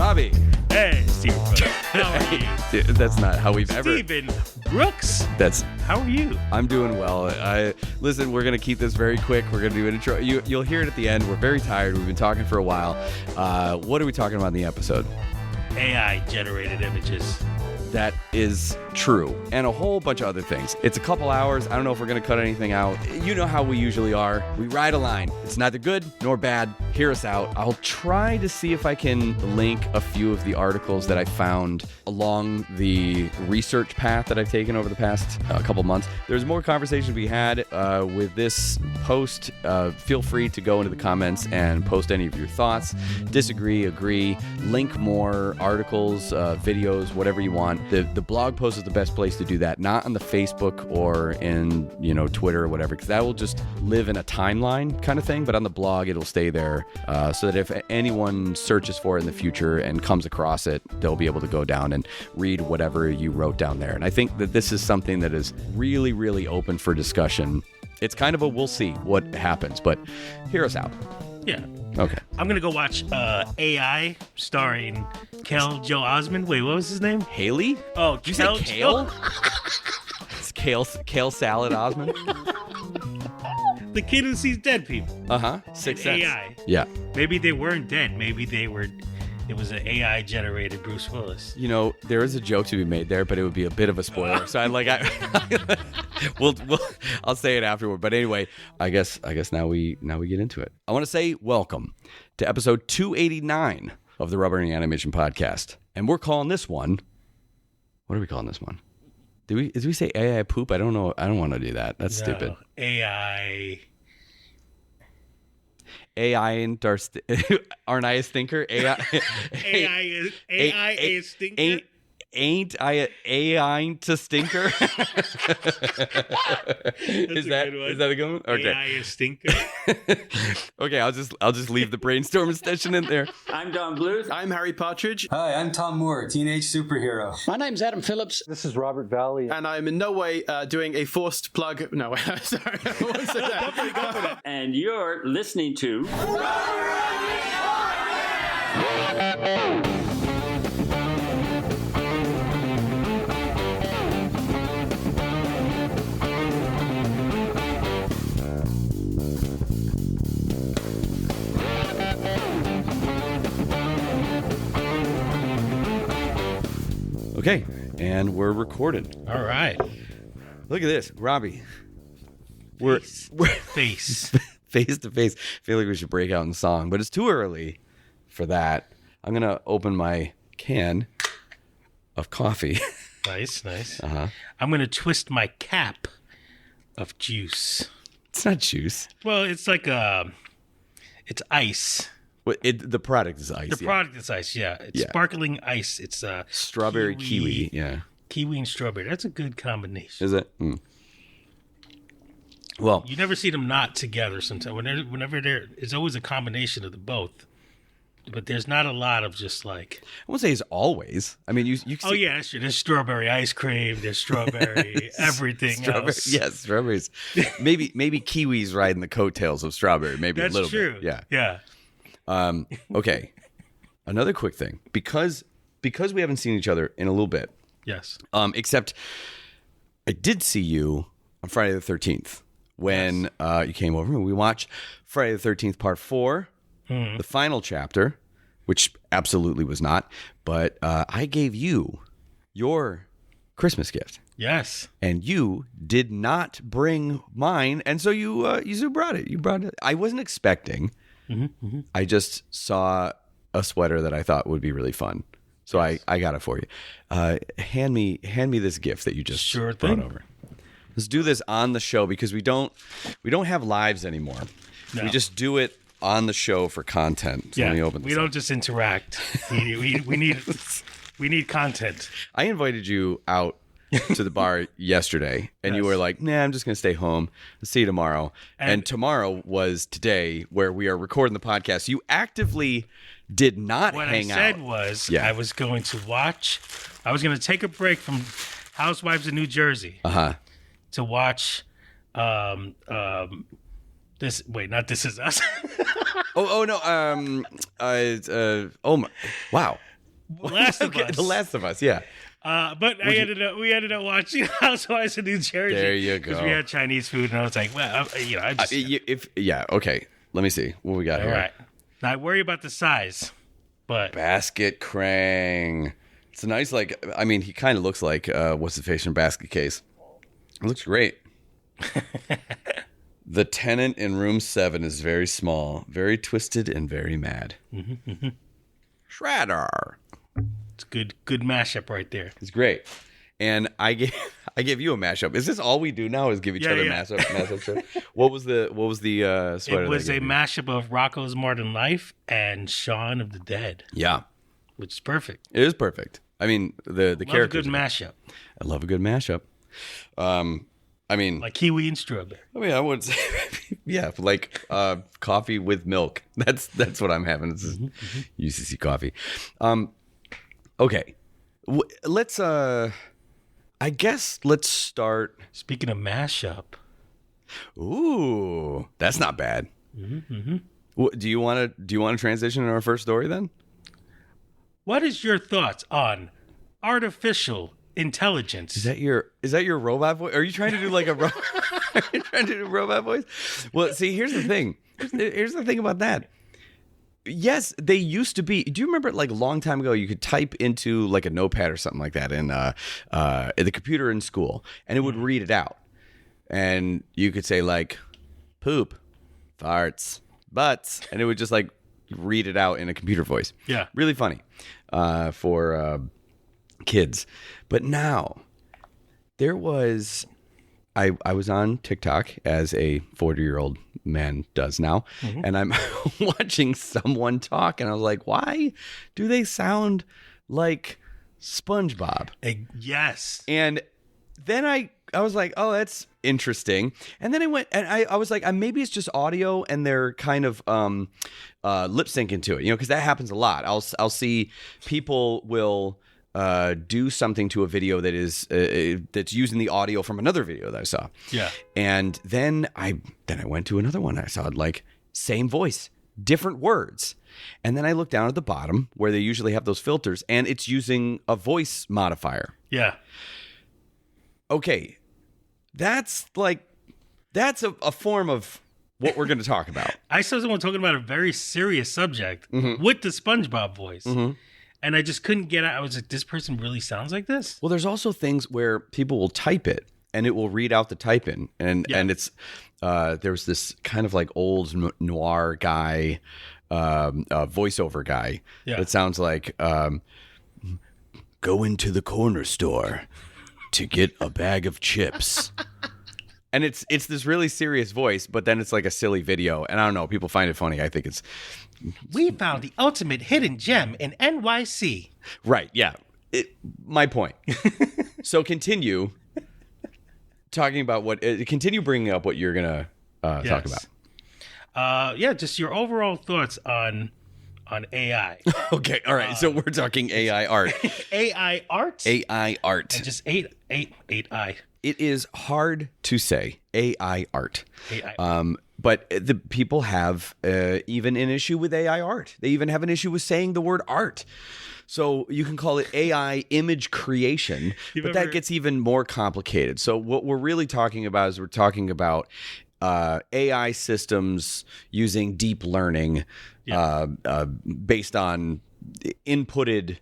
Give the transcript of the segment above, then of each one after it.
Robbie. Hey, Stephen Brooks. How are you? Dude, that's not how we've ever... Stephen Brooks. That's... How are you? I'm doing well. Listen, we're going to keep this very quick. We're going to do an intro. You'll hear it at the end. We're very tired. We've been talking for a while. What are we talking about in the episode? AI-generated images. That is true. And a whole bunch of other things. It's a couple hours. I don't know if we're going to cut anything out. You know how we usually are. We ride a line. It's neither good nor bad. Hear us out. I'll try to see if I can link a few of the articles that I found along the research path that I've taken over the past couple months. There's more conversation to be had with this post. Feel free to go into the comments and post any of your thoughts. Disagree, agree, link more articles, videos, whatever you want. The blog post is the best place to do that, not on the Facebook or in, Twitter or whatever, because that will just live in a timeline kind of thing, but on the blog it'll stay there so that if anyone searches for it in the future and comes across it, they'll be able to go down and read whatever you wrote down there. And I think that this is something that is really, really open for discussion. It's kind of a we'll see what happens, but hear us out. Yeah. Okay. I'm going to go watch AI starring Joe Osmond. Wait, what was his name? Haley? Oh, Did you say Kale? It's Kale Salad Osmond? The kid who sees dead people. Uh-huh. Sixth Sense. AI. Yeah. Maybe they weren't dead. Maybe it was an AI-generated Bruce Willis. There is a joke to be made there, but it would be a bit of a spoiler. So I'll say it afterward. But anyway, I guess now we get into it. I want to say welcome to episode 289 of the Rubbering Animation Podcast, and we're calling this one. What are we calling this one? Did we say AI poop? I don't know. I don't want to do that. That's stupid. A.I.n't I a stinker? AI is stinker. A.I.n't I a stinker? Is that a good one? Okay. AI is stinker. Okay, I'll just leave the brainstorm session in there. I'm Don Bluth. I'm Harry Partridge. Hi, I'm Tom Moore, teenage superhero. My name's Adam Phillips. This is Robert Valley. And I'm in no way doing a forced plug. No, sorry. Definitely go for that. And you're listening to... Okay, and we're recorded. All right. Look at this, Robbie. We're face to face. I feel like we should break out in song, but it's too early for that. I'm gonna open my can of coffee. Nice. Uh-huh. I'm going to twist my cap of juice. It's not juice. Well, it's like it's ice. The product is ice. The product is ice, yeah. It's sparkling ice. It's strawberry kiwi. Yeah. Kiwi and strawberry. That's a good combination. Is it? Mm. Well, you never see them not together sometimes. Whenever it's always a combination of the both. But there's not a lot of just like... I won't say it's always. I mean, you see... Oh, yeah, that's true. There's strawberry ice cream. There's strawberry everything else. Yes, strawberries. Maybe kiwis riding the coattails of strawberry. Maybe that's a little true. bit. Yeah. Okay. Another quick thing. Because we haven't seen each other in a little bit. Yes. Except I did see you on Friday the 13th when you came over and we watched Friday the 13th Part 4. The final chapter, which absolutely was not, but I gave you your Christmas gift. Yes. And you did not bring mine, and so you brought it. You brought it. I wasn't expecting. Mm-hmm. I just saw a sweater that I thought would be really fun, so yes. I got it for you. Hand me this gift that you just brought over. Let's do this on the show because we don't have lives anymore. No. We just do it on the show for content. So yeah, we don't just interact. we need content. I invited you out to the bar yesterday, and you were like, "Nah, I'm just gonna stay home. I'll see you tomorrow." And tomorrow was today, where we are recording the podcast. You actively did not hang out. What I said was, I was going to take a break from Housewives of New Jersey to watch This Is Us. Oh no. Oh my, wow. Last of Us. The Last of Us, yeah. But we ended up watching Housewives of New Jersey. There you go. Because we had Chinese food, and I was like, well, I just. Okay. Let me see what we got all here. right. Now, I worry about the size, but. Basket Krang. It's a nice, he kind of looks like, what's the face from Basket Case? It looks great. The tenant in room 7 is very small, very twisted, and very mad. Shredder. It's good mashup right there. It's great. And I gave you a mashup. Is this all we do now? Is give each other mashup? What was the sweater? It was a mashup of Rocco's Modern Life and Shaun of the Dead. Yeah, which is perfect. It is perfect. I mean, the characters. A good mashup. I love a good mashup. Like kiwi and strawberry. I would say, yeah, like coffee with milk. That's what I'm having. This is UCC coffee. Okay, let's. I guess let's start. Speaking of mashup. Ooh, that's not bad. Do you want to transition to our first story then? What is your thoughts on artificial intelligence? Is that your robot voice? Are you trying to do like a Are you trying to do robot voice? Well, see, here's the thing. Here's the thing about that. Yes, they used to be. Do you remember, like a long time ago, you could type into like a notepad or something like that in the computer in school, and it would read it out, and you could say like, poop, farts, butts, and it would just like read it out in a computer voice. Yeah, really funny for kids. But now there was. I was on TikTok, as a 40-year-old man does now, and I'm watching someone talk, and I was like, why do they sound like SpongeBob? Yes. And then I was like, oh, that's interesting. And then I went, and I was like, maybe it's just audio, and they're kind of lip syncing to it, because that happens a lot. I'll see people will do something to a video that is that's using the audio from another video that I saw. Yeah. And then I went to another one. I saw like same voice, different words. And then I looked down at the bottom where they usually have those filters, and it's using a voice modifier. Yeah. Okay. That's a form of what we're going to talk about. I saw someone talking about a very serious subject with the SpongeBob voice. And I just couldn't get out. I was like, this person really sounds like this? Well, there's also things where people will type it and it will read out the type in. And it's there's this kind of like old noir guy, voiceover guy that sounds like, go into the corner store to get a bag of chips. And it's this really serious voice, but then it's like a silly video. And I don't know, people find it funny. I think it's... We found the ultimate hidden gem in NYC. Right, yeah. My point. So continue talking about continue bringing up what you're going to talk about. Just your overall thoughts on AI. Okay, all right. So we're talking AI art. AI art? AI art. And just AI. It is hard to say AI art. AI. But the people have even an issue with AI art. They even have an issue with saying the word art. So you can call it AI image creation, but that gets even more complicated. So what we're really talking about is we're talking about AI systems using deep learning based on inputted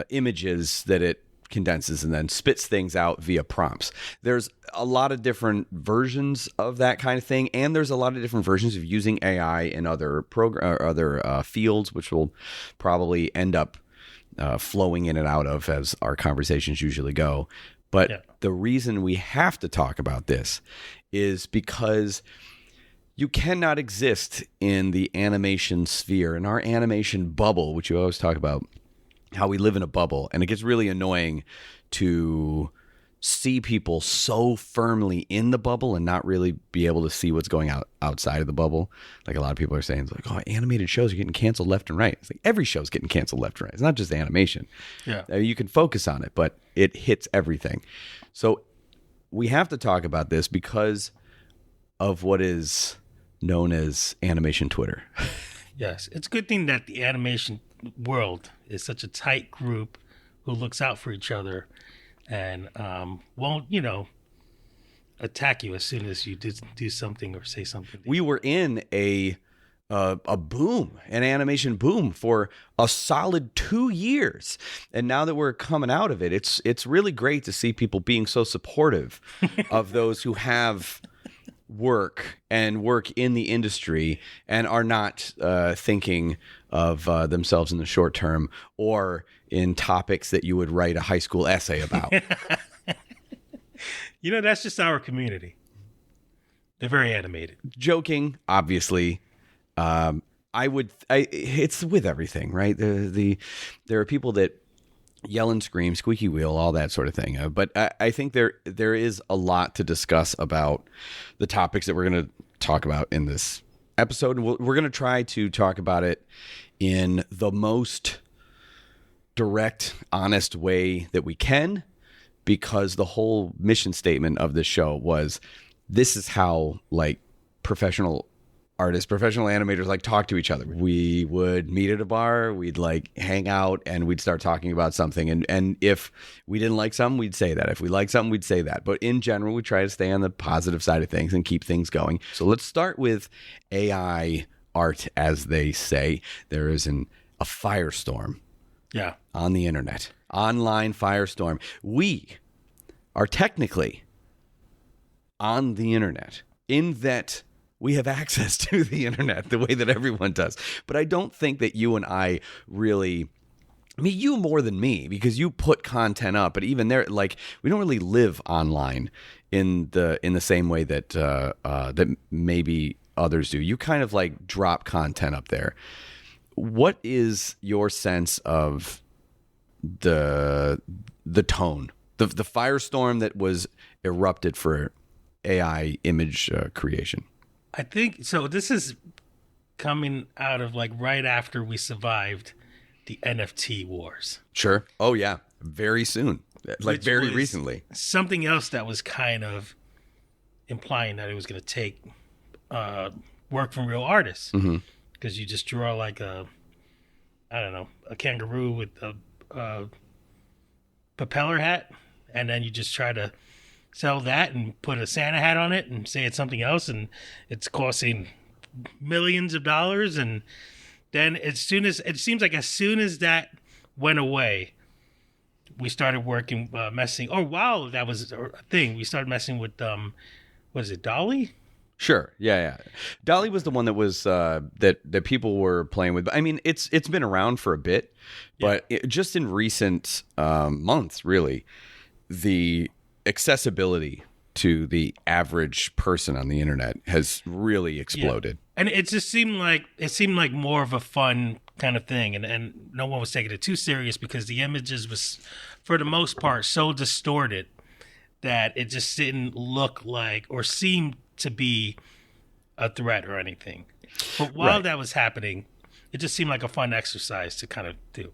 images that it condenses and then spits things out via prompts. There's a lot of different versions of that kind of thing, and there's a lot of different versions of using AI in other fields, which will probably end up flowing in and out of as our conversations usually go. But the reason we have to talk about this is because you cannot exist in the animation sphere, in our animation bubble, which you always talk about, how we live in a bubble, and it gets really annoying to see people so firmly in the bubble and not really be able to see what's going outside of the bubble. Like a lot of people are saying, it's like, oh, animated shows are getting canceled left and right. It's like every show's getting canceled left and right. It's not just animation. Yeah. You can focus on it, but it hits everything. So we have to talk about this because of what is known as animation Twitter. Yes. It's a good thing that the animation world is such a tight group who looks out for each other and won't, attack you as soon as you do something or say something. We were in a boom, an animation boom for a solid 2 years. And now that we're coming out of it, it's really great to see people being so supportive of those who have work in the industry and are not thinking of themselves in the short term or in topics that you would write a high school essay about. That's just our community. They're very animated. Joking, obviously. It's with everything, right? There are people that yell and scream, squeaky wheel, all that sort of thing. But I think there is a lot to discuss about the topics that we're going to talk about in this episode. And we're going to try to talk about it in the most direct, honest way that we can, because the whole mission statement of this show was, this is how professional artists, professional animators talk to each other. We would meet at a bar, we'd hang out, and we'd start talking about something. And if we didn't like something, we'd say that. If we liked something, we'd say that. But in general, we try to stay on the positive side of things and keep things going. So let's start with AI art, as they say. There is a firestorm. Yeah. On the internet. Online firestorm. We are technically on the internet in that we have access to the internet the way that everyone does. But I don't think that you and I really, you more than me, because you put content up, but even there, we don't really live online in the same way that that maybe others do. You kind of drop content up there. What is your sense of the tone, the firestorm that was erupted for AI image creation? I think so. This is coming out of right after we survived the NFT wars. Sure. Oh yeah. Very soon. Which very was recently. Something else that was kind of implying that it was going to take work from real artists. Because you just draw a kangaroo with a propeller hat, and then you just try to sell that and put a Santa hat on it and say it's something else, and it's costing millions of dollars. And then as soon as that went away, we started working, messing. Oh wow, that was a thing. We started messing with what is it, Dolly? Sure. Yeah. Dolly was the one that was that people were playing with. I mean, it's been around for a bit, but just in recent months, really, the accessibility to the average person on the internet has really exploded. Yeah. And it just seemed like more of a fun kind of thing, and no one was taking it too serious because the images was, for the most part, so distorted that it just didn't look like or seem to be a threat or anything. But while that was happening, it just seemed like a fun exercise to kind of do.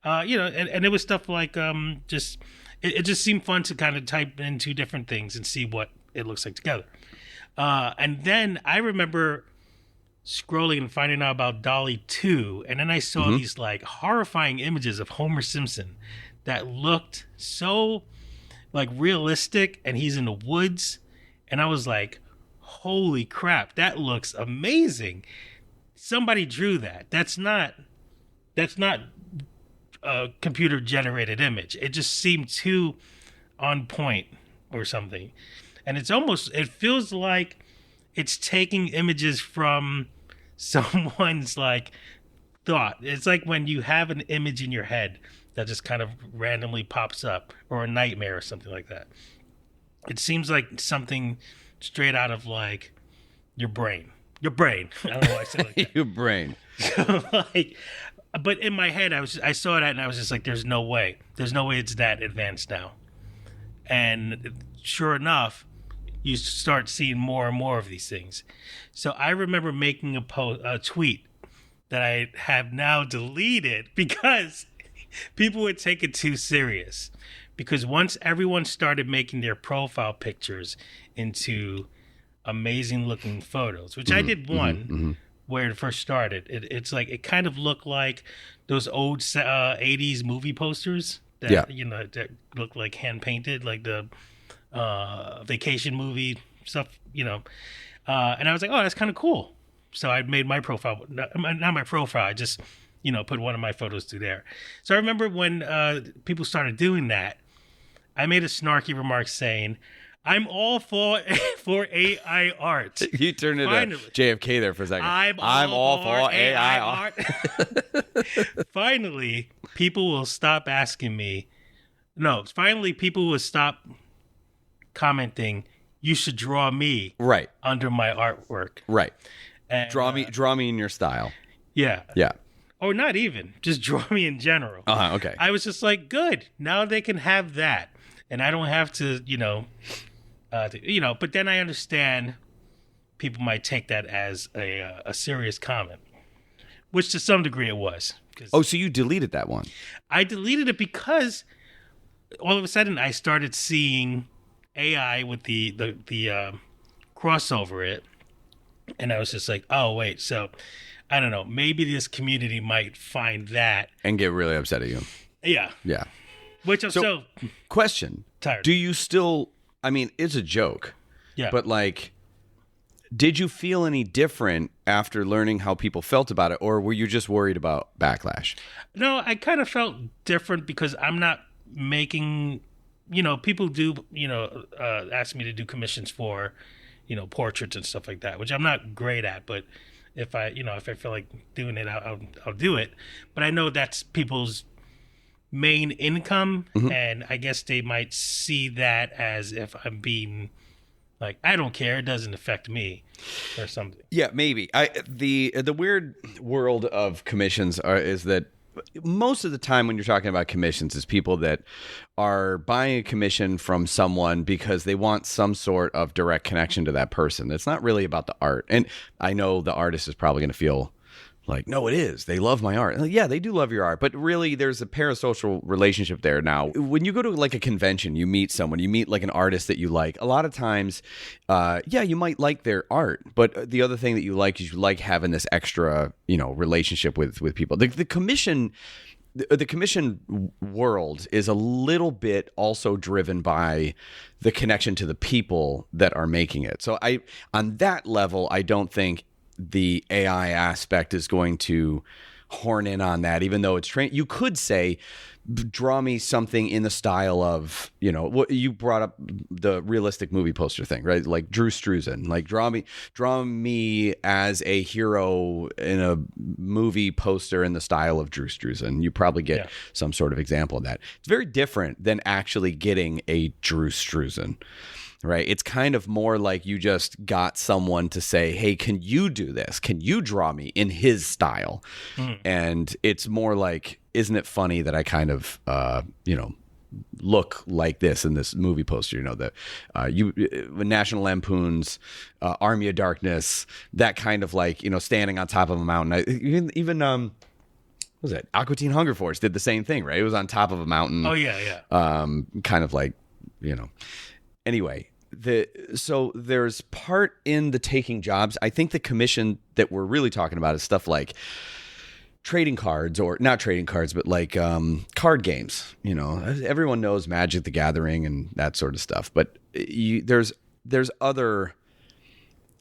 And it was stuff like it just seemed fun to kind of type in two different things and see what it looks like together. And then I remember scrolling and finding out about Dolly 2, and then I saw these horrifying images of Homer Simpson that looked so realistic, and he's in the woods, and I was like, holy crap, that looks amazing. Somebody drew that. That's not a computer generated image. It just seemed too on point or something. And it feels like it's taking images from someone's thought. It's like when you have an image in your head that just kind of randomly pops up, or a nightmare or something like that. It seems like something straight out of your brain. I don't know why I said it like that. Your brain. But in my head, I saw that and I was just like, there's no way it's that advanced now. And sure enough, you start seeing more and more of these things. So I remember making a tweet that I have now deleted because people would take it too serious. Because once everyone started making their profile pictures into amazing looking photos, which I did one where it first started. It's like it kind of looked like those old 80s movie posters that that look like hand painted, like the vacation movie stuff, and I was like, oh, that's kind of cool. So I made my profile, not my profile, I just put one of my photos through there. So I remember when people started doing that, I made a snarky remark saying, I'm all for AI art. You turned into JFK there for a second. I'm all for AI art. Finally, people will stop asking me. No, finally, people will stop commenting, you should draw me right under my artwork. Right. And, draw me in your style. Yeah. Yeah. Or not even. Just draw me in general. Okay. I was just like, good. Now they can have that. And I don't have to, but then I understand people might take that as a serious comment, which to some degree it was. Oh, so you deleted that one? I deleted it because all of a sudden I started seeing AI with the crossover it, and I was just like, oh wait, so I don't know, maybe this community might find that and get really upset at you. Yeah. Which I'm so question tired. Do you still? I mean, it's a joke. Yeah. But like, did you feel any different after learning how people felt about it, or were you just worried about backlash? No, I kind of felt different because I'm not making. People do. Ask me to do commissions for, portraits and stuff like that, which I'm not great at. But if I feel like doing it, I'll do it. But I know that's people's main income, and I guess they might see that as if I'm being like, I don't care, it doesn't affect me or something. Yeah, maybe. The weird world of commissions is that most of the time when you're talking about commissions is people that are buying a commission from someone because they want some sort of direct connection to that person. It's not really about the art. And I know the artist is probably going to feel like, no, it is. They love my art. Yeah, they do love your art. But really, there's a parasocial relationship there now. When you go to like a convention, you meet someone, you meet like an artist that you like. A lot of times, you might like their art. But the other thing that you like is you like having this extra, relationship with people. The commission world is a little bit also driven by the connection to the people that are making it. So on that level, I don't think the AI aspect is going to horn in on that, even though it's trained. You could say, draw me something in the style of, what you brought up, the realistic movie poster thing, right? Like Drew Struzan, like draw me as a hero in a movie poster in the style of Drew Struzan. You probably get some sort of example of that. It's very different than actually getting a Drew Struzan. Right. It's kind of more like you just got someone to say, hey, can you do this? Can you draw me in his style? And it's more like, isn't it funny that I kind of, look like this in this movie poster, National Lampoon's Army of Darkness, that kind of like, standing on top of a mountain. Even what was it? Aqua Teen Hunger Force did the same thing, right? It was on top of a mountain. Oh, yeah. Kind of like, Anyway, so there's part in the taking jobs. I think the commission that we're really talking about is stuff like trading cards, or not trading cards, but like card games. Everyone knows Magic the Gathering and that sort of stuff. But there's other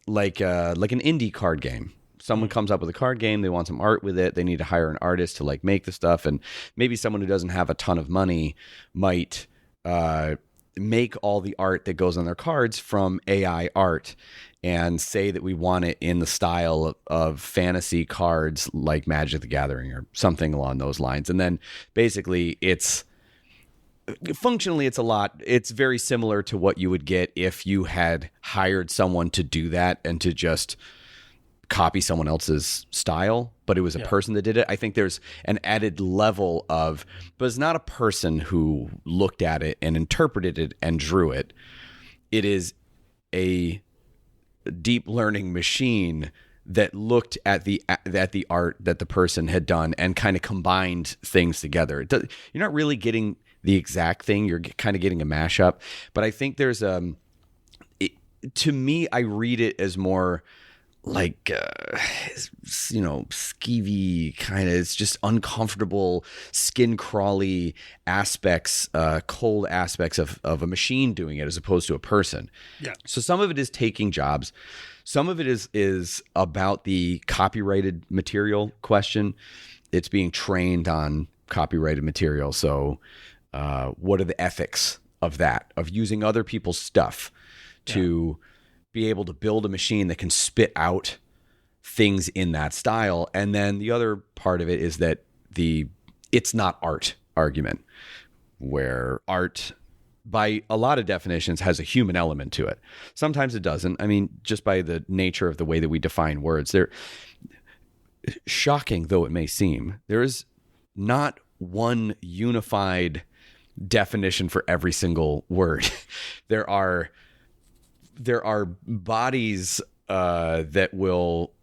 like an indie card game. Someone comes up with a card game, they want some art with it, they need to hire an artist to like make the stuff, and maybe someone who doesn't have a ton of money might make all the art that goes on their cards from AI art and say that we want it in the style of fantasy cards like Magic the Gathering or something along those lines. And then basically it's very similar to what you would get if you had hired someone to do that and to just copy someone else's style, but it was a person that did it. I think there's an added level of, but it's not a person who looked at it and interpreted it and drew it. It is a deep learning machine that looked at the art that the person had done and kind of combined things together. You're not really getting the exact thing. You're kind of getting a mashup, but I think there's to me, I read it as more skeevy kind of, it's just uncomfortable, skin crawly aspects, cold aspects of a machine doing it as opposed to a person. Yeah. So some of it is taking jobs. Some of it is about the copyrighted material question. It's being trained on copyrighted material. So what are the ethics of that, of using other people's stuff to be able to build a machine that can spit out things in that style? And then the other part of it is that it's not art argument, where art, by a lot of definitions, has a human element to it. Sometimes it doesn't. I mean, just by the nature of the way that we define words, they're shocking though it may seem, there is not one unified definition for every single word. There are bodies that will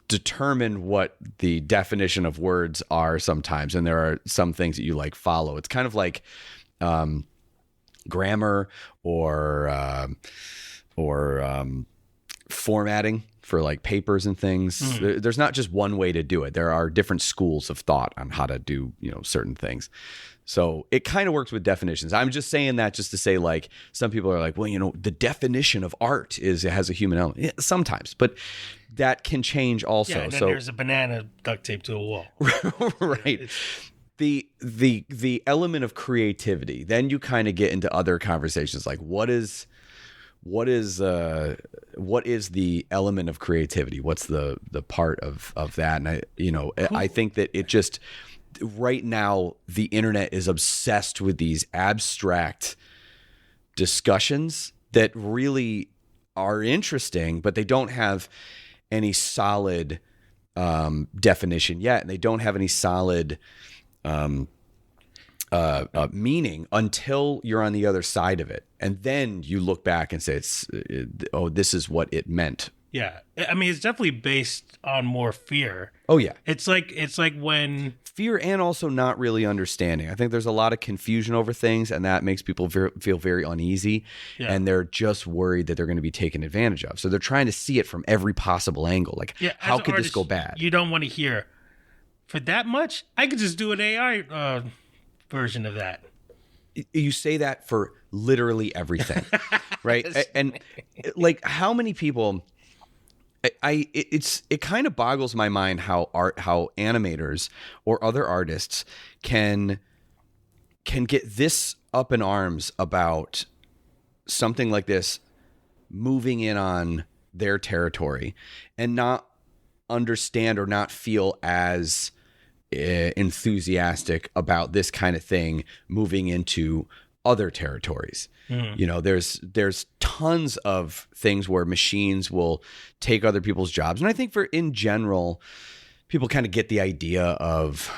determine what the definition of words are sometimes, and there are some things that you follow. It's kind of like grammar or formatting for papers and things. There's not just one way to do it. There are different schools of thought on how to do certain things. So it kind of works with definitions. I'm just saying that just to say, some people are well, the definition of art is it has a human element. Yeah, sometimes, but that can change also. Yeah, and then there's a banana duct taped to a wall. Right. The element of creativity. Then you kind of get into other conversations like what is the element of creativity? What's the part of that? And I think that it just, right now the internet is obsessed with these abstract discussions that really are interesting, but they don't have any solid definition yet, and they don't have any solid meaning until you're on the other side of it, and then you look back and say, this is what it meant. Yeah, I mean, it's definitely based on more fear. Oh yeah, it's like when fear and also not really understanding. I think there's a lot of confusion over things, and that makes people feel very uneasy, and they're just worried that they're going to be taken advantage of. So they're trying to see it from every possible angle. How could this go bad? You don't want to hear, for that much, I could just do an AI version of that. You say that for literally everything, right? And how many people? It kind of boggles my mind how animators or other artists can get this up in arms about something like this moving in on their territory and not understand or not feel as enthusiastic about this kind of thing moving into other territories. There's tons of things where machines will take other people's jobs. And I think in general, people kind of get the idea of,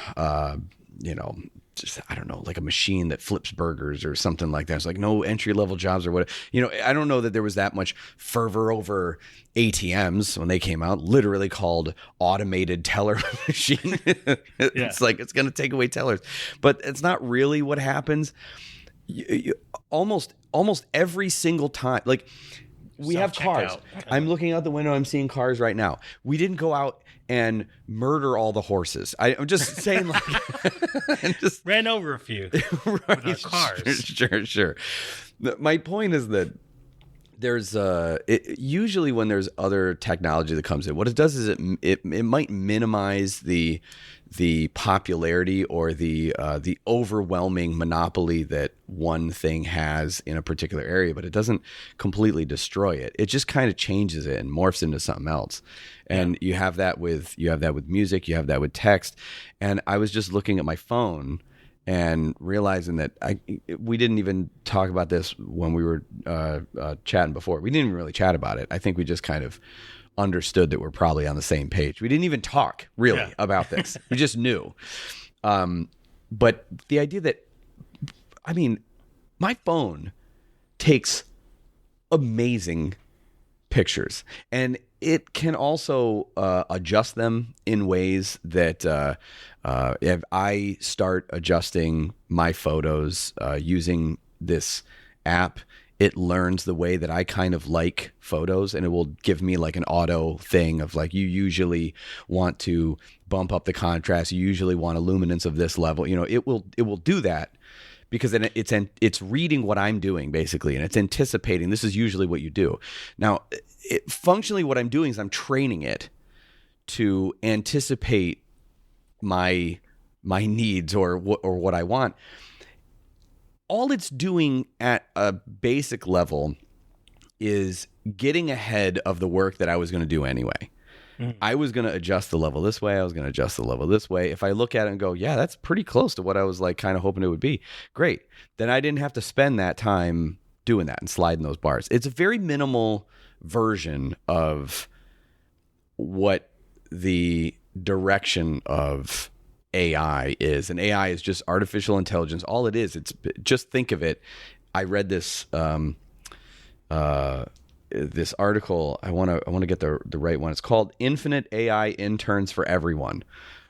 just, I don't know, a machine that flips burgers or something like that. It's no entry level jobs or what, I don't know that there was that much fervor over ATMs when they came out, literally called automated teller machine. It's it's going to take away tellers, but it's not really what happens. You almost every single time, we have cars. I'm looking out the window. I'm seeing cars right now. We didn't go out and murder all the horses. I'm just saying, and just ran over a few right, with our cars. Sure. My point is that there's usually when there's other technology that comes in, what it does is it might minimize the popularity or the overwhelming monopoly that one thing has in a particular area, but it doesn't completely destroy it. It just kind of changes it and morphs into something else. And you have that with music, you have that with text. And I was just looking at my phone and realizing that we didn't even talk about this when we were chatting before. We didn't even really chat about it. I think we just kind of understood that we're probably on the same page. We didn't even talk really about this. We just knew. But the idea that, my phone takes amazing pictures, and it can also adjust them in ways that if I start adjusting my photos using this app, it learns the way that I kind of like photos, and it will give me like an auto thing of like, you usually want to bump up the contrast. You usually want a luminance of this level. It will do that because then it's reading what I'm doing basically, and it's anticipating this is usually what you do. Now, functionally what I'm doing is I'm training it to anticipate my needs or what I want. All it's doing at a basic level is getting ahead of the work that I was going to do anyway. I was going to adjust the level this way. I was going to adjust the level this way. If I look at it and go, yeah, that's pretty close to what I was like kind of hoping it would be. Great. Then I didn't have to spend that time doing that and sliding those bars. It's a very minimal version of what the direction of AI is. And AI is just artificial intelligence. All it is, it's just think of it. I read this this article. I want to get the right one. It's called Infinite AI Interns for Everyone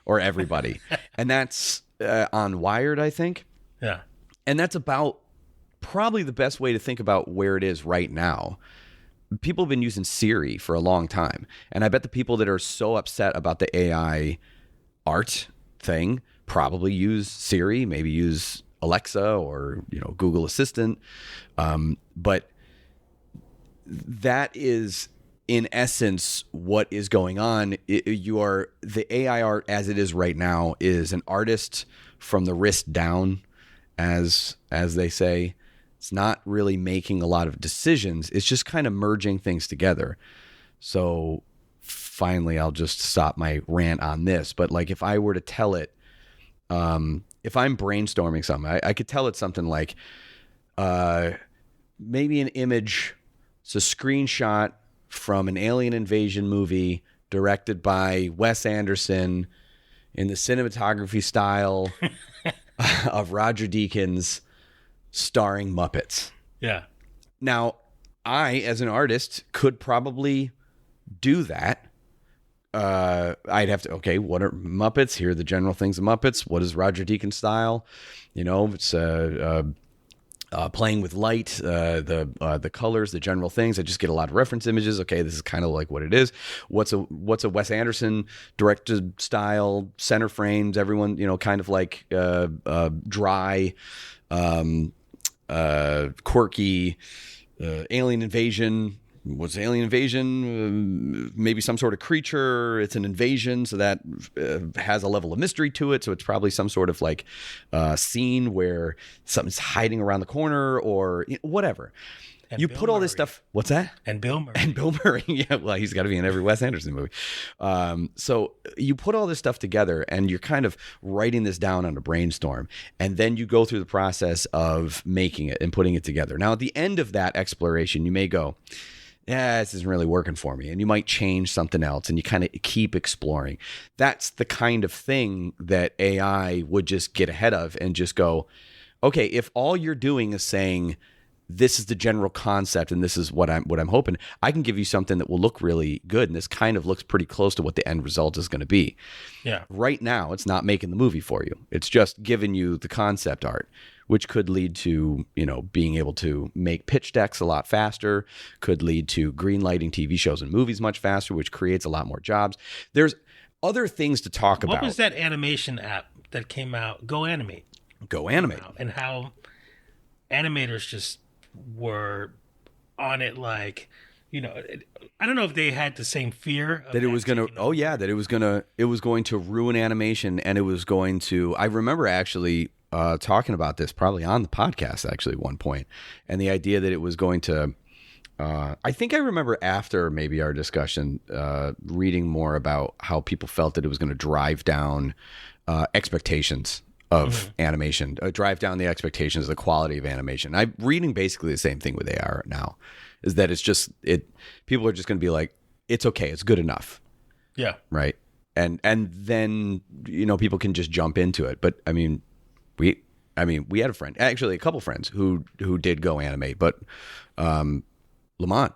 or Everybody. And that's on Wired, I think. Yeah. And that's about probably the best way to think about where it is right now. People have been using Siri for a long time. And I bet the people that are so upset about the AI art thing probably use Siri, maybe use Alexa or Google Assistant, but that is in essence what is going on. The AI art as it is right now is an artist from the wrist down, as they say. It's not really making a lot of decisions. It's just kind of merging things together. So finally, I'll just stop my rant on this. But like, if I were to tell it, if I'm brainstorming something, I could tell it something like, maybe an image. It's a screenshot from an alien invasion movie directed by Wes Anderson in the cinematography style of Roger Deakins, starring Muppets. Yeah. Now, I, as an artist, could probably do that. I'd have to, okay, what are Muppets? Here are the general things of Muppets. What is Roger Deakins style? It's playing with light, the colors, the general things. I just get a lot of reference images. Okay, this is kind of like what it is. What's a Wes Anderson directed style, center frames, everyone, kind of like dry, quirky, alien invasion. What's alien invasion? Maybe some sort of creature. It's an invasion, so that has a level of mystery to it. So it's probably some sort of like scene where something's hiding around the corner or whatever. And you Bill put all this Murray. stuff. What's that? And Bill Murray. And Bill Murray. Yeah, well, he's got to be in every Wes Anderson movie. So you put all this stuff together and you're kind of writing this down on a brainstorm. And then you go through the process of making it and putting it together. Now, at the end of that exploration, you may go, yeah, this isn't really working for me. And you might change something else and you kind of keep exploring. That's the kind of thing that AI would just get ahead of and just go, okay, if all you're doing is saying, this is the general concept and this is what I'm hoping, I can give you something that will look really good. And this kind of looks pretty close to what the end result is going to be. Yeah. Right now, it's not making the movie for you. It's just giving you the concept art, which could lead to, being able to make pitch decks a lot faster, could lead to green lighting TV shows and movies much faster, which creates a lot more jobs. There's other things to talk about. What was that animation app that came out? Go Animate. Go Animate. And how animators just were on it like, I don't know if they had the same fear of that it was going to, that it was going to ruin animation, and it was going to, I remember actually talking about this probably on the podcast actually at one point, and the idea that it was going to, I think I remember after maybe our discussion, reading more about how people felt that it was going to drive down expectations of animation, drive down the expectations, the quality of animation. I'm reading basically the same thing with AI now, is that it's just, people are just going to be like, it's okay, it's good enough. Yeah. Right. And then, people can just jump into it. But we had a friend, actually a couple friends who did Go Animate, but Lamont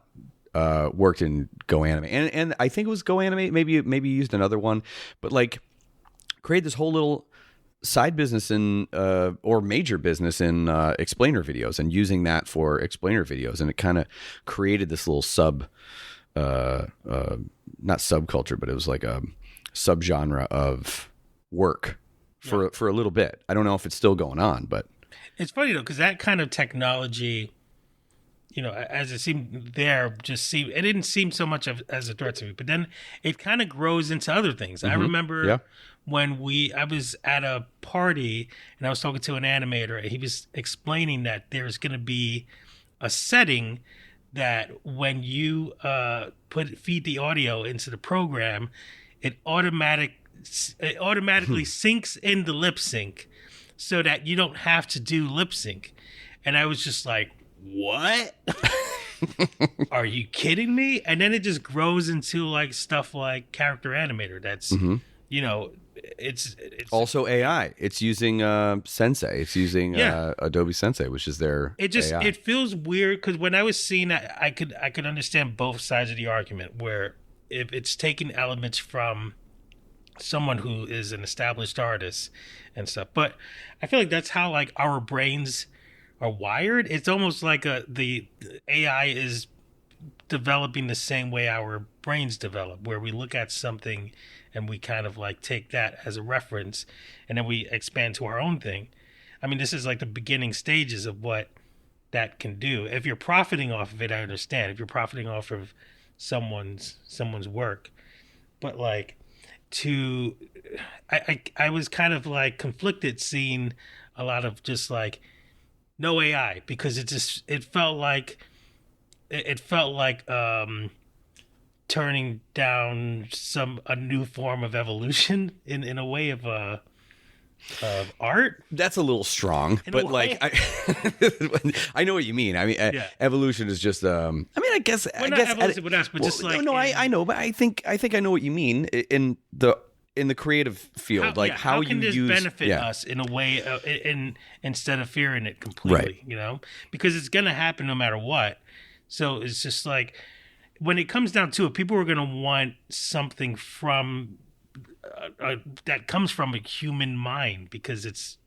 worked in Go Animate, and I think it was Go Animate. Maybe you used another one, but like create this whole little side business in or major business in explainer videos and using that for explainer videos, and it kind of created this little not subculture, but it was like a subgenre of work for a little bit. I don't know if it's still going on, but It's funny though, because that kind of technology, as it seemed there, it didn't seem so much as a threat to me. But then it kind of grows into other things. I remember when I was at a party and I was talking to an animator, and he was explaining that there's going to be a setting that when you feed the audio into the program, it automatically syncs in the lip sync, so that you don't have to do lip sync. And I was just like, what? Are you kidding me? And then it just grows into like stuff like Character Animator. That's, it's also AI. It's using Sensei. It's using Adobe Sensei, which is their AI. It feels weird because when I was seeing that, I could understand both sides of the argument, where if it's taking elements from someone who is an established artist and stuff. But I feel like that's how like our brains are wired. It's almost like the AI is developing the same way our brains develop, where we look at something and we kind of like take that as a reference and then we expand to our own thing. I mean, this is like the beginning stages of what that can do. If you're profiting off of it, I understand. If you're profiting off of someone's work, but like I was kind of like conflicted seeing a lot of just like no AI, because it felt like turning down a new form of evolution in a way of art. That's a little strong, but like I know what you mean. I mean, evolution is just. I mean, I guess. Well, not evolution with us, but just like I know, but I think I know what you mean in the creative field. How can you this use benefit us in a way, instead of fearing it completely, because it's gonna happen no matter what. So it's just like when it comes down to it, people are gonna want something from. That comes from a human mind, because it's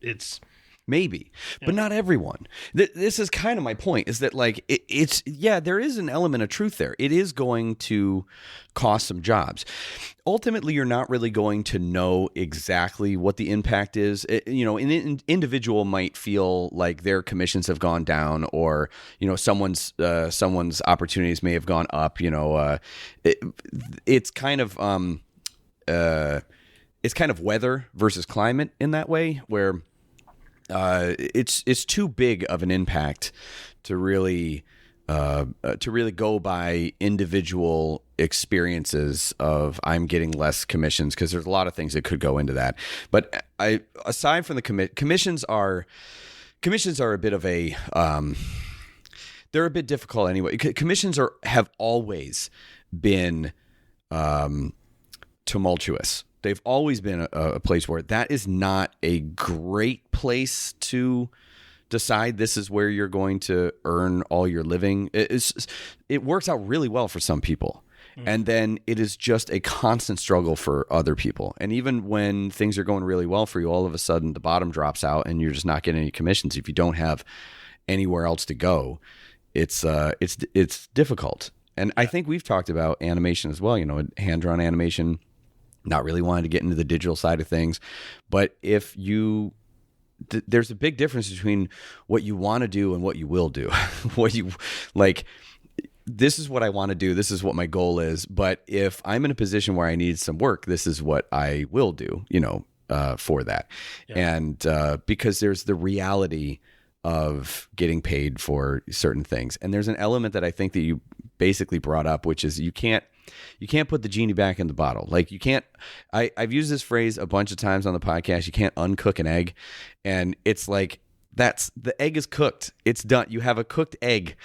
maybe, but not everyone. This is kind of my point, is that like it's there is an element of truth there. It is going to cost some jobs. Ultimately, you're not really going to know exactly what the impact is. An individual might feel like their commissions have gone down, or someone's opportunities may have gone up. It's kind of weather versus climate in that way, where it's too big of an impact to really go by individual experiences of I'm getting less commissions, because there's a lot of things that could go into that. But aside from the commissions are a bit of a they're a bit difficult anyway. Commissions have always been tumultuous. They've always been a place where that is not a great place to decide this is where you're going to earn all your living. It works out really well for some people. And then it is just a constant struggle for other people. And even when things are going really well for you, all of a sudden the bottom drops out and you're just not getting any commissions. If you don't have anywhere else to go, it's difficult. And I think we've talked about animation as well, hand-drawn animation, not really wanting to get into the digital side of things. But if there's a big difference between what you want to do and what you will do. What you like, this is what I want to do. This is what my goal is. But if I'm in a position where I need some work, this is what I will do, for that. Yeah. And because there's the reality of getting paid for certain things. And there's an element that I think that you basically brought up, which is you can't put the genie back in the bottle. Like you can't, I've used this phrase a bunch of times on the podcast. You can't uncook an egg. And it's like, the egg is cooked. It's done. You have a cooked egg.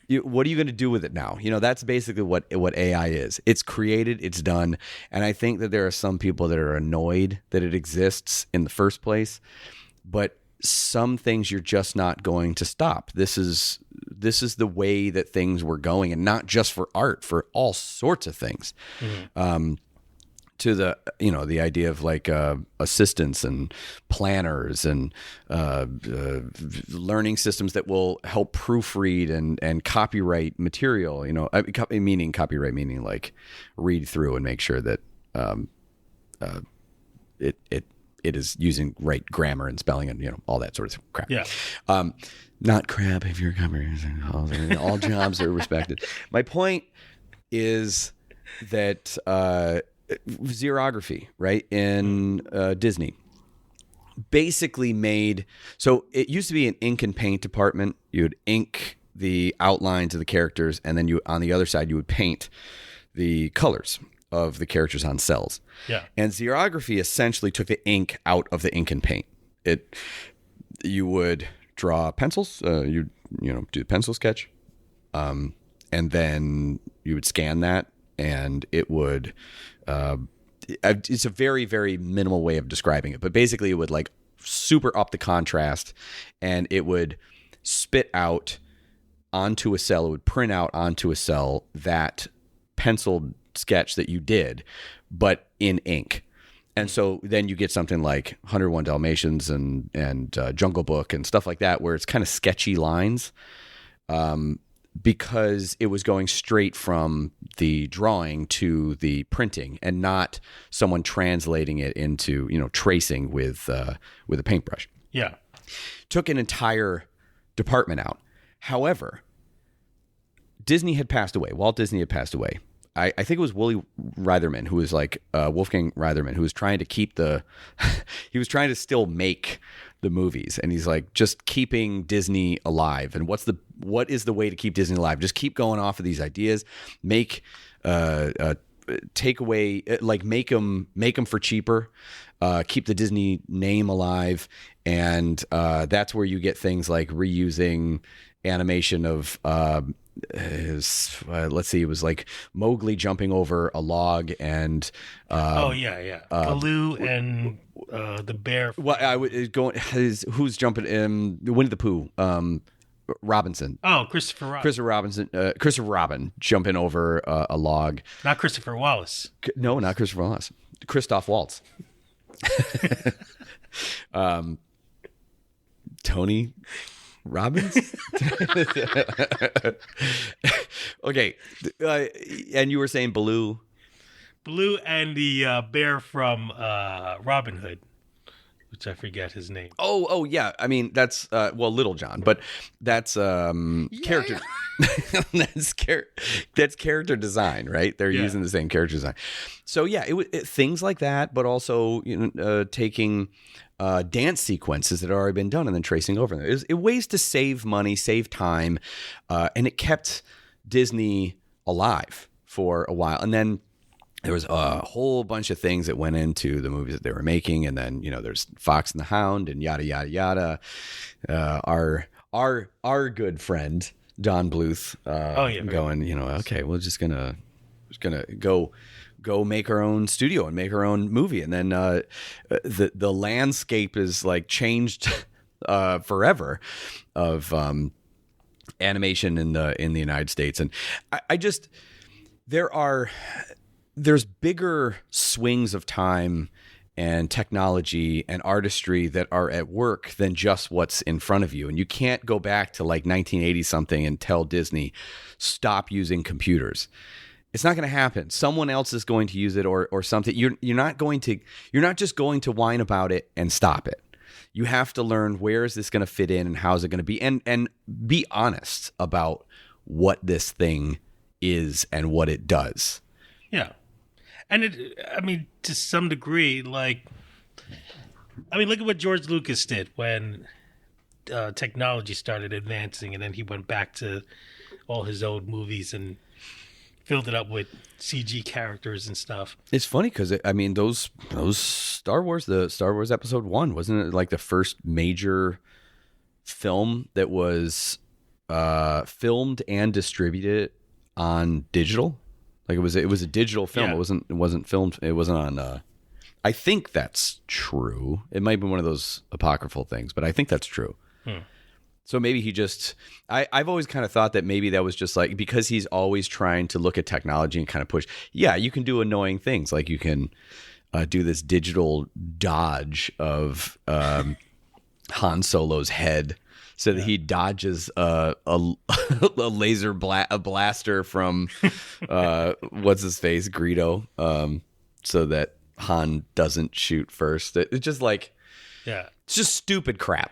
What are you going to do with it now? That's basically what AI is. It's created, it's done. And I think that there are some people that are annoyed that it exists in the first place, but some things you're just not going to stop. This is the way that things were going, and not just for art, for all sorts of things. Mm-hmm. to the the idea of like assistants and planners and learning systems that will help proofread and copyright material. Copyright meaning like read through and make sure that it is using right grammar and spelling and all that sort of crap. Yeah. Not crap if you're copywriting. All jobs are respected. My point is that xerography, right, in Disney basically made, so it used to be an ink and paint department. You would ink the outlines of the characters, and then on the other side you would paint the colors of the characters on cells. Yeah. And xerography essentially took the ink out of the ink and paint. You would draw pencils, do the pencil sketch, and then you would scan that, and it would it's a very, very minimal way of describing it, but basically it would like super up the contrast, and it would spit out onto a cell. It would print out onto a cell that penciled sketch that you did, but in ink. And so then you get something like 101 Dalmatians and Jungle Book and stuff like that, where it's kind of sketchy lines, because it was going straight from the drawing to the printing and not someone translating it into, tracing with a paintbrush. Yeah. Took an entire department out. However, Disney had passed away. Walt Disney had passed away. I think it was Willie Reitherman, who was like Wolfgang Reitherman, who was trying to keep he was trying to still make the movies, and he's like, just keeping Disney alive. And what is the way to keep Disney alive? Just keep going off of these ideas, make take away, like make them for cheaper, keep the Disney name alive, and that's where you get things like reusing animation of. Let's see, it was like Mowgli jumping over a log and Baloo and the bear. Well, I was going. Who's jumping? Winnie the Pooh. Robinson. Oh, Christopher Robin. Christopher Robin jumping over a log. Not Christopher Wallace. No, not Christopher Wallace. Christoph Waltz. Tony Robbins? Okay. And you were saying Baloo? Baloo and the bear from Robin Hood, which I forget his name. Oh, yeah. I mean, that's, Little John, but that's character. That's character design, right? They're using the same character design. So, yeah, things like that, but also, taking dance sequences that had already been done and then tracing over them. It ways to save money, save time, and it kept Disney alive for a while. And then there was a whole bunch of things that went into the movies that they were making, and then there's Fox and the Hound and yada yada yada. Our good friend Don Bluth, going, okay, we're just gonna go make our own studio and make our own movie, and then the landscape is like changed forever of animation in the United States. And I just there's bigger swings of time and technology and artistry that are at work than just what's in front of you. And you can't go back to like 1980 something and tell Disney stop using computers. It's not going to happen. Someone else is going to use it or something. You're not just going to whine about it and stop it. You have to learn, where is this going to fit in and how is it going to be, and be honest about what this thing is and what it does. Yeah. And to some degree, look at what George Lucas did when technology started advancing, and then he went back to all his old movies and filled it up with CG characters and stuff. It's funny because those Star Wars, the Star Wars Episode 1, wasn't it like the first major film that was filmed and distributed on digital? Like it was a digital film. Yeah. It wasn't filmed. It wasn't on. I think that's true. It might be one of those apocryphal things, but I think that's true. So maybe he just, I've always kind of thought that maybe that was just like, because he's always trying to look at technology and kind of push. Yeah, you can do annoying things. Like you can do this digital dodge of Han Solo's head so that he dodges a laser blaster from, what's his face, Greedo, so that Han doesn't shoot first. It's just like, it's just stupid crap.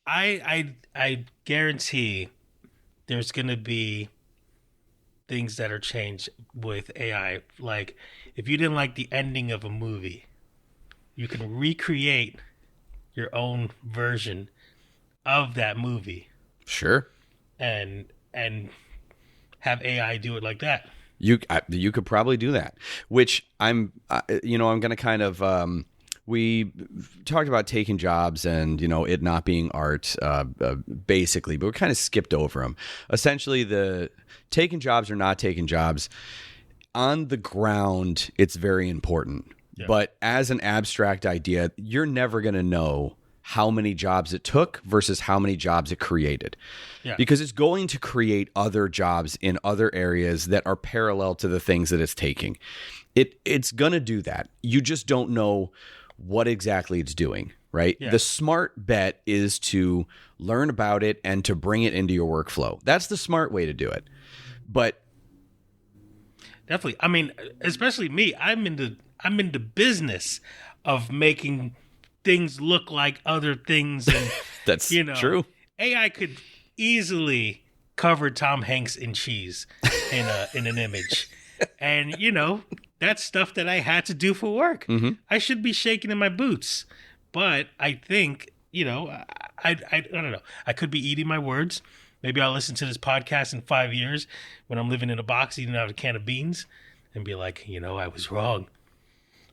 I guarantee there's going to be things that are changed with AI. Like, if you didn't like the ending of a movie, you can recreate your own version of that movie. Sure. And have AI do it like that. You could probably do that, which I'm going to kind of, we talked about taking jobs and, it not being art, basically, but we kind of skipped over them. Essentially, the taking jobs or not taking jobs, on the ground, it's very important. Yeah. But as an abstract idea, you're never going to know how many jobs it took versus how many jobs it created. Yeah. Because it's going to create other jobs in other areas that are parallel to the things that it's taking. It's going to do that. You just don't know what exactly it's doing, right? Yeah. The smart bet is to learn about it and to bring it into your workflow. That's the smart way to do it. But definitely, I mean, especially me, I'm into business of making things look like other things, and that's true. AI could easily cover Tom Hanks in cheese in an image, and that's stuff that I had to do for work. Mm-hmm. I should be shaking in my boots, but I think I don't know. I could be eating my words. Maybe I'll listen to this podcast in 5 years when I'm living in a box eating out of a can of beans, and be like, I was wrong.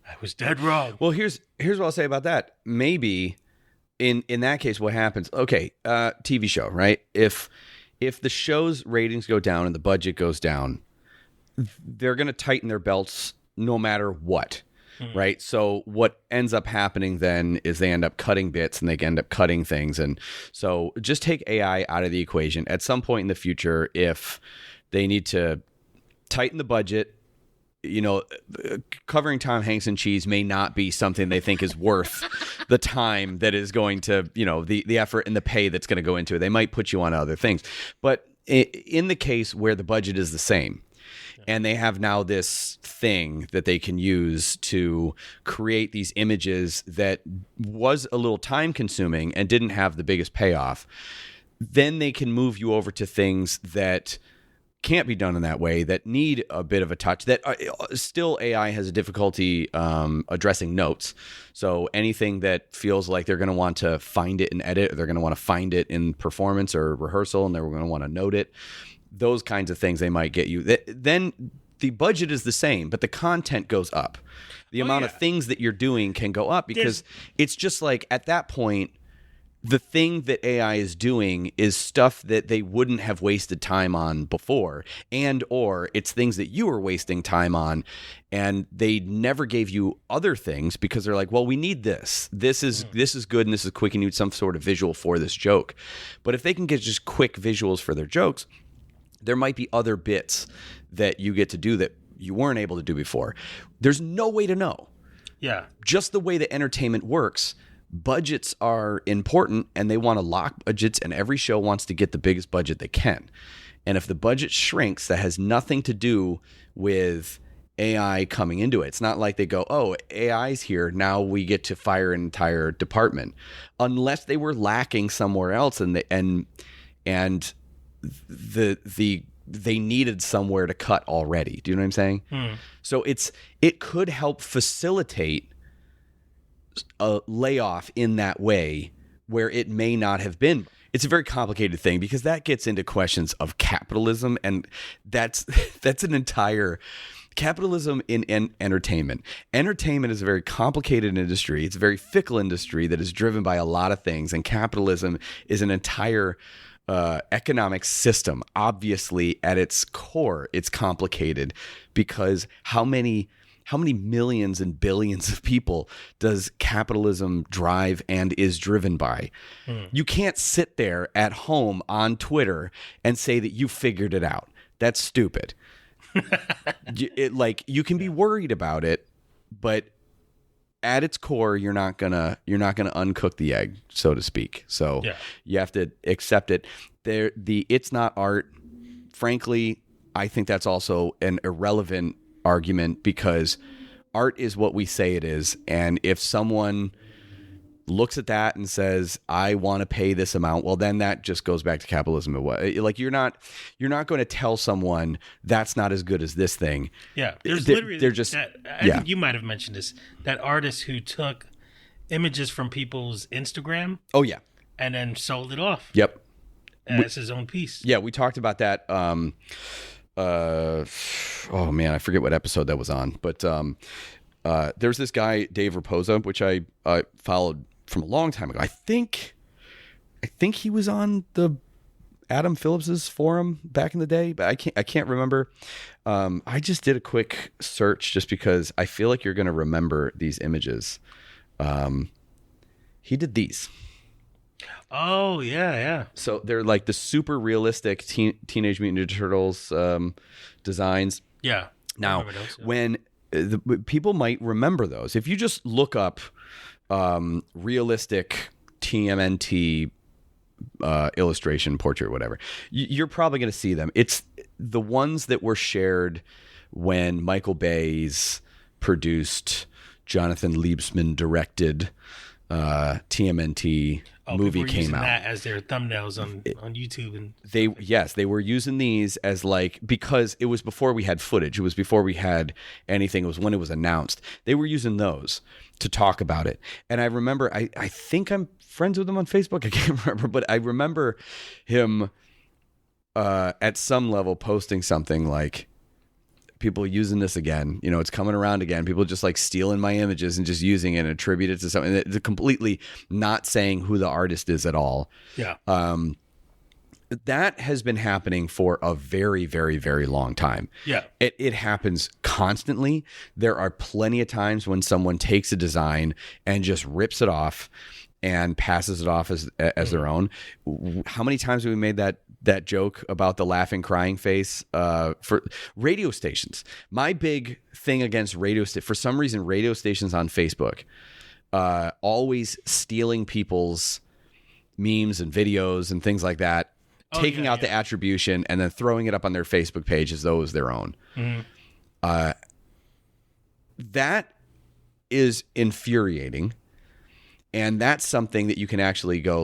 I was dead wrong. Well, here's what I'll say about that. Maybe in that case, what happens? Okay, TV show, right? If the show's ratings go down and the budget goes down, they're going to tighten their belts no matter what, right? So what ends up happening then is they end up cutting bits and they end up cutting things. And so just take AI out of the equation. At some point in the future, if they need to tighten the budget, covering Tom Hanks in cheese may not be something they think is worth the time that is going to, the effort and the pay that's going to go into it. They might put you on other things. But in the case where the budget is the same, and they have now this thing that they can use to create these images that was a little time consuming and didn't have the biggest payoff, then they can move you over to things that can't be done in that way, that need a bit of a touch, that still AI has a difficulty addressing notes. So anything that feels like they're going to want to find it in edit, or they're going to want to find it in performance or rehearsal, and they're going to want to note it, those kinds of things they might get you. Then the budget is the same, but the content goes up. The amount of things that you're doing can go up, because it's just like at that point, the thing that AI is doing is stuff that they wouldn't have wasted time on before, or it's things that you were wasting time on, and they never gave you other things because they're like, well, we need this. This is good and this is quick, and you need some sort of visual for this joke. But if they can get just quick visuals for their jokes, there might be other bits that you get to do that you weren't able to do before. There's no way to know. Yeah. Just the way that entertainment works, budgets are important, and they want to lock budgets, and every show wants to get the biggest budget they can. And if the budget shrinks, that has nothing to do with AI coming into it. It's not like they go, oh, AI's here, now we get to fire an entire department. Unless they were lacking somewhere else, and they needed somewhere to cut already. Do you know what I'm saying? So it could help facilitate a layoff in that way where it may not have been. It's a very complicated thing, because that gets into questions of capitalism, and that's an entire capitalism in entertainment. Entertainment is a very complicated industry. It's a very fickle industry that is driven by a lot of things, and capitalism is an entire economic system. Obviously, at its core, it's complicated, because how many how many millions and billions of people does capitalism drive and is driven by? You can't sit there at home on Twitter and say that you figured it out. That's stupid. You can be worried about it, but at its core, you're not gonna uncook the egg, so to speak. So you have to accept it. It's not art. Frankly, I think that's also an irrelevant argument, because art is what we say it is. And if someone looks at that and says, I want to pay this amount, well, then that just goes back to capitalism. Like, you're not going to tell someone that's not as good as this thing. Yeah. There's literally they're just, I think you might have mentioned this, that artist who took images from people's Instagram. Oh yeah. And then sold it off. Yep. As his own piece. Yeah. We talked about that. Oh man, I forget what episode that was on, but there's this guy, Dave Raposa, which I followed from a long time ago. I think he was on the Adam Phillips's forum back in the day, but I can't remember. I just did a quick search just because I feel like you're going to remember these images. He did these. Oh yeah. So they're like the super realistic Teenage Mutant Ninja Turtles designs. Yeah. Now, those, yeah. when people might remember those, if you just look up realistic TMNT illustration, portrait, whatever, you're probably going to see them. It's the ones that were shared when Michael Bay's produced, Jonathan Liebsman directed TMNT movie came out. That as their thumbnails on YouTube, and they were using these as because it was before we had footage. It was before we had anything. It was when it was announced. They were using those to talk about it. And I remember, I think I'm friends with him on Facebook. I can't remember, but I remember him at some level posting something like, people using this again, it's coming around again. People just stealing my images and just using it and attribute it to something that's completely not saying who the artist is at all. Yeah. That has been happening for a very, very, very long time. Yeah. It happens constantly. There are plenty of times when someone takes a design and just rips it off and passes it off as their own. How many times have we made that joke about the laughing, crying face for radio stations? My big thing against for some reason, radio stations on Facebook always stealing people's memes and videos and things like that, taking out the attribution and then throwing it up on their Facebook page as though it was their own. Mm-hmm. That is infuriating. And that's something that you can actually go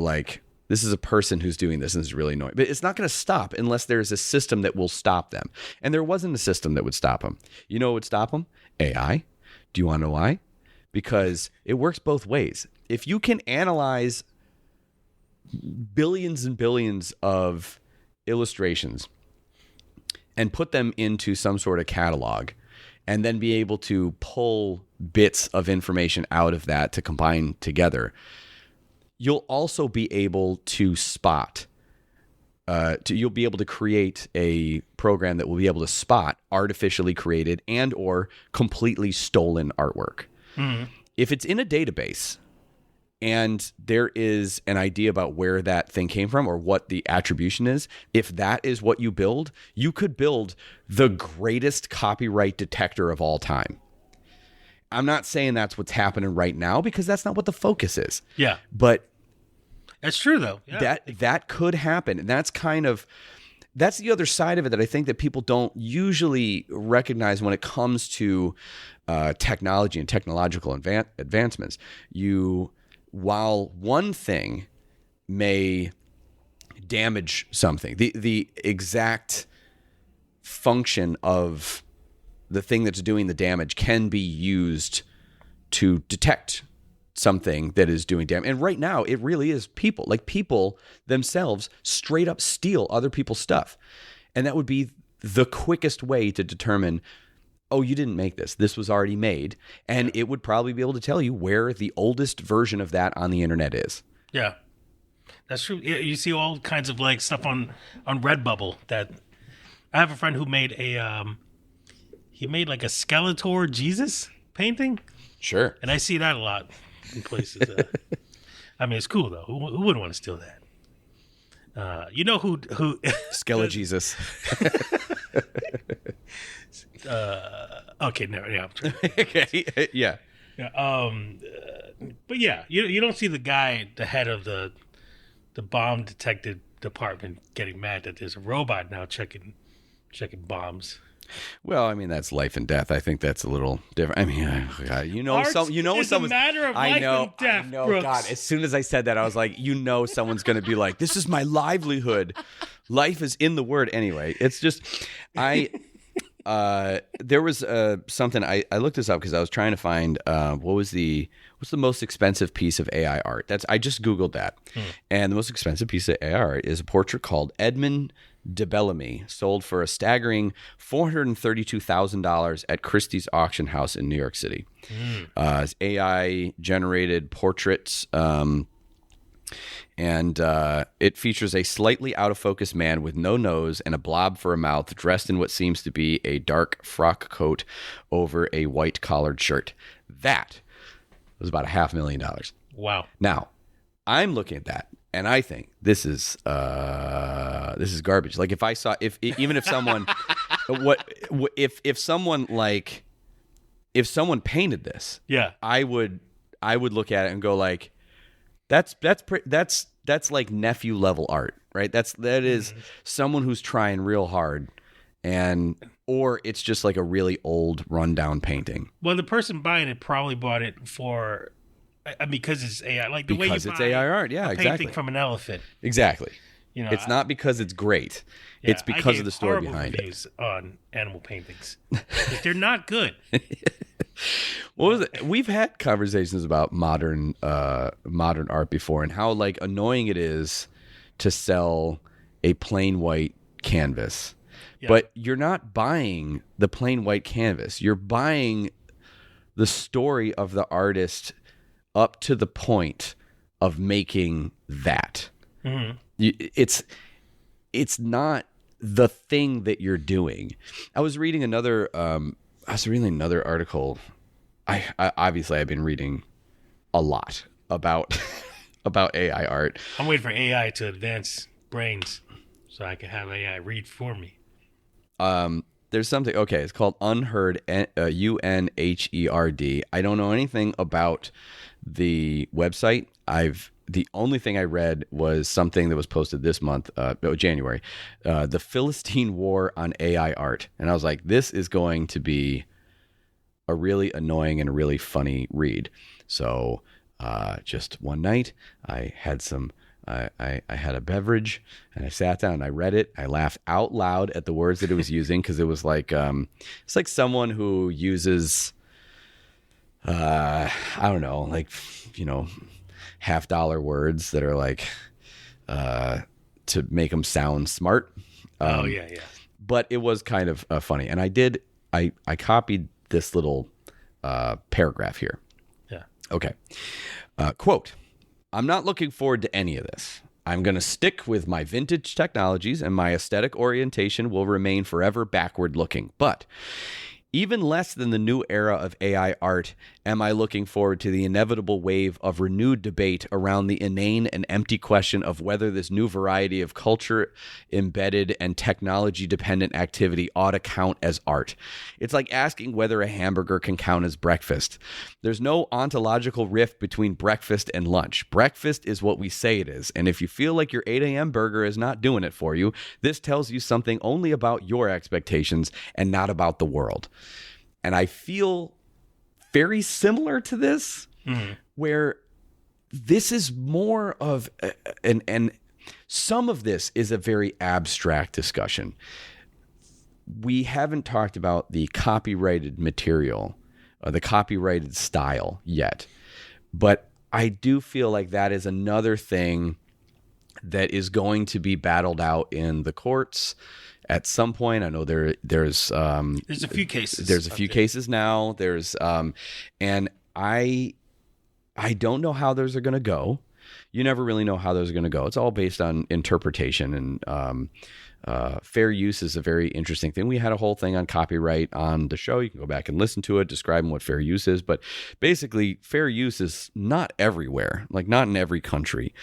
this is a person who's doing this and it's really annoying. But it's not going to stop unless there's a system that will stop them. And there wasn't a system that would stop them. You know what would stop them? AI. Do you want to know why? Because it works both ways. If you can analyze billions and billions of illustrations and put them into some sort of catalog, and then be able to pull bits of information out of that to combine together, you'll also be able to spot. You'll be able to create a program that will be able to spot artificially created and or completely stolen artwork. Mm-hmm. If it's in a database and there is an idea about where that thing came from or what the attribution is, if that is what you build, you could build the greatest copyright detector of all time. I'm not saying that's what's happening right now because that's not what the focus is. Yeah. But that's true though. Yeah. That could happen. And that's that's the other side of it that I think that people don't usually recognize when it comes to technology and technological advancements. While one thing may damage something, the exact function of the thing that's doing the damage can be used to detect something that is doing damage. And right now, it really is people. People themselves straight up steal other people's stuff. And that would be the quickest way to determine, oh, you didn't make this. This was already made. And it would probably be able to tell you where the oldest version of that on the internet is. Yeah. That's true. You see all kinds of stuff on Redbubble that I have a friend who made he made like a Skeletor Jesus painting, Sure. and I see that a lot in places. I mean, it's cool though. Who wouldn't want to steal that? You know who? Skele Jesus. Okay, no, yeah, I'm trying. Okay. Yeah. Yeah, but yeah, you don't see the guy, the head of the bomb detective department, getting mad that there's a robot now checking bombs. Well, I mean that's life and death. I think that's a little different. I mean, Arts when is a matter of life and death, I know. Brooks. God, as soon as I said that, I was like, someone's going to be like, "This is my livelihood. Life is in the word." Anyway, it's just there was something I looked this up because I was trying to find what's the most expensive piece of AI art. I just Googled that, and the most expensive piece of AI art is a portrait called Edmund de Bellamy, sold for a staggering $432,000 at Christie's auction house in New York City. It's AI generated portraits. And it features a slightly out of focus man with no nose and a blob for a mouth, dressed in what seems to be a dark frock coat over a white collared shirt. That was about $500,000. Wow. Now, I'm looking at that and I think this is garbage. Like if someone if someone painted this, Yeah. I would look at it and go like, that's like nephew level art, right? That is someone who's trying real hard, or it's just like a really old rundown painting. Well, the person buying it probably bought it for because it's AI, like the way you Because it's buy AI art, yeah, a exactly. painting from an elephant. Exactly. You know, It's not because it's great. Yeah, It's because of the story horrible behind it. reviews on animal paintings. Like, they're not good. What was it? We've had conversations about modern art before and how like annoying it is to sell a plain white canvas. Yeah. But you're not buying the plain white canvas. You're buying the story of the artist up to the point of making that. Mm-hmm. It's not the thing that you're doing. I was reading another article. I obviously I've been reading a lot about AI art. I'm waiting for AI to advance brains so I can have AI read for me. There's something. Okay, it's called Unheard. UNHERD. I don't know anything about the website. The only thing I read was something that was posted this month, January, the Philistine War on AI art, and I was like, this is going to be a really annoying and a really funny read. So just one night, I had I had a beverage and I sat down and I read it. I laughed out loud at the words that it was using because it was like it's like someone who uses I don't know, like, you know, $50 words that are like to make them sound smart. Yeah. But it was kind of funny, and I copied this little paragraph here. Yeah. Okay. Quote, "I'm not looking forward to any of this. I'm going to stick with my vintage technologies, and my aesthetic orientation will remain forever backward looking. But even less than the new era of AI art, am I looking forward to the inevitable wave of renewed debate around the inane and empty question of whether this new variety of culture-embedded and technology-dependent activity ought to count as art. It's like asking whether a hamburger can count as breakfast. There's no ontological rift between breakfast and lunch. Breakfast is what we say it is, and if you feel like your 8 a.m. burger is not doing it for you, this tells you something only about your expectations and not about the world." And I feel very similar to this, where this is more of, and some of this is a very abstract discussion. We haven't talked about the copyrighted material, the copyrighted style yet, but I do feel like that is another thing that is going to be battled out in the courts at some point. I know there's a few cases. There's a few cases now. There's and I don't know how those are going to go. you never really know how those are going to go. It's all based on interpretation, and fair use is a very interesting thing. We had a whole thing on copyright on the show. You can go back and listen to it, describing what fair use is. But basically, fair use is not everywhere, like not in every country.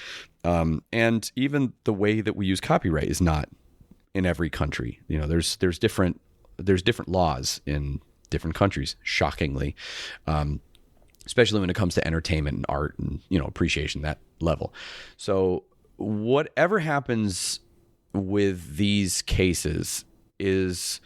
And even the way that we use copyright is not in every country. You know, there's different laws in different countries, shockingly, especially when it comes to entertainment and art and, you know, appreciation, that level. So whatever happens with these cases is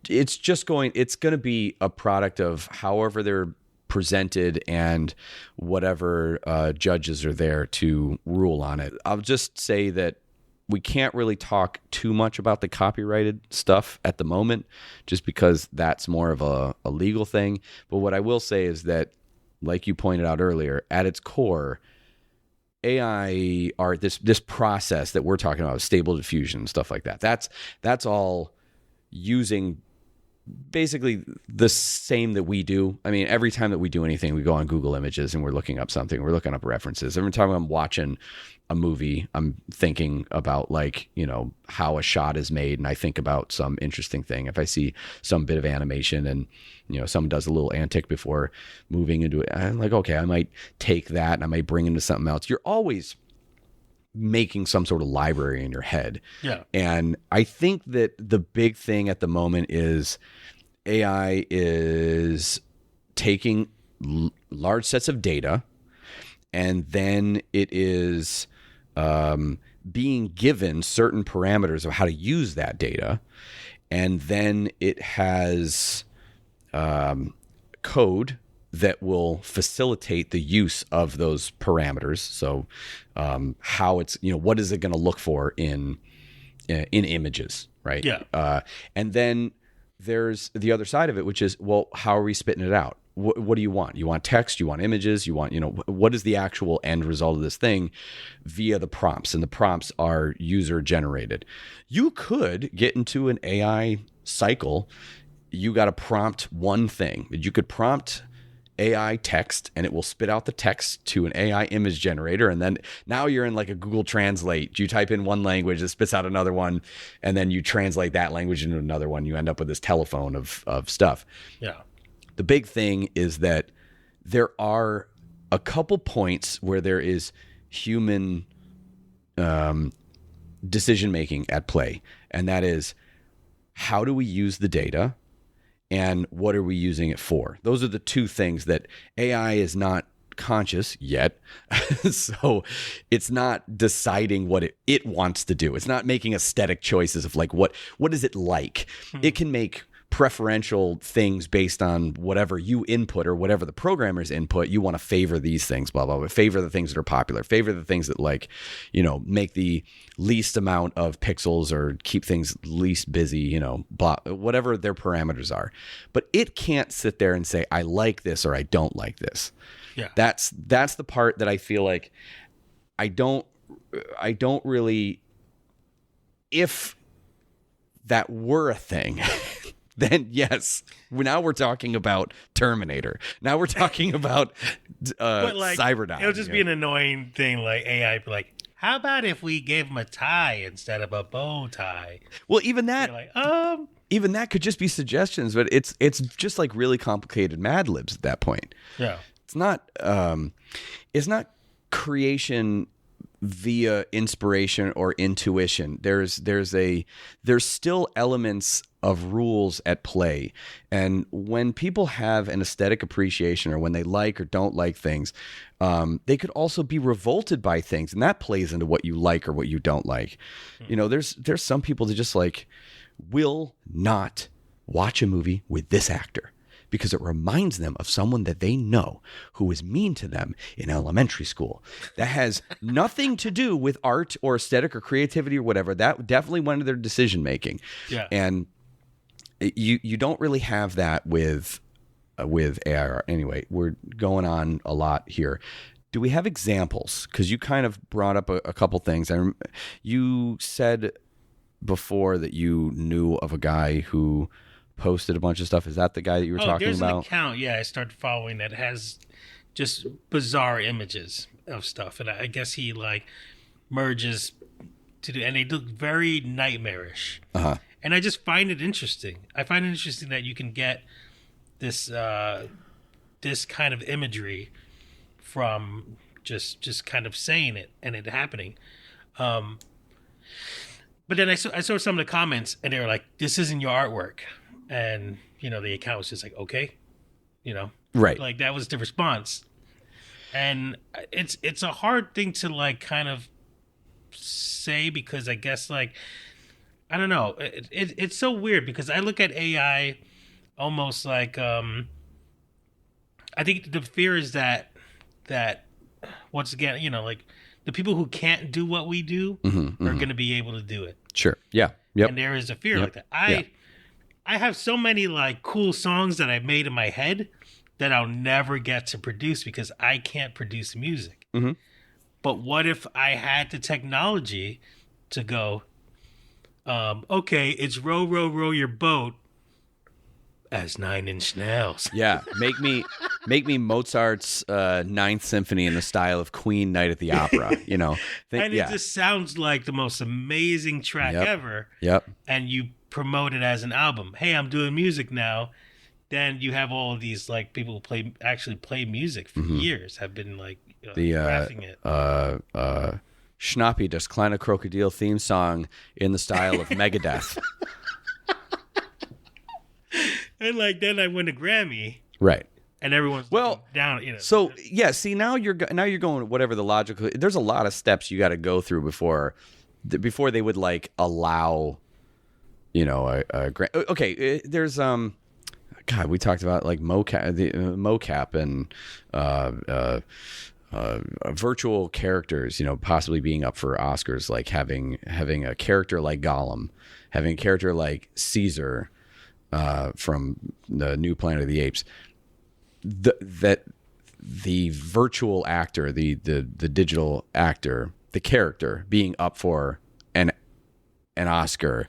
it's going to be a product of however they're presented and whatever judges are there to rule on it. I'll just say that we can't really talk too much about the copyrighted stuff at the moment, just because that's more of a legal thing. But what I will say is that, like you pointed out earlier, at its core, AI art, this process that we're talking about, stable diffusion and stuff like that, that's all using basically the same that we do. I mean, every time that we do anything, we go on Google Images and we're looking up something, we're looking up references. Every time I'm watching a movie, I'm thinking about, like, you know, how a shot is made, and I think about some interesting thing. If I see some bit of animation and, you know, someone does a little antic before moving into it, I'm like, okay, I might take that and I might bring it into something else. You're always making some sort of library in your head. Yeah. And I think that the big thing at the moment is AI is taking large sets of data, and then it is being given certain parameters of how to use that data. And then it has code that will facilitate the use of those parameters. So how it's, you know, what is it going to look for in images, right? Yeah. And then there's the other side of it, which is, well, how are we spitting it out? What do you want? You want text? You want images? You want, you know, what is the actual end result of this thing via the prompts? And the prompts are user generated. You could get into an AI cycle. You got to prompt one thing. You could prompt AI text and it will spit out the text to an AI image generator. And then now you're in like a Google Translate. You type in one language, it spits out another one, and then you translate that language into another one. You end up with this telephone of stuff. Yeah. The big thing is that there are a couple points where there is human decision making at play. And that is, how do we use the data? And what are we using it for? Those are the two things that AI is not conscious yet. So it's not deciding what it wants to do. It's not making aesthetic choices of like, what is it like? It can make preferential things based on whatever you input or whatever the programmer's input. You want to favor these things, blah, blah, blah. Favor the things that are popular. Favor the things that, like, you know, make the least amount of pixels or keep things least busy, you know, blah, whatever their parameters are. But it can't sit there and say, I like this or I don't like this. Yeah. That's the part that I feel like I don't really, if that were a thing, then yes, now we're talking about Terminator. Now we're talking about But like, Cyberdyne. it'll just be an annoying thing, like AI be like, how about if we gave him a tie instead of a bow tie? Well, even that, You're like, even that could just be suggestions, but it's just like really complicated Mad Libs at that point. yeah. It's not creation via inspiration or intuition. There's still elements of rules at play. And when people have an aesthetic appreciation, or when they like or don't like things, they could also be revolted by things, and that plays into what you like or what you don't like. You know, there's some people that just like will not watch a movie with this actor because it reminds them of someone that they know who was mean to them in elementary school. That has nothing to do with art or aesthetic or creativity or whatever. That definitely went into their decision making. Yeah. And you don't really have that with AI. Anyway, we're going on a lot here. Do we have examples? Because you kind of brought up a couple things. You said before that you knew of a guy who posted a bunch of stuff. Is that the guy that you were talking there's about? An account, yeah, I started following that has just bizarre images. of stuff, and I guess he like merges to do, and they look very nightmarish. And I just find it interesting. I find it interesting that you can get this this kind of imagery from just kind of saying it and it happening. But then I saw some of the comments, and they were like, "This isn't your artwork," and the account was just like, "Okay," Right. Like that was the response, and it's a hard thing to like kind of say, because I guess like I don't know, it's so weird because I look at AI almost like I think the fear is that once again, like the people who can't do what we do are going to be able to do it. Sure. Yeah. Yep. And there is a fear like that. I have so many like cool songs that I've made in my head that I'll never get to produce because I can't produce music. But what if I had the technology to go, okay, it's row, row, row your boat as 9 Inch Nails. Yeah, make me Mozart's Ninth Symphony in the style of Queen Night at the Opera. And it just sounds like the most amazing track ever. Yep. And you promote it as an album. Hey, I'm doing music now. Then you have all of these like people who actually play music for years have been like crafting it. Schnappi das kleine Krokodil theme song in the style of Megadeth. And like then I win a Grammy, right? And everyone's down. So yeah, see now you're going whatever the logical. There's a lot of steps you got to go through before they would like allow, a grant. Okay, there's God, we talked about like mocap and virtual characters, possibly being up for Oscars, like having a character like Gollum, having a character like Caesar. From the new Planet of the Apes, that the virtual actor, the digital actor, the character being up for an Oscar,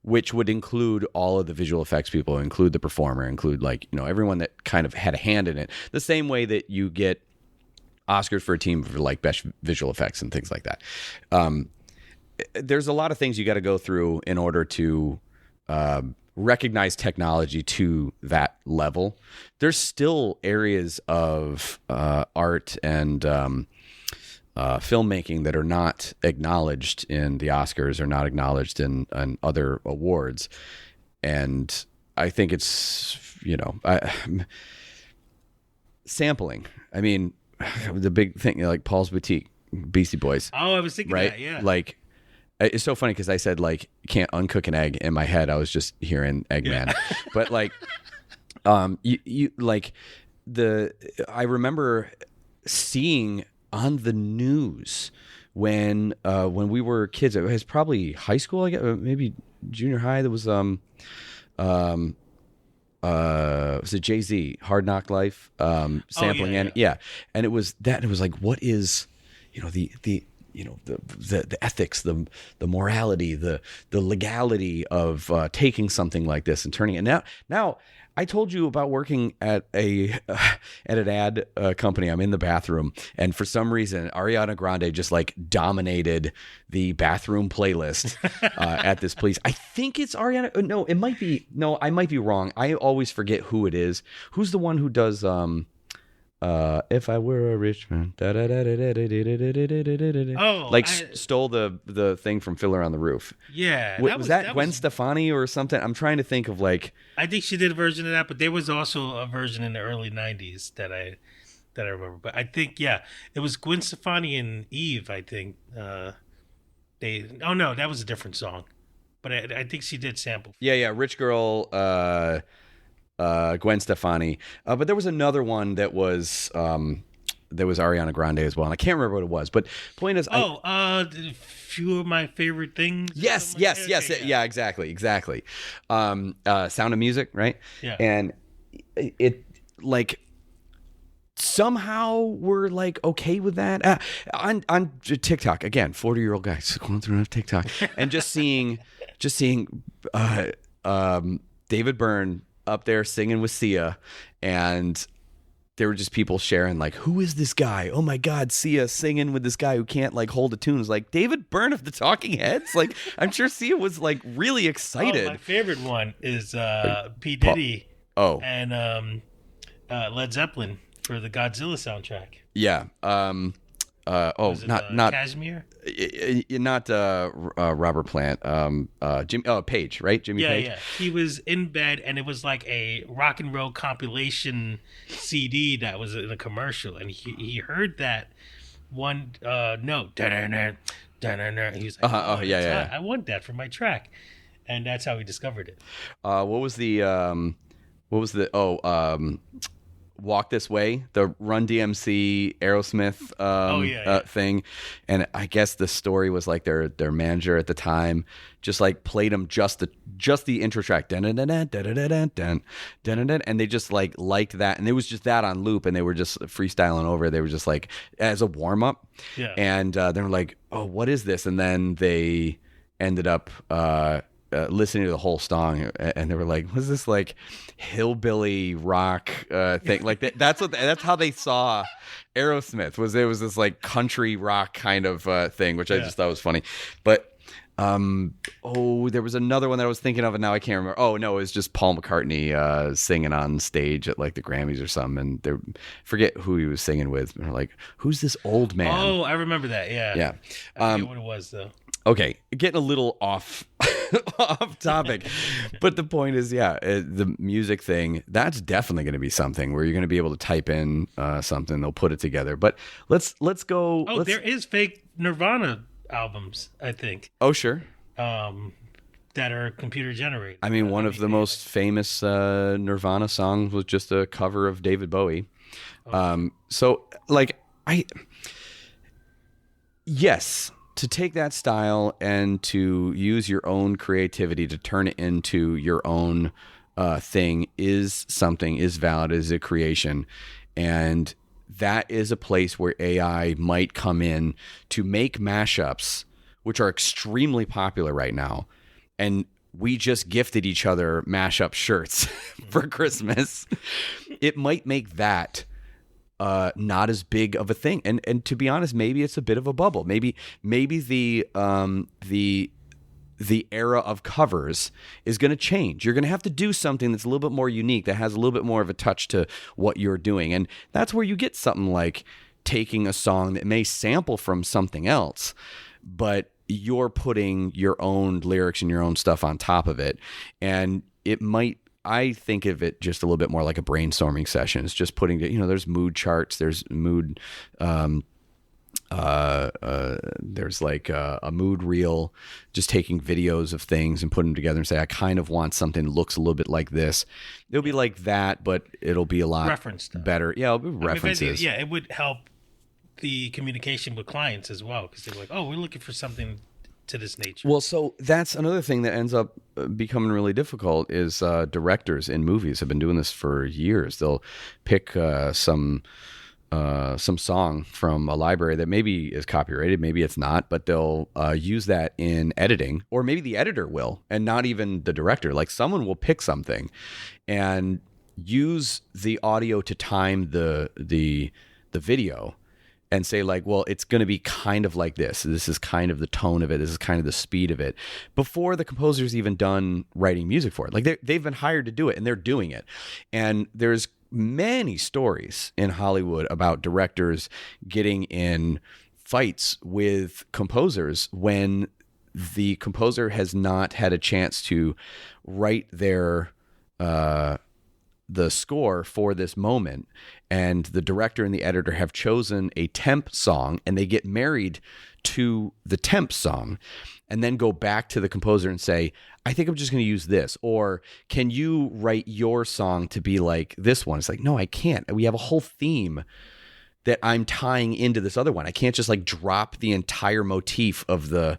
which would include all of the visual effects people, include the performer, include like everyone that kind of had a hand in it, the same way that you get Oscars for a team for like best visual effects and things like that. There's a lot of things you got to go through in order to recognize technology to that level. There's still areas of art and filmmaking that are not acknowledged in the Oscars or not acknowledged in other awards. And I think it's, sampling. I mean, the big thing, like Paul's Boutique, Beastie Boys. Oh, I was thinking right? that, yeah. Like, it's so funny because I said like can't uncook an egg. In my head I was just hearing Eggman. But like you like I remember seeing on the news when we were kids, it was probably high school, I guess, maybe junior high, there was was it Jay-Z Hard Knock Life sampling. And it was like, what is the ethics, the morality, the legality of taking something like this and turning it. Now I told you about working at an ad company. I'm in the bathroom, and for some reason Ariana Grande just like dominated the bathroom playlist at this place. I think it's Ariana. No, it might be. No, I might be wrong. I always forget who it is. Who's the one who does if I were a rich man, stole the thing from Fiddler on the Roof. Yeah, was that Gwen Stefani or something? I'm trying to think of like. I think she did a version of that, but there was also a version in the early '90s that I remember. But I think it was Gwen Stefani and Eve. I think that was a different song, but I think she did sample. Yeah, Rich Girl. Gwen Stefani, but there was another one that was Ariana Grande as well, and I can't remember what it was. But point is, few of my favorite things. Yes, yeah, exactly. Sound of Music, right? Yeah, and it like somehow we're like okay with that on TikTok again. 40-year-old guy going through TikTok and just seeing David Byrne up there singing with Sia, and there were just people sharing like, who is this guy? Oh my God, Sia singing with this guy who can't like hold a tune. It's like David Byrne of the Talking Heads. Like, I'm sure Sia was like really excited. My favorite one is P. Diddy and Led Zeppelin for the Godzilla soundtrack. Yeah. Not Kashmir. Not Robert Plant. Page, right? Jimmy Page. Yeah. He was in bed, and it was like a rock and roll compilation CD that was in a commercial, and he heard that one note. He was like, I want that for my track, and that's how he discovered it. What was the Walk This Way, the Run DMC Aerosmith thing. And I guess the story was like their manager at the time just like played them just the intro track, and they just like liked that, and it was just that on loop, and they were just freestyling over it. They were just like as a warm up, and they were like, oh, what is this? And then they ended up listening to the whole song, and they were like, "Was this like hillbilly rock thing?" Like that's how they saw Aerosmith. It was this like country rock kind of thing, which I just thought was funny. But there was another one that I was thinking of, and now I can't remember. Oh no, it was just Paul McCartney singing on stage at like the Grammys or something, and they forget who he was singing with. And they're like, "Who's this old man?" Oh, I remember that. Yeah. I forget what it was though. Okay, getting a little off topic, but the point is, the music thing, that's definitely going to be something where you're going to be able to type in something, they'll put it together. But let's go. Oh, there is fake Nirvana albums, I think. Oh, sure. That are computer generated. I mean, one of the most famous Nirvana songs was just a cover of David Bowie. So, like, yes. To take that style and to use your own creativity to turn it into your own thing is valid, is a creation. And that is a place where AI might come in to make mashups, which are extremely popular right now. And we just gifted each other mashup shirts for Christmas. It might make that not as big of a thing, and to be honest, maybe it's a bit of a bubble. Maybe the era of covers is going to change. You're going to have to do something that's a little bit more unique, that has a little bit more of a touch to what you're doing, and that's where you get something like taking a song that may sample from something else, but you're putting your own lyrics and your own stuff on top of it, and it might. I think of it just a little bit more like a brainstorming session. It's just putting, there's mood charts, there's mood, there's like a mood reel, just taking videos of things and putting them together and say, I kind of want something that looks a little bit like this. It'll be like that, but it'll be a lot better. Yeah, it'll be references. It would help the communication with clients as well, because they're like, oh, we're looking for something to this nature. Well, so that's another thing that ends up becoming really difficult is directors in movies have been doing this for years. They'll pick some song from a library that maybe is copyrighted, maybe it's not, but they'll use that in editing, or maybe the editor will, and not even the director. Like someone will pick something and use the audio to time the video, and say like, well, it's going to be kind of like this. This is kind of the tone of it. This is kind of the speed of it. Before the composer's even done writing music for it. Like they've been hired to do it, and they're doing it. And there's many stories in Hollywood about directors getting in fights with composers when the composer has not had a chance to write their the score for this moment, and the director and the editor have chosen a temp song, and they get married to the temp song, and then go back to the composer and say, I think I'm just going to use this, or can you write your song to be like this one? It's like, no, I can't. We have a whole theme that I'm tying into this other one. I can't just like drop the entire motif of the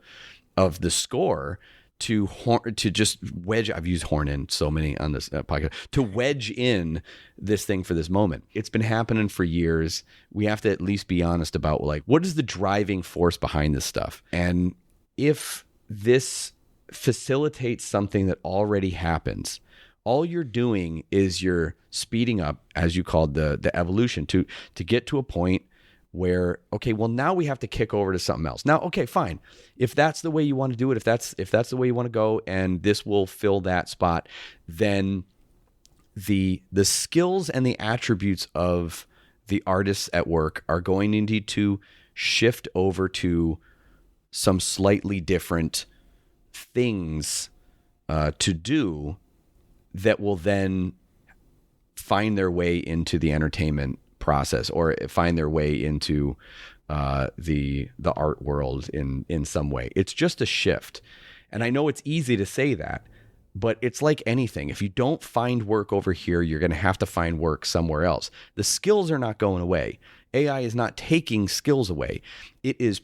score to just wedge. I've used horn in so many on this podcast, to wedge in this thing for this moment. It's been happening for years. We have to at least be honest about like, what is the driving force behind this stuff? And if this facilitates something that already happens, all you're doing is you're speeding up, as you called the evolution, to get to a point where, okay, well, now we have to kick over to something else. Now, okay, fine. If that's the way you want to do it, if that's the way you want to go, and this will fill that spot, then the skills and the attributes of the artists at work are going to need to shift over to some slightly different things to do that will then find their way into the entertainment process, or find their way into the art world in some way. It's just a shift. And I know it's easy to say that, but it's like anything. If you don't find work over here, you're going to have to find work somewhere else. The skills are not going away. AI is not taking skills away. It is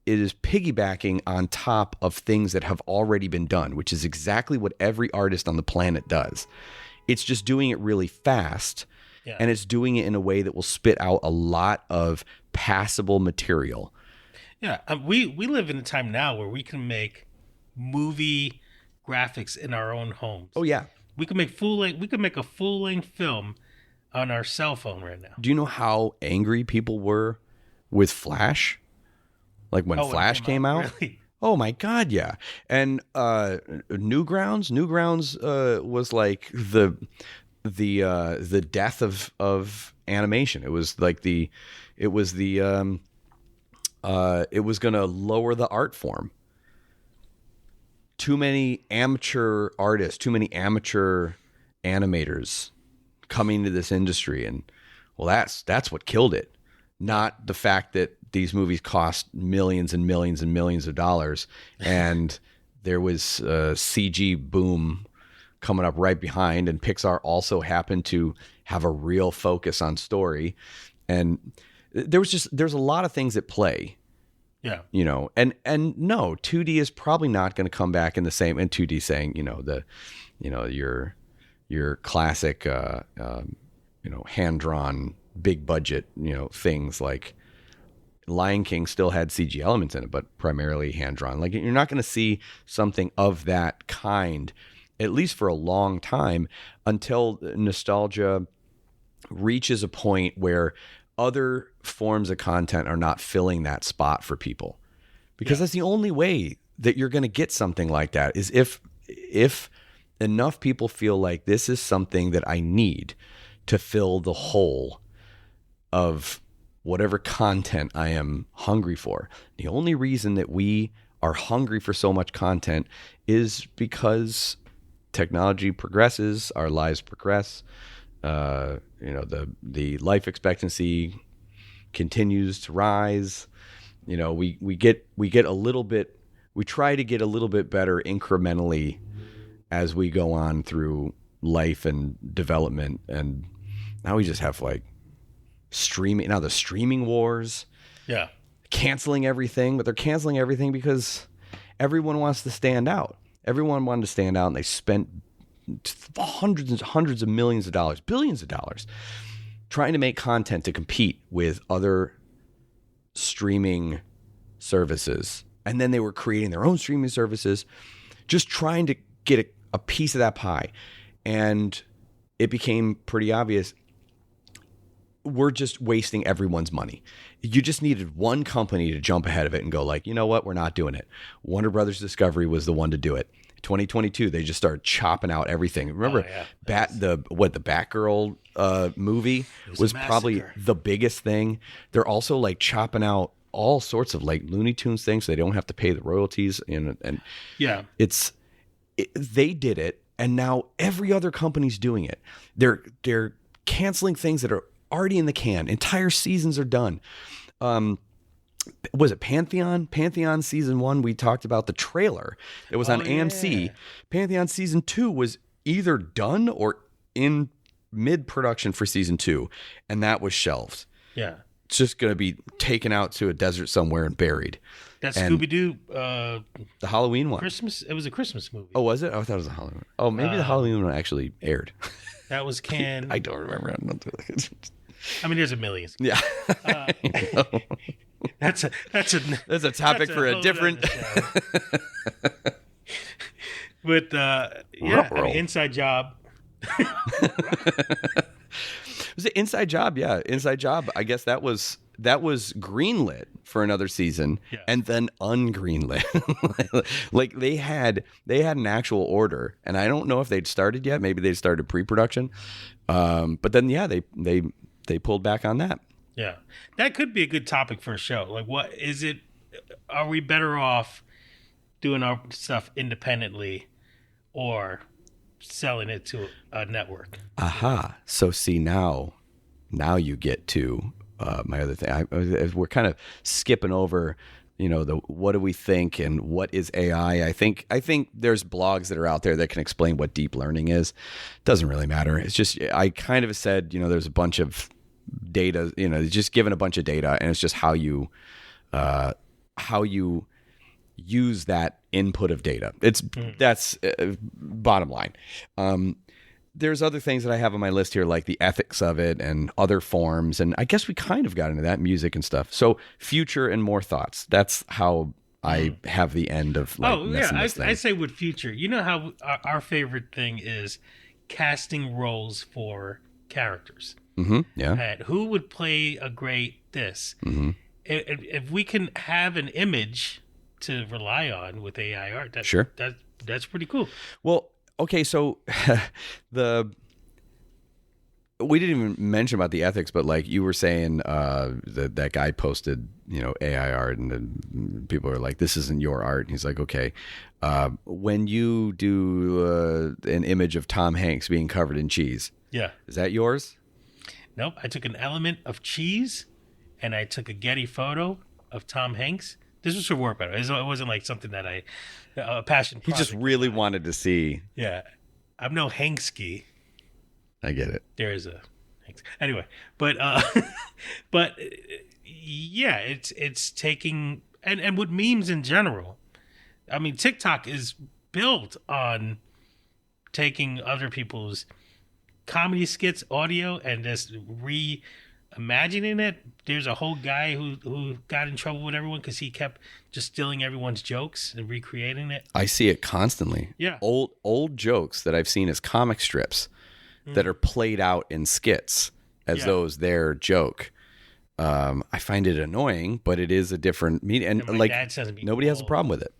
piggybacking on top of things that have already been done, which is exactly what every artist on the planet does. It's just doing it really fast. Yeah. And it's doing it in a way that will spit out a lot of passable material. Yeah, we live in a time now where we can make movie graphics in our own homes. Oh yeah, we can make a full-length film on our cell phone right now. Do you know how angry people were with Flash? Like when Flash came out? Really? Oh my God, yeah. And Newgrounds was like the death of animation. It was going to lower the art form. Too many amateur artists, too many amateur animators coming into this industry, and well, that's what killed it. Not the fact that these movies cost millions and millions and millions of dollars, and there was a CG boom coming up right behind, and Pixar also happened to have a real focus on story, and there's a lot of things at play. Yeah, you know, and no, 2D is probably not going to come back in the same. And 2D saying, your classic, hand drawn, big budget, things like Lion King still had CG elements in it, but primarily hand drawn. Like, you're not going to see something of that kind, at least for a long time, until nostalgia reaches a point where other forms of content are not filling that spot for people. Because that's the only way that you're going to get something like that, is if enough people feel like this is something that I need to fill the hole of whatever content I am hungry for. The only reason that we are hungry for so much content is because technology progresses, our lives progress. The life expectancy continues to rise. We get a little bit, we try to get a little bit better incrementally as we go on through life and development. And now we just have like streaming, now the streaming wars, canceling everything, but they're canceling everything because everyone wants to stand out. Everyone wanted to stand out, and they spent hundreds of millions of dollars, billions of dollars, trying to make content to compete with other streaming services. And then they were creating their own streaming services, just trying to get a piece of that pie. And it became pretty obvious, we're just wasting everyone's money. You just needed one company to jump ahead of it and go like, you know what, we're not doing it. Warner Brothers Discovery was the one to do it. 2022, they just started chopping out everything. Remember, the Batgirl movie was probably the biggest thing. They're also like chopping out all sorts of like Looney Tunes things so they don't have to pay the royalties. And they did it, and now every other company's doing it. They're canceling things that are already in the can. Entire seasons are done. Was it Pantheon? Pantheon season 1, we talked about the trailer. It was on AMC. Pantheon season 2 was either done or in mid-production for season 2, and that was shelved. Yeah. It's just going to be taken out to a desert somewhere and buried. That Scooby-Doo... the Halloween one. Christmas. It was a Christmas movie. Oh, was it? Oh, I thought it was a Halloween. Oh, maybe the Halloween one actually aired. That was canned. I don't remember. I mean, there's a million. Yeah. That's a topic for a different. But I mean, Inside Job It was an Inside Job, yeah. Inside Job. I guess that was greenlit for another season, and then ungreenlit. Like they had an actual order, and I don't know if they'd started yet. Maybe they started pre-production, but then they pulled back on that. Yeah, that could be a good topic for a show. Like, what is it? Are we better off doing our stuff independently, or selling it to a network? Aha. So see now you get to my other thing. We're kind of skipping over, the what do we think and what is AI. I think there's blogs that are out there that can explain what deep learning is. Doesn't really matter. It's just I kind of said, there's a bunch of data, just given a bunch of data, and it's just how you use that input of data. That's bottom line. There's other things that I have on my list here, like the ethics of it and other forms. And I guess we kind of got into that, music and stuff. So future and more thoughts. That's how I have the end of I say with future, you know how our favorite thing is casting roles for characters. Mm-hmm. Yeah. And who would play a great this? Mm-hmm. If we can have an image to rely on with AI art, that's pretty cool. Well, okay, so we didn't even mention about the ethics, but like you were saying, that guy posted, AI art, and then people are like, "This isn't your art." And he's like, "Okay, when you do an image of Tom Hanks being covered in cheese, is that yours?" Nope. I took an element of cheese, and I took a Getty photo of Tom Hanks. This was for work, by the way. It wasn't like something that a passion project. He just really wanted to see. Yeah. I'm no Hanksky. I get it. There is a Hanks. Anyway, but yeah, it's taking, and with memes in general. I mean, TikTok is built on taking other people's comedy skits, audio, and just reimagining it. There's a whole guy who got in trouble with everyone because he kept just stealing everyone's jokes and recreating it. I see it constantly. Yeah. Old jokes that I've seen as comic strips that are played out in skits as though it's their joke. I find it annoying, but it is a different media. And like, nobody has a problem with it.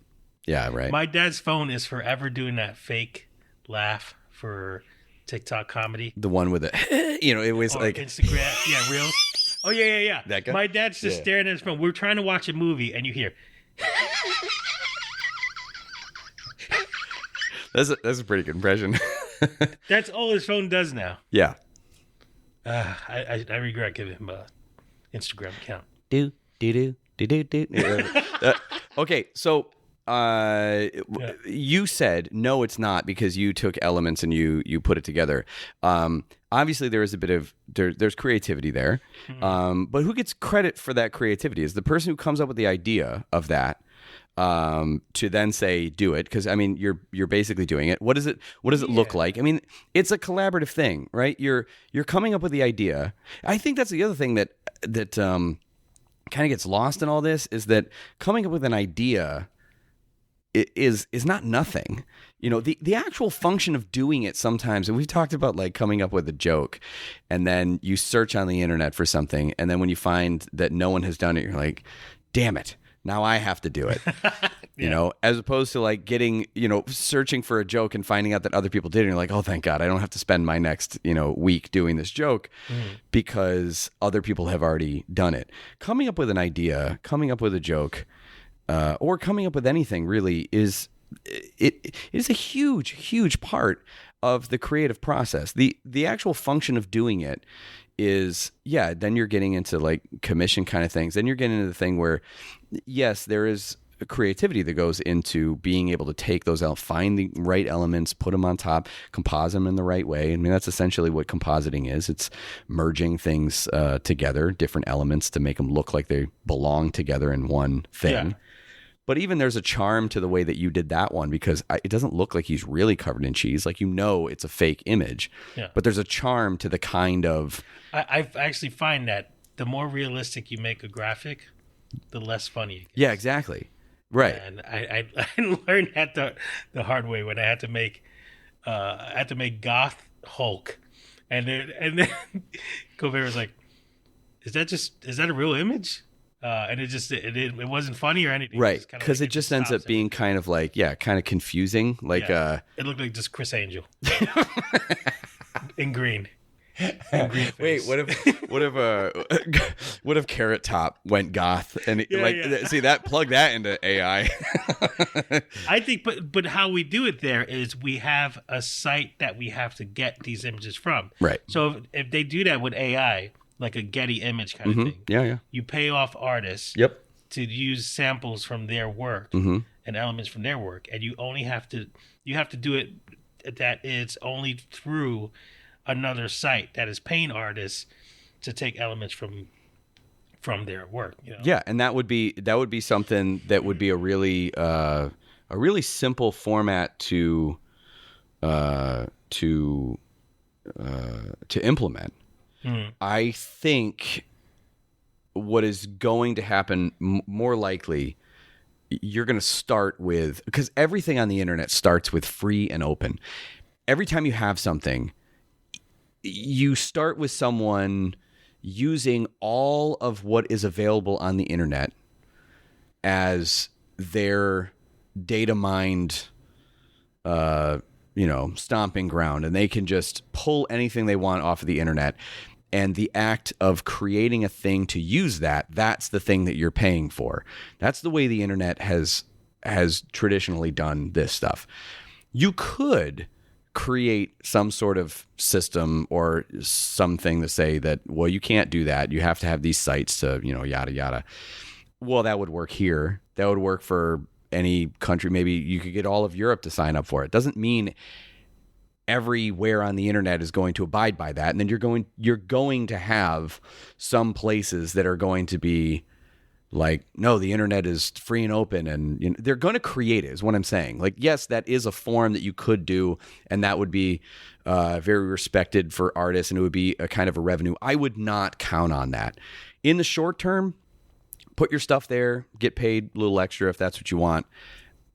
Yeah, right. My dad's phone is forever doing that fake laugh for TikTok comedy. The one with it, it was like Instagram, Reels. Oh yeah. That guy? My dad's just staring at his phone. We're trying to watch a movie, and you hear. That's a pretty good impression. That's all his phone does now. Yeah. I regret giving him a Instagram account. Do. Okay, so. You said no, it's not, because you took elements and you put it together. Obviously, there is a bit of there's creativity there, but who gets credit for that creativity? Is the person who comes up with the idea of that to then say do it? Because I mean, you're basically doing it. What does it look like? I mean, it's a collaborative thing, right? You're coming up with the idea. I think that's the other thing that kind of gets lost in all this, is that coming up with an idea is not nothing. The actual function of doing it sometimes, and we've talked about like coming up with a joke, and then you search on the internet for something, and then when you find that no one has done it, you're like, damn it, now I have to do it. As opposed to like getting, searching for a joke and finding out that other people did it, and you're like, oh, thank God, I don't have to spend my next, week doing this joke because other people have already done it. Coming up with an idea, coming up with a joke, or coming up with anything really is a huge part of the creative process. The actual function of doing it is, then you're getting into like commission kind of things. Then you're getting into the thing where, yes, there is a creativity that goes into being able to take those out, find the right elements, put them on top, composite them in the right way. I mean, that's essentially what compositing is. It's merging things together, different elements to make them look like they belong together in one thing. Yeah. But even there's a charm to the way that you did that one, because it doesn't look like he's really covered in cheese. Like, it's a fake image. Yeah. But there's a charm to the kind of... I actually find that the more realistic you make a graphic, the less funny it gets. Yeah, exactly. Right. And I learned that the hard way when I had to make goth Hulk, and then Colbert was like, "Is that a real image?" And it wasn't funny or anything. Right, because it just ends up being kind of like, kind of confusing. Like, it looked like just Chris Angel in green. Wait, what if Carrot Top went goth and see that plug that into AI? I think, but how we do it there is we have a site that we have to get these images from. Right. So if they do that with AI, like a Getty image kind of thing, yeah, you pay off artists. Yep. To use samples from their work and elements from their work, and you have to do it that it's only through another site that is paying artists to take elements from their work. Yeah, and that would be something that would be a really simple format to implement. I think what is going to happen more likely, you're going to start with, because everything on the internet starts with free and open. Every time you have something, you start with someone using all of what is available on the internet as their data mined, stomping ground, and they can just pull anything they want off of the internet. And the act of creating a thing to use that's the thing that you're paying for. That's the way the internet has traditionally done this stuff. You could create some sort of system or something to say that, well, you can't do that. You have to have these sites to, yada, yada. Well, that would work here. That would work for any country. Maybe you could get all of Europe to sign up for it. Doesn't mean everywhere on the internet is going to abide by that. And then you're going to have some places that are going to be like, no, the internet is free and open, and they're going to create it, is what I'm saying. Like, yes, that is a form that you could do, and that would be very respected for artists, and it would be a kind of a revenue. I would not count on that. In the short term, put your stuff there, get paid a little extra if that's what you want.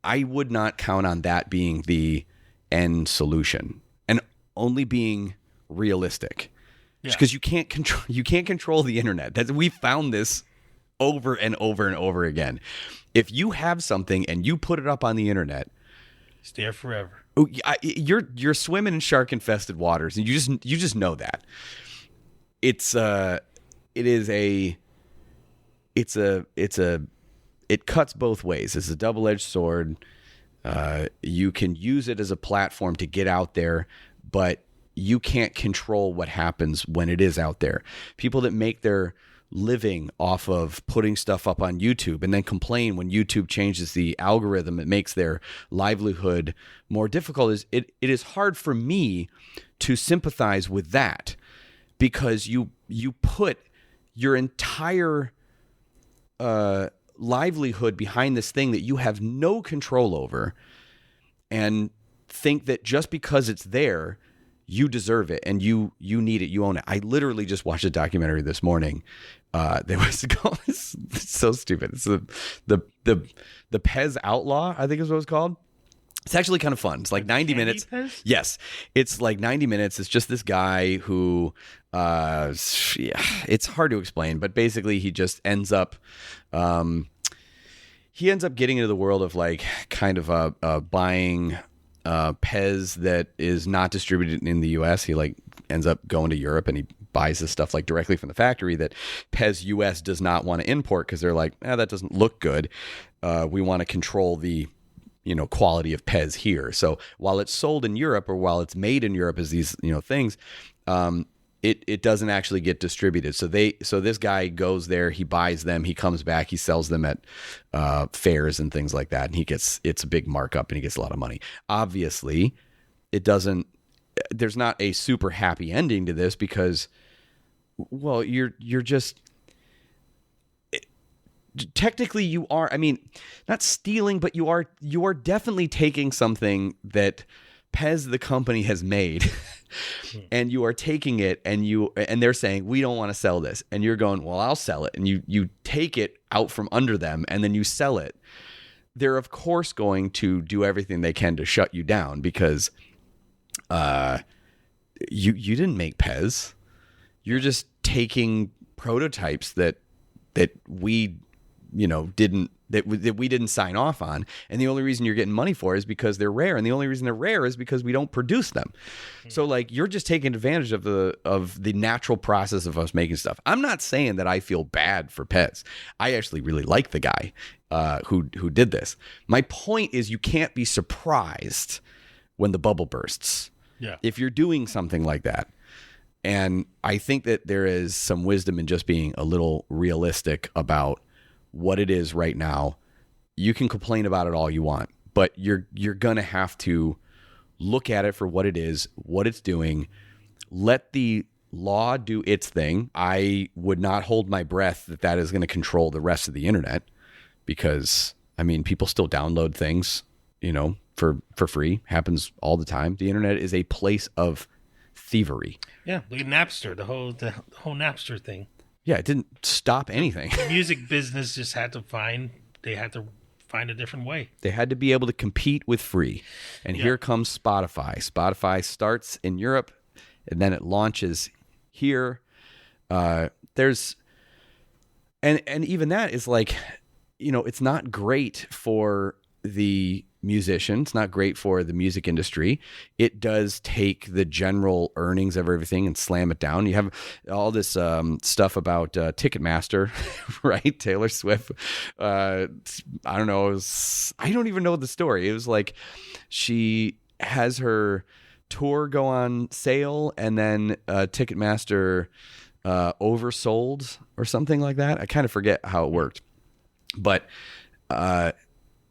I would not count on that being the end solution, and only being realistic, because you can't control the internet. We found this over and over and over again. If you have something and you put it up on the internet, it's there forever. You're swimming in shark infested waters, and you just know that. It cuts both ways. It's a double-edged sword. You can use it as a platform to get out there, but you can't control what happens when it is out there. People that make their living off of putting stuff up on YouTube and then complain when YouTube changes the algorithm, it makes their livelihood more difficult. It is hard for me to sympathize with that, because you put your entire livelihood behind this thing that you have no control over, and think that just because it's there, you deserve it and you need it, you own it. I literally just watched a documentary this morning. There was it's so stupid. It's the Pez Outlaw, I think is what it's called. It's actually kind of fun. It's like 90 minutes. Pez? Yes. It's like 90 minutes. It's just this guy who, it's hard to explain, but basically he just ends up, getting into the world of like kind of buying Pez that is not distributed in the US. He like ends up going to Europe and he buys this stuff like directly from the factory that Pez US does not want to import, because they're like, that doesn't look good. We want to control the quality of Pez here. So while it's sold in Europe, or while it's made in Europe as these things, it doesn't actually get distributed. So this guy goes there, he buys them, he comes back, he sells them at fairs and things like that, and it's a big markup and he gets a lot of money. Obviously, there's not a super happy ending to this, because, well, you're just, technically you are, not stealing, but you are definitely taking something that Pez the company has made and you are taking it and they're saying, we don't want to sell this, and you're going, well, I'll sell it, and you take it out from under them and then you sell it. They're of course going to do everything they can to shut you down, because you didn't make Pez. You're just taking prototypes that we didn't that we didn't sign off on, and the only reason you're getting money for is because they're rare, and the only reason they're rare is because we don't produce them. So like you're just taking advantage of the natural process of us making stuff. I'm not saying that I feel bad for Pez. I actually really like the guy who did this. My point is you can't be surprised when the bubble bursts. Yeah. If you're doing something like that. And I think that there is some wisdom in just being a little realistic about what it is right now. You can complain about it all you want, but you're going to have to look at it for what it is, what it's doing. Let the law do its thing. I would not hold my breath that is going to control the rest of the internet, because I mean, people still download things, for free. Happens all the time. The internet is a place of thievery. Yeah, look at Napster, the whole Napster thing. Yeah, it didn't stop anything. The music business just had to find a different way. They had to be able to compete with free. And here comes Spotify. Spotify starts in Europe, and then it launches here. There's and even that is like, it's not great for the musician. It's not great for the music industry. It does take the general earnings of everything and slam it down. You have all this stuff about Ticketmaster, right? Taylor Swift. I don't know. I don't even know the story. It was like she has her tour go on sale, and then Ticketmaster oversold or something like that. I kind of forget how it worked, but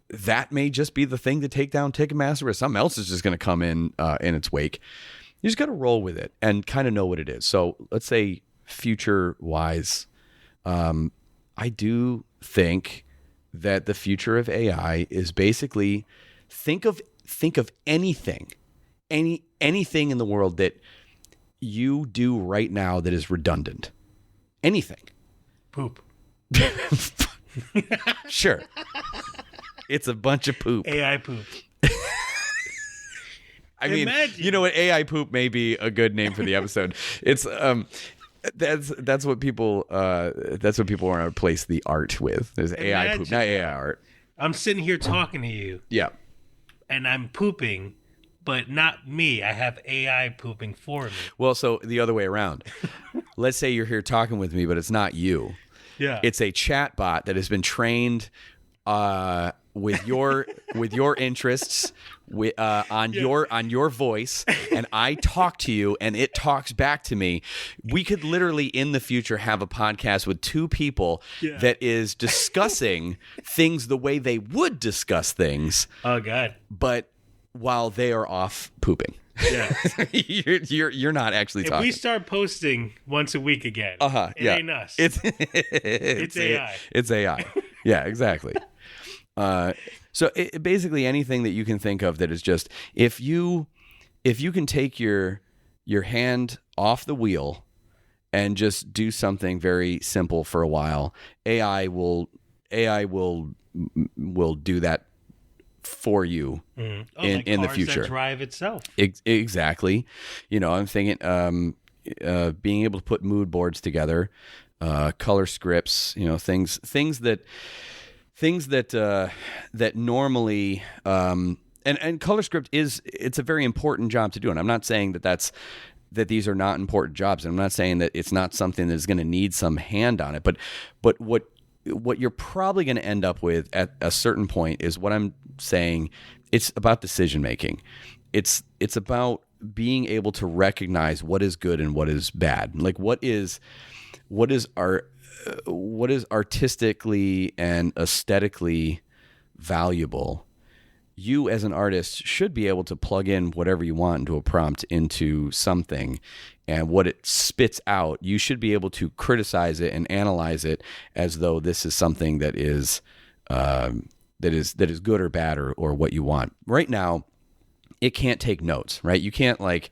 that may just be the thing to take down Ticketmaster, or something else is just going to come in its wake. You just got to roll with it and kind of know what it is. So let's say future wise, I do think that the future of AI is basically think of anything in the world that you do right now that is redundant. Anything. Poop. Sure. It's a bunch of poop. AI poop. I mean, Imagine. you know what? AI poop may be a good name for the episode. It's that's what people want to replace the art with. There's AI poop, not AI art. I'm sitting here talking to you, Yeah. and I'm pooping, but not me. I have AI pooping for me. Well, so the other way around. Let's say you're here talking with me, but it's not you. Yeah. It's a chat bot that has been trained with your interests, on your voice, and I talk to you and it talks back to me. We could literally in the future have a podcast with two people that is discussing things the way they would discuss things. Oh God. But while they are off pooping. Yeah. you're not actually if talking. we start posting once a week again, it ain't us. It's AI. It's AI. Yeah, exactly. So basically anything that you can think of that is just, if you can take your hand off the wheel and just do something very simple for a while, AI will do that for you in the future. That drive itself. Exactly. I'm thinking being able to put mood boards together, color scripts, things that normally and color script it's a very important job to do, and I'm not saying that these are not important jobs, and I'm not saying that it's not something that's going to need some hand on it, but what you're probably going to end up with at a certain point is what I'm saying. It's about decision making. It's about being able to recognize what is good and what is bad. Like what is artistically and aesthetically valuable. You as an artist should be able to plug in whatever you want into a prompt into something, and what it spits out, you should be able to criticize it and analyze it as though this is something that is good or bad or what you want. Right now, it can't take notes, right? You can't like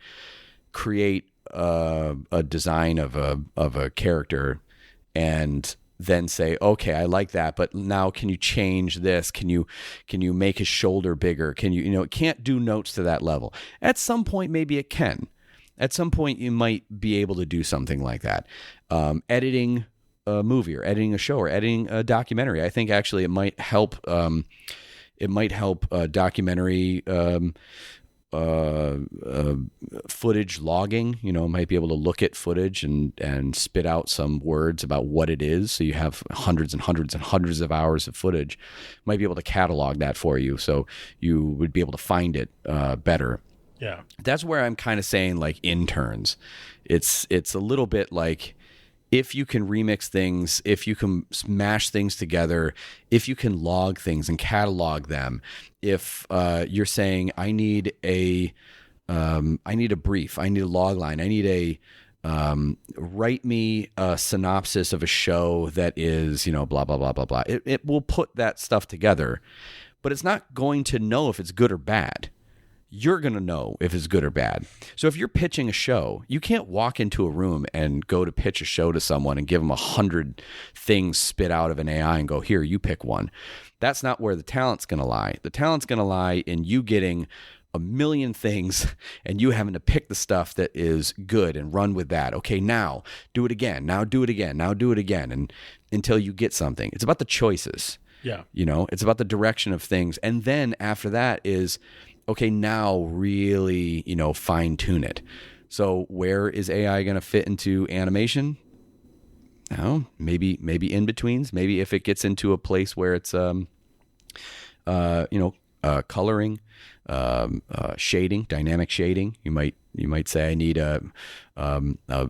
create a design of a character and then say, okay, I like that, but now can you change this? Can you make his shoulder bigger? Can it can't do notes to that level. At some point, maybe it can, At some point, you might be able to do something like that. Editing a movie or editing a show or editing a documentary. I think actually it might help. It might help documentary footage logging. Might be able to look at footage and spit out some words about what it is. So you have hundreds and hundreds and hundreds of hours of footage. Might be able to catalog that for you, so you would be able to find it better. Yeah, that's where I'm kind of saying like interns. It's a little bit like, if you can remix things, if you can smash things together, if you can log things and catalog them, if you're saying I need a brief, I need a log line, I need write me a synopsis of a show that is, blah, blah, blah, blah, blah. It will put that stuff together, but it's not going to know if it's good or bad. You're going to know if it's good or bad. So if you're pitching a show, you can't walk into a room and go to pitch a show to someone and give them 100 things spit out of an AI and go, here, you pick one. That's not where the talent's going to lie. The talent's going to lie in you getting a million things and you having to pick the stuff that is good and run with that. Okay, now do it again. Now do it again. Now do it again. And until you get something. It's about the choices. Yeah. It's about the direction of things. And then after that is, okay, now really, fine tune it. So where is AI going to fit into animation? Maybe in betweens. Maybe if it gets into a place where it's, coloring, shading, dynamic shading. You might say I need a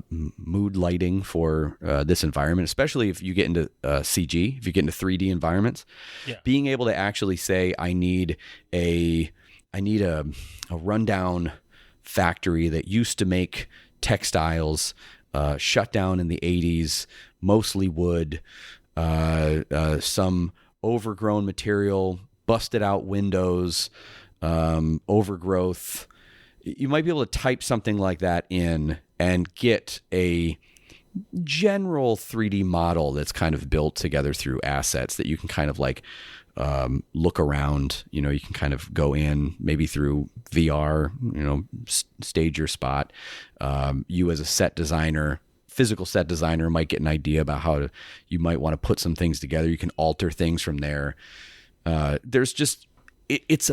mood lighting for this environment, especially if you get into CG, if you get into 3D environments. Yeah. Being able to actually say I need a rundown factory that used to make textiles, shut down in the 80s, mostly wood, some overgrown material, busted out windows, overgrowth. You might be able to type something like that in and get a general 3D model that's kind of built together through assets that you can kind of like look around. You can kind of go in maybe through VR, stage your spot. You as a set designer, physical set designer, might get an idea about how you might want to put some things together. You can alter things from there. There's just it's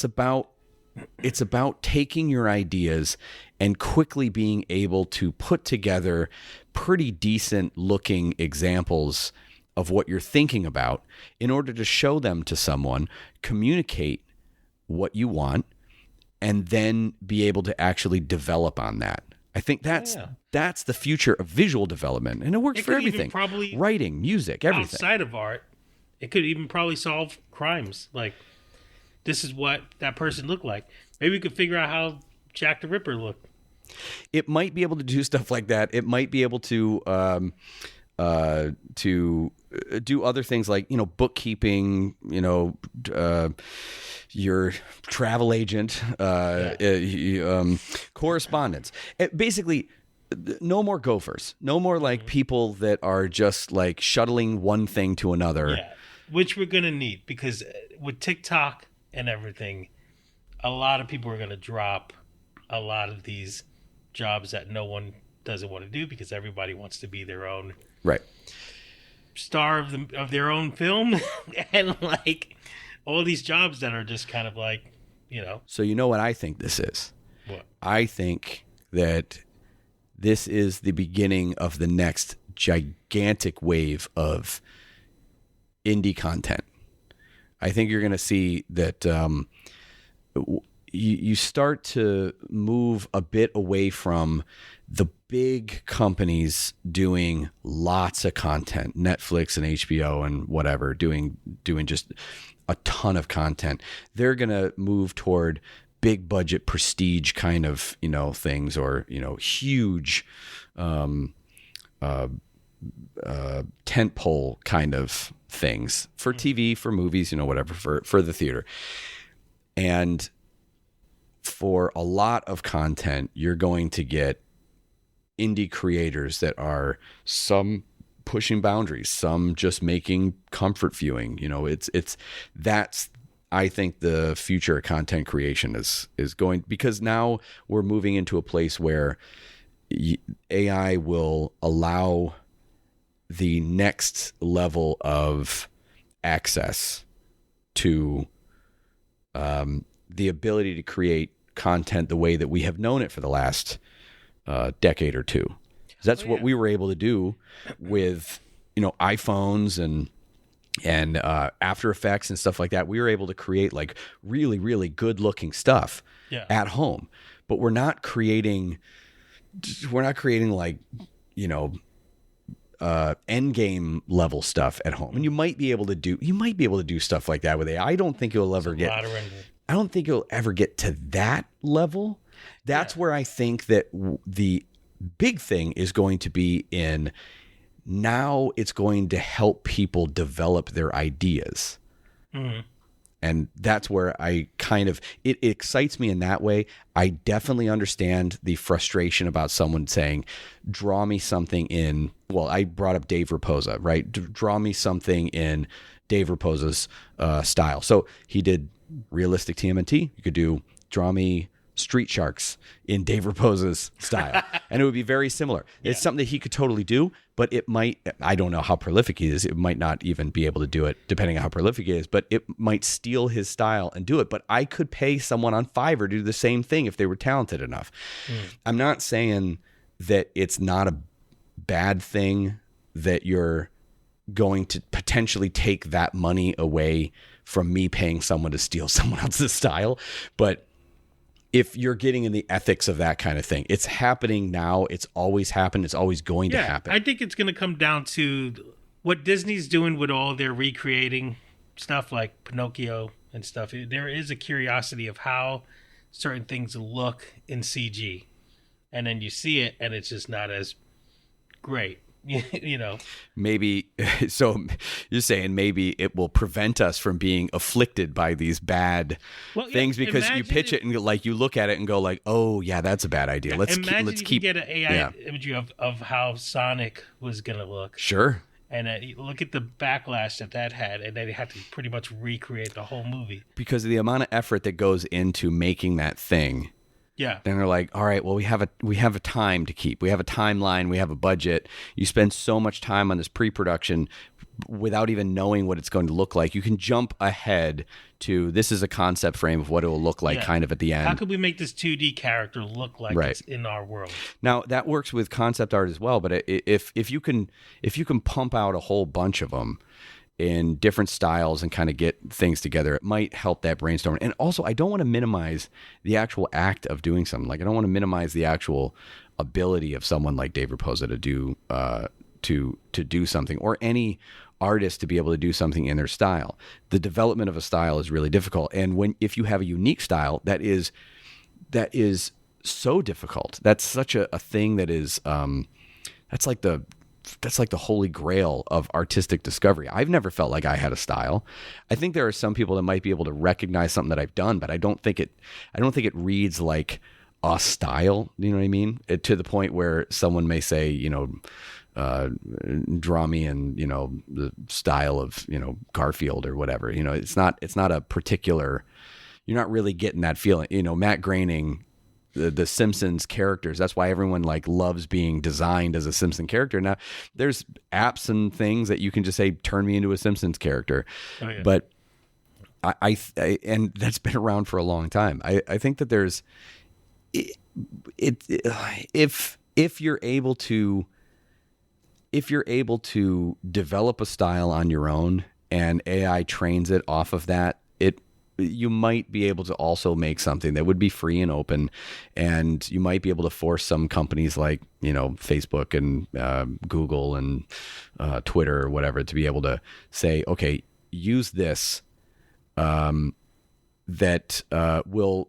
about taking your ideas and quickly being able to put together pretty decent looking examples of what you're thinking about in order to show them to someone, communicate what you want, and then be able to actually develop on that. I think that's the future of visual development, and it works for everything. Probably writing, music, everything. Outside of art, it could even probably solve crimes. Like, this is what that person looked like. Maybe we could figure out how Jack the Ripper looked. It might be able to do stuff like that. It might be able to do other things like, bookkeeping, your travel agent, correspondence. Basically, no more gophers. No more like people that are just like shuttling one thing to another. Yeah, which we're going to need, because with TikTok and everything, a lot of people are going to drop a lot of these jobs that no one doesn't want to do, because everybody wants to be their own right star of their own film. And like all these jobs that are just kind of like, So you know what I think this is? What? I think that this is the beginning of the next gigantic wave of indie content. I think you're going to see that you start to move a bit away from the big companies doing lots of content, Netflix and HBO and whatever, doing just a ton of content. They're going to move toward big budget prestige kind of, things, or, huge tentpole kind of things for TV, for movies, whatever, for the theater. And for a lot of content, you're going to get indie creators that are some pushing boundaries, some just making comfort viewing. That's I think the future of content creation is going, because now we're moving into a place where AI will allow the next level of access to the ability to create content the way that we have known it for the last decade or two. That's what we were able to do with, iPhones and After Effects and stuff like that. We were able to create like really, really good looking stuff at home, but we're not creating like, end game level stuff at home. And you might be able to do stuff like that with AI. I don't think it'll ever get to that level. That's where I think that the big thing is going to be in. Now it's going to help people develop their ideas. Mm-hmm. And that's where it excites me in that way. I definitely understand the frustration about someone saying, draw me something in, well, I brought up Dave Raposa, right? Draw me something in Dave Raposa's style. So he did realistic TMNT. You could draw me Street Sharks in Dave Raposa's style, and it would be very similar. It's something that he could totally do, but I don't know how prolific he is. It might not even be able to do it depending on how prolific he is, but it might steal his style and do it. But I could pay someone on Fiverr to do the same thing if they were talented enough. I'm not saying that it's not a bad thing that you're going to potentially take that money away from me paying someone to steal someone else's style, but if you're getting in the ethics of that kind of thing, it's happening now. It's always happened. It's always going to happen. I think it's going to come down to what Disney's doing with all their recreating stuff like Pinocchio and stuff. There is a curiosity of how certain things look in CG. And then you see it and it's just not as great. Maybe, so you're saying maybe it will prevent us from being afflicted by these bad things because you pitch it and you look at it and go like, oh yeah, that's a bad idea. Let's keep get an AI imagery of how Sonic was going to look. Sure. And look at the backlash that had, and they had to pretty much recreate the whole movie because of the amount of effort that goes into making that thing. Yeah. Then they're like, all right, well, we have a time to keep. We have a timeline. We have a budget. You spend so much time on this pre-production without even knowing what it's going to look like. You can jump ahead to this is a concept frame of what it will look like kind of at the end. How could we make this 2D character look like it's in our world? Now, that works with concept art as well, but if you can pump out a whole bunch of them in different styles and kind of get things together, it might help that brainstorming. And also, I don't want to minimize the actual act of doing something. Like, I don't want to minimize the actual ability of someone like Dave Raposa to do something, or any artist to be able to do something in their style. The development of a style is really difficult, and if you have a unique style, that is so difficult. That's such a thing that is that's like the holy grail of artistic discovery. I've never felt like I had a style. I think there are some people that might be able to recognize something that I've done, but I don't think it reads like a style. You know what I mean? To the point where someone may say, draw me in, the style of, Garfield or whatever. It's not a particular. You're not really getting that feeling. Matt Groening, the Simpsons characters. That's why everyone loves being designed as a Simpson character. Now, there's apps and things that you can just say, turn me into a Simpsons character. Oh, yeah. But I and that's been around for a long time. I think that there's if you're able to develop a style on your own and AI trains it off of that, you might be able to also make something that would be free and open, and you might be able to force some companies like, Facebook and Google and Twitter or whatever to be able to say, okay, use this that will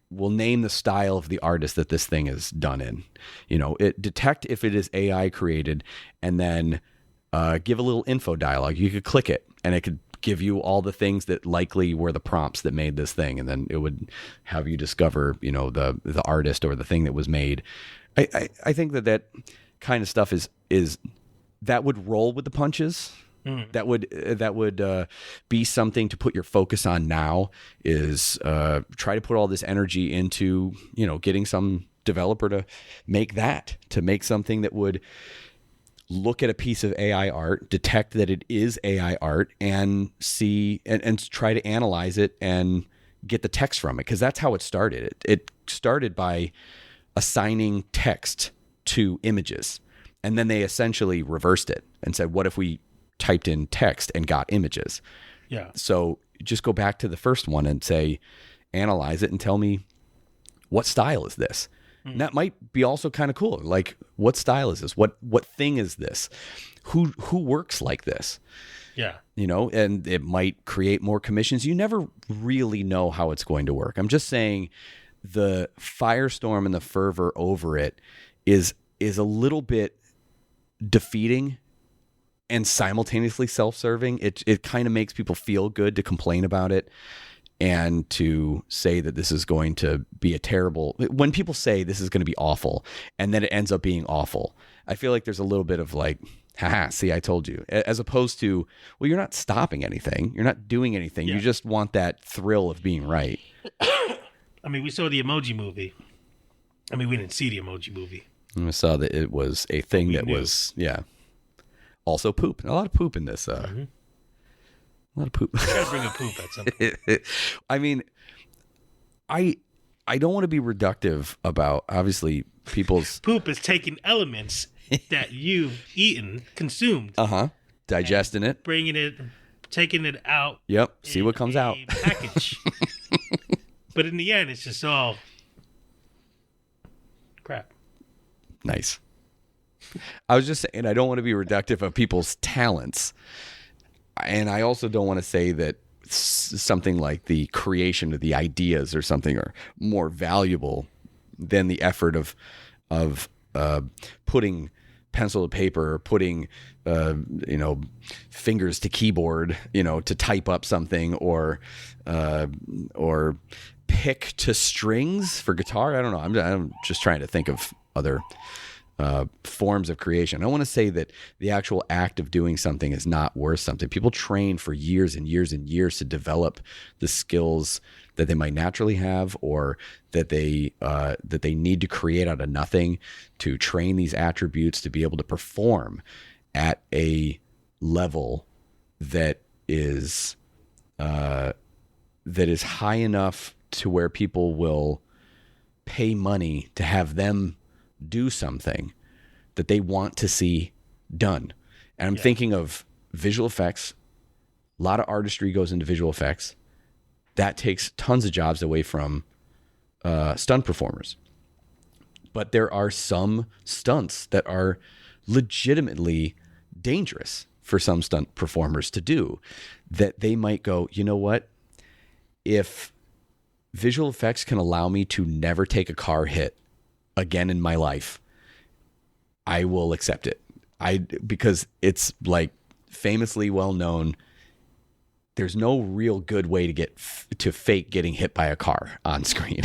name the style of the artist that this thing is done in. Detect if it is AI created, and then give a little info dialogue. You could click it and it could give you all the things that likely were the prompts that made this thing, and then it would have you discover, the artist or the thing that was made. I think that kind of stuff is that would roll with the punches. That would be something to put your focus on now. Is try to put all this energy into getting some developer to make something that would look at a piece of AI art, detect that it is AI art, and see and try to analyze it and get the text from it, because that's how it started. It started by assigning text to images, and then they essentially reversed it and said, what if we typed in text and got images? Yeah. So just go back to the first one and say, analyze it and tell me, what style is this? And that might be also kind of cool. Like, what style is this? What thing is this? Who works like this? Yeah. And it might create more commissions. You never really know how it's going to work. I'm just saying the firestorm and the fervor over it is a little bit defeating and simultaneously self-serving. It kind of makes people feel good to complain about it and to say that this is going to be a terrible, when people say this is going to be awful and then it ends up being awful, I feel like there's a little bit of like, haha, see, I told you, as opposed to, well, you're not stopping anything. You're not doing anything. Yeah. You just want that thrill of being right. I mean, we saw the Emoji Movie. I mean, we didn't see the Emoji Movie. And I saw that it was a thing that knew. was, also poop. A lot of poop in this. A lot of poop. Gotta bring a poop at some point. I mean, I don't want to be reductive about, obviously, people's Poop is taking elements that you've eaten, consumed, digesting it. taking it out. Yep. See what comes in out. a package. But in the end, it's just all crap. Nice. I was just saying, I don't want to be reductive of people's talents. And I also don't want to say that something like the creation of the ideas or something are more valuable than the effort of putting pencil to paper, or putting fingers to keyboard, to type up something, or pick to strings for guitar. I don't know. I'm just trying to think of other forms of creation. I want to say that the actual act of doing something is not worth something. People train for years and years and years to develop the skills that they might naturally have, or that they need to create out of nothing, to train these attributes to be able to perform at a level that is high enough to where people will pay money to have them do something that they want to see done. And I'm thinking of visual effects. A lot of artistry goes into visual effects. That takes tons of jobs away from stunt performers. But there are some stunts that are legitimately dangerous for some stunt performers to do, that they might go, you know what? If visual effects can allow me to never take a car hit again in my life, I will accept it. Because it's like famously well known, there's no real good way to get to fake getting hit by a car on screen.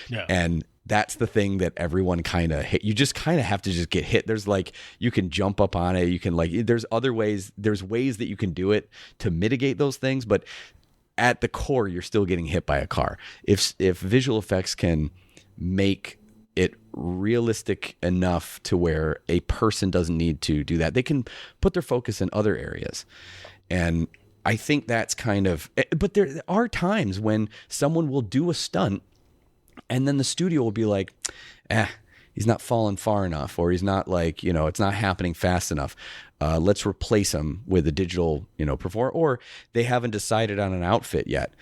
Yeah. And that's the thing that everyone kind of hit. You just kind of have to just get hit. There's like, you can jump up on it. You can there's other ways. There's ways that you can do it to mitigate those things. But at the core, you're still getting hit by a car. If visual effects can make it realistic enough to where a person doesn't need to do that, they can put their focus in other areas. And I think that's kind of, but there are times when someone will do a stunt and then the studio will be like, he's not falling far enough, or he's not it's not happening fast enough. Let's replace him with a digital, performer, or they haven't decided on an outfit yet.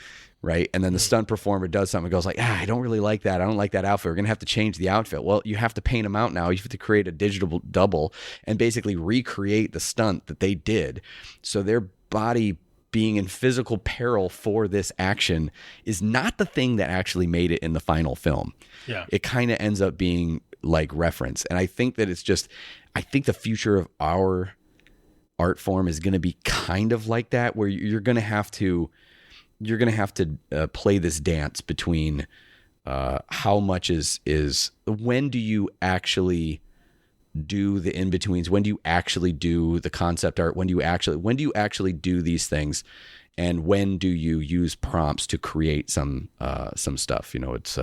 Right. And then the stunt performer does something and goes like, I don't really like that. I don't like that outfit. We're going to have to change the outfit. Well, you have to paint them out now. You have to create a digital double and basically recreate the stunt that they did. So their body being in physical peril for this action is not the thing that actually made it in the final film. Yeah. It kind of ends up being like reference. And I think that I think the future of our art form is going to be kind of like that, where you're going to have to play this dance between how much is when do you actually do the in-betweens? When do you actually do the concept art? When do you actually do these things? And when do you use prompts to create some stuff? It's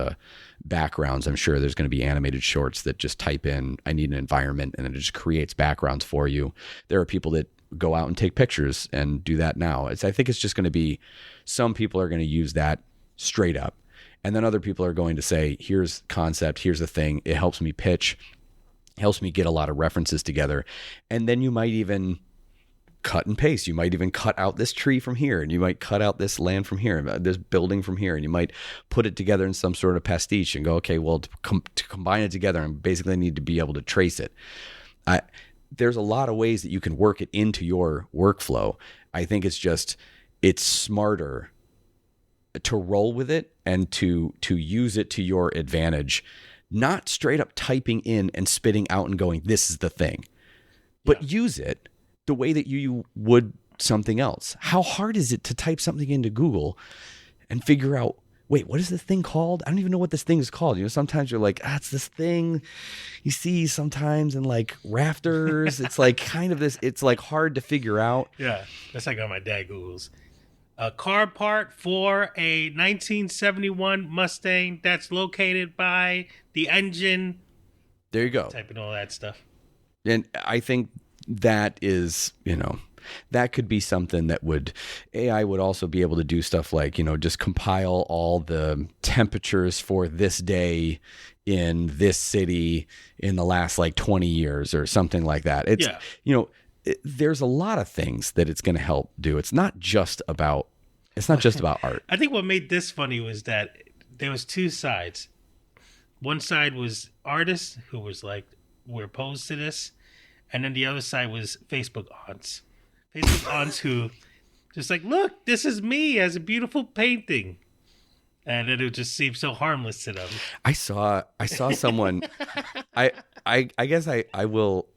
backgrounds. I'm sure there's going to be animated shorts that just type in, I need an environment, and it just creates backgrounds for you. There are people that go out and take pictures and do that now. I think it's just going to be, some people are going to use that straight up. And then other people are going to say, here's concept, here's the thing. It helps me pitch, helps me get a lot of references together. And then you might even cut and paste. You might even cut out this tree from here, and you might cut out this land from here, this building from here, and you might put it together in some sort of pastiche and go, okay, well, to combine it together, and basically need to be able to trace it. There's a lot of ways that you can work it into your workflow. I think it's smarter to roll with it and to use it to your advantage, not straight up typing in and spitting out and going, this is the thing, but use it the way that you would something else. How hard is it to type something into Google and figure out, wait, what is this thing called? I don't even know what this thing is called. Sometimes you're like, it's this thing you see sometimes in like rafters. It's like kind of this, it's like hard to figure out. Yeah, that's like how my dad Googles. A car part for a 1971 Mustang that's located by the engine. There you go. Typing all that stuff. And I think that is, that could be something that AI would also be able to do stuff like, just compile all the temperatures for this day in this city in the last like 20 years or something like that. It's, there's a lot of things that it's going to help do. It's not just about art. I think what made this funny was that there was two sides. One side was artists who was like, we're opposed to this. And then the other side was Facebook aunts. Facebook aunts who just like, look, this is me as a beautiful painting. And it would just seem so harmless to them. I saw someone, I guess I will,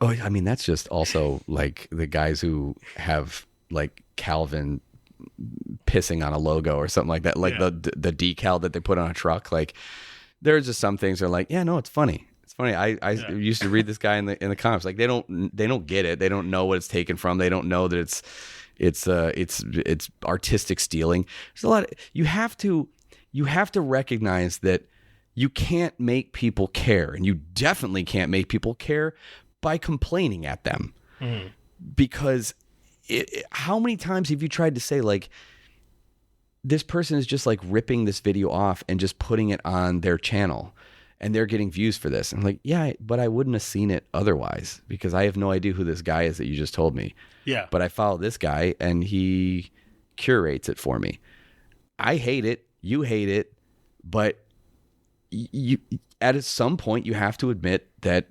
I mean, that's just also like the guys who have like Calvin pissing on a logo or something like that. Like the decal that they put on a truck. Like there's just some things that are like, yeah, no, it's funny. Funny. I used to read this guy in the comments. Like they don't get it. They don't know what it's taken from. They don't know that it's artistic stealing. There's a lot. You have to recognize that you can't make people care, and you definitely can't make people care by complaining at them. Mm-hmm. Because how many times have you tried to say like, this person is just like ripping this video off and just putting it on their channel, and they're getting views for this. And I'm like, yeah, but I wouldn't have seen it otherwise because I have no idea who this guy is that you just told me. Yeah. But I follow this guy and he curates it for me. I hate it. You hate it. But you, at some point, you have to admit that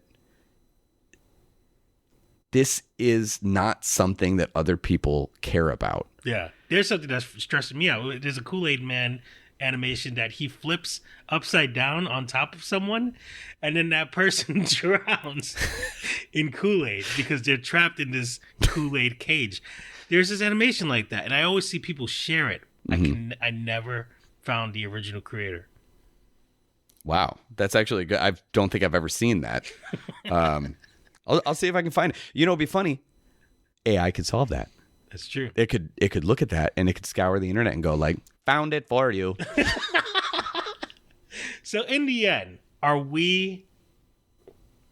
this is not something that other people care about. Yeah. There's something that's stressing me out. There's a Kool-Aid Man animation that he flips upside down on top of someone, and then that person drowns in Kool-Aid because they're trapped in this Kool-Aid cage. There's this animation like that, and I always see people share it. Mm-hmm. I never found the original creator. Wow, that's actually good. I don't think I've ever seen that. I'll see if I can find it. It'd be funny. AI could solve that. That's true. It could look at that and it could scour the internet and go like, found it for you. So in the end, are we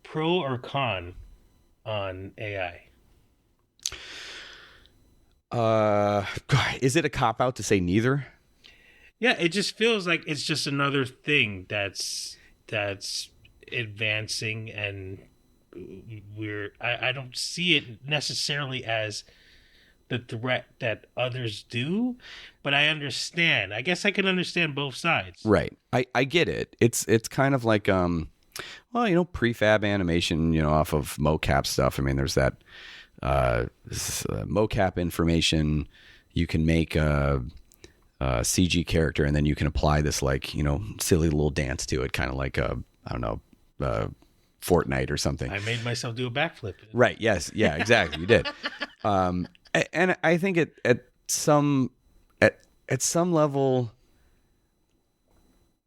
pro or con on AI? Is it a cop out to say neither? Yeah, it just feels like it's just another thing that's advancing, and I don't see it necessarily as the threat that others do, but I understand. I guess I can understand both sides. Right. I get it. It's kind of like prefab animation, off of mocap stuff. I mean, there's that mocap information. You can make a CG character, and then you can apply this silly little dance to it, kind of like Fortnite or something. I made myself do a backflip. Right. Yes. Yeah. Exactly. You did. And I think at some level,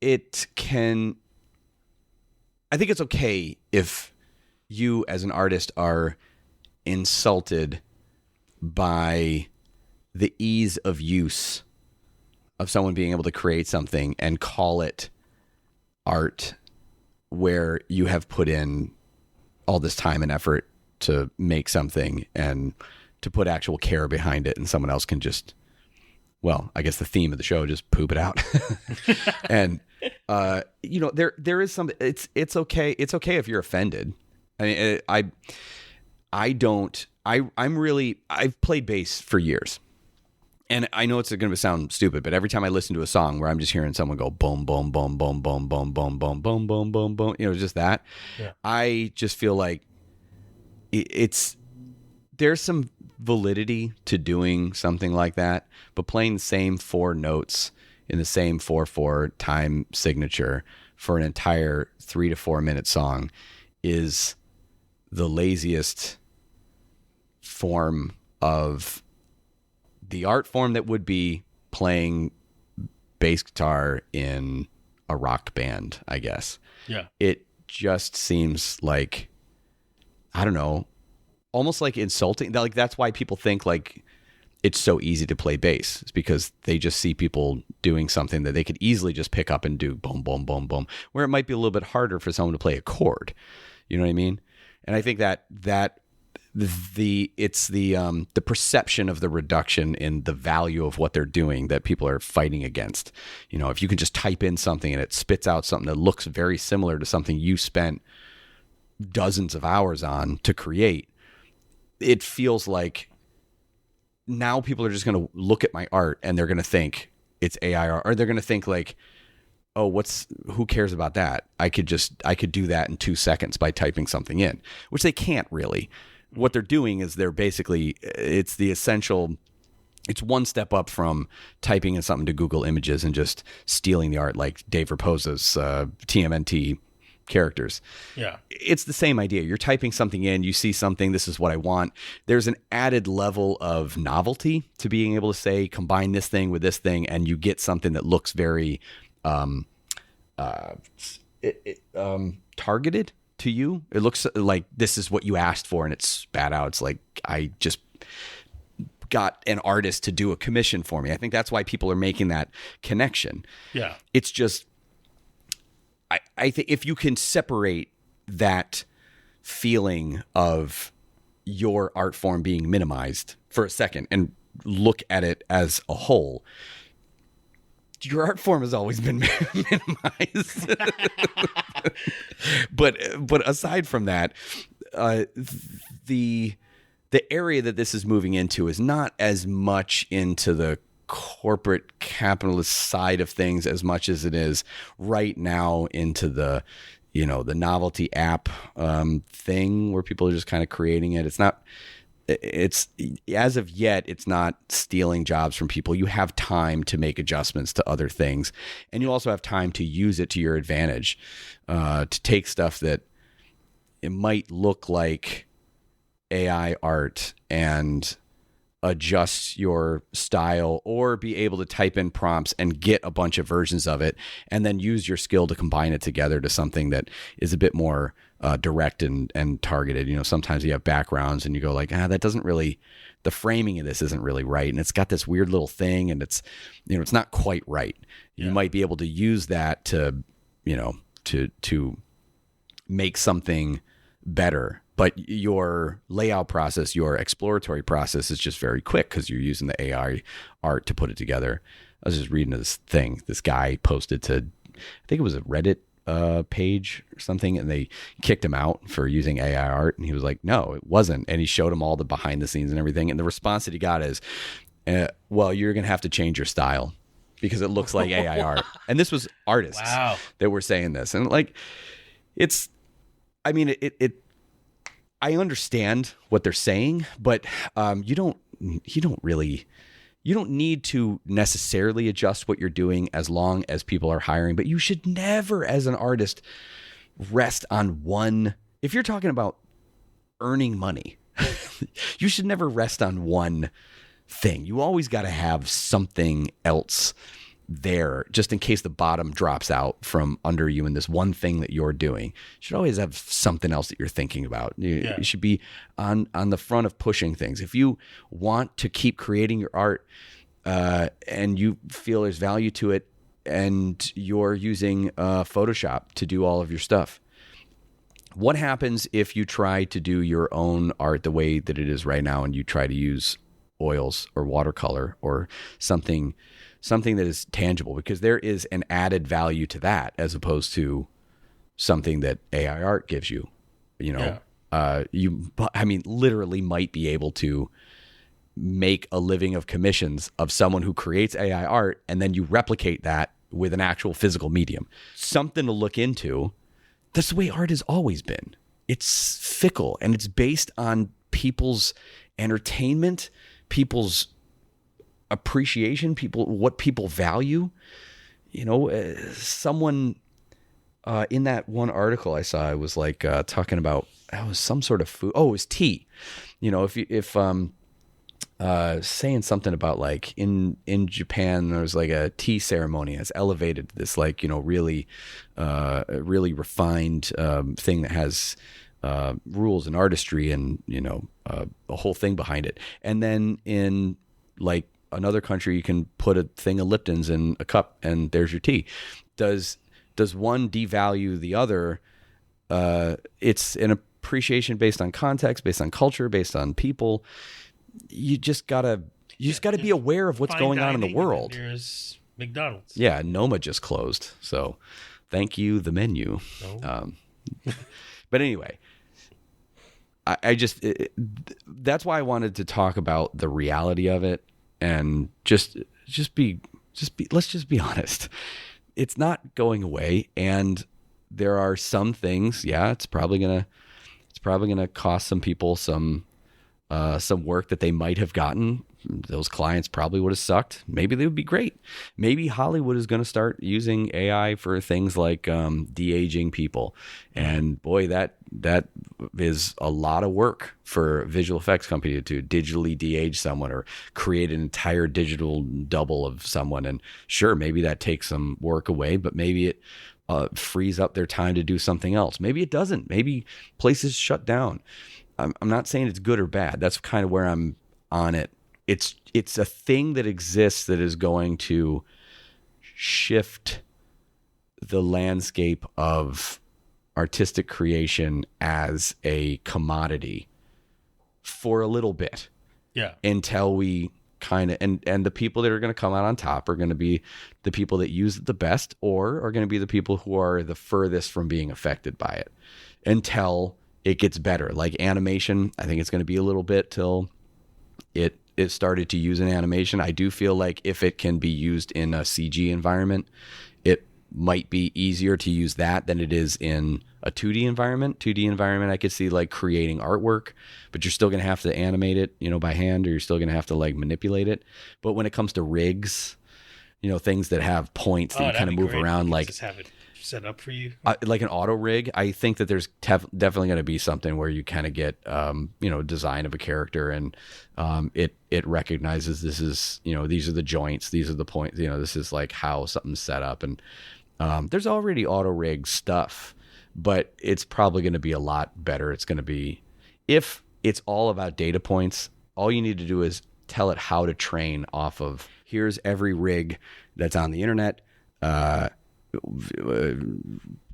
it can. I think it's okay if you as an artist are insulted by the ease of use of someone being able to create something and call it art where you have put in all this time and effort to make something and to put actual care behind it, and someone else can just, well, I guess the theme of the show, just poop it out. And there is some, it's okay if you're offended. I mean, I've played bass for years. And I know it's going to sound stupid, but every time I listen to a song where I'm just hearing someone go boom, boom, boom, boom, boom, boom, boom, boom, boom, boom, boom, boom, just that, I just feel like there's some validity to doing something like that, but playing the same 4 notes in the same 4/4 time signature for an entire 3 to 4 minute song is the laziest form of the art form that would be playing bass guitar in a rock band, I guess. Yeah. It just seems like, I don't know, almost like insulting. Like, that's why people think like it's so easy to play bass. It's because they just see people doing something that they could easily just pick up and do boom, boom, boom, boom, where it might be a little bit harder for someone to play a chord. You know what I mean? And I think that the perception of the reduction in the value of what they're doing that people are fighting against. You know, if you can just type in something and it spits out something that looks very similar to something you spent dozens of hours on to create, it feels like now people are just going to look at my art and they're going to think it's AI art, or they're going to think like, oh, who cares about that? I could do that in 2 seconds by typing something in, which they can't really. What they're doing is it's one step up from typing in something to Google Images and just stealing the art like Dave Raposa's TMNT characters. Yeah. It's the same idea. You're typing something in, you see something, this is what I want. There's an added level of novelty to being able to say, combine this thing with this thing, and you get something that looks very targeted to you. It looks like this is what you asked for and it's spat out. It's like, I just got an artist to do a commission for me. I think that's why people are making that connection. Yeah. It's just, I think if you can separate that feeling of your art form being minimized for a second and look at it as a whole, your art form has always been minimized. But aside from that, the area that this is moving into is not as much into the corporate capitalist side of things as much as it is right now into the novelty app thing where people are just kind of creating it. It's as of yet, it's not stealing jobs from people. You have time to make adjustments to other things, and you also have time to use it to your advantage, to take stuff that it might look like AI art and adjust your style, or be able to type in prompts and get a bunch of versions of it and then use your skill to combine it together to something that is a bit more direct and targeted. You know, sometimes you have backgrounds and you go like, that doesn't really, the framing of this isn't really right. And it's got this weird little thing and it's not quite right. You might be able to use that to make something better. But your layout process, your exploratory process is just very quick because you're using the AI art to put it together. I was just reading this thing. This guy posted to, I think it was a Reddit page or something, and they kicked him out for using AI art. And he was like, no, it wasn't. And he showed him all the behind the scenes and everything. And the response that he got is, well, you're going to have to change your style because it looks like AI art. And this was artists that were saying this. And like, I understand what they're saying, but you don't need to necessarily adjust what you're doing as long as people are hiring. But you should never, as an artist, rest on one. If you're talking about earning money, you should never rest on one thing. You always got to have something else there just in case the bottom drops out from under you in this one thing that you're doing. You should always have something else that you're thinking about. You should be on the front of pushing things. If you want to keep creating your art and you feel there's value to it and you're using Photoshop to do all of your stuff, what happens if you try to do your own art the way that it is right now and you try to use oils or watercolor or something that is tangible? Because there is an added value to that as opposed to something that AI art gives you. Literally might be able to make a living of commissions of someone who creates AI art, and then you replicate that with an actual physical medium. Something to look into. That's the way art has always been. It's fickle, and it's based on people's entertainment, people's appreciation, what people value. Someone in that one article I saw, it was like talking about some sort of food. Oh, it was tea. If saying something about like in Japan there was like a tea ceremony. It's elevated to this really refined thing that has rules and artistry and a whole thing behind it. And then in like another country, you can put a thing of Lipton's in a cup and there's your tea. Does one devalue the other? It's an appreciation based on context, based on culture, based on people. You just gotta be aware of what's going on in the world. There's McDonald's. Yeah, Noma just closed, so thank you, the menu. No. But anyway, that's why I wanted to talk about the reality of it and just be. Let's just be honest. It's not going away, and there are some things. Yeah, it's probably gonna cost some people some work that they might have gotten. Those clients probably would have sucked. Maybe they would be great. Maybe Hollywood is going to start using AI for things like de-aging people. And boy, that is a lot of work for a visual effects company to digitally de-age someone or create an entire digital double of someone. And sure, maybe that takes some work away, but maybe it frees up their time to do something else. Maybe it doesn't. Maybe places shut down. I'm not saying it's good or bad. That's kind of where I'm on it. It's a thing that exists that is going to shift the landscape of artistic creation as a commodity for a little bit. Yeah. Until we kind of, and the people that are going to come out on top are going to be the people that use it the best, or are going to be the people who are the furthest from being affected by it until it gets better. Like animation, I think it's going to be a little bit till it started to use an animation. I do feel like if it can be used in a CG environment, it might be easier to use that than it is in a 2D environment. 2D environment, I could see like creating artwork, but you're still going to have to animate it, by hand, or you're still going to have to like manipulate it. But when it comes to rigs, things that have points that you kind of move around, like just have it set up for you, like an auto rig. I think that there's definitely going to be something where you kind of get design of a character, and it recognizes this is these are the joints, these are the points, this is like how something's set up. And there's already auto rig stuff, but it's probably going to be a lot better. It's going to be, if it's all about data points, all you need to do is tell it how to train off of, here's every rig that's on the internet,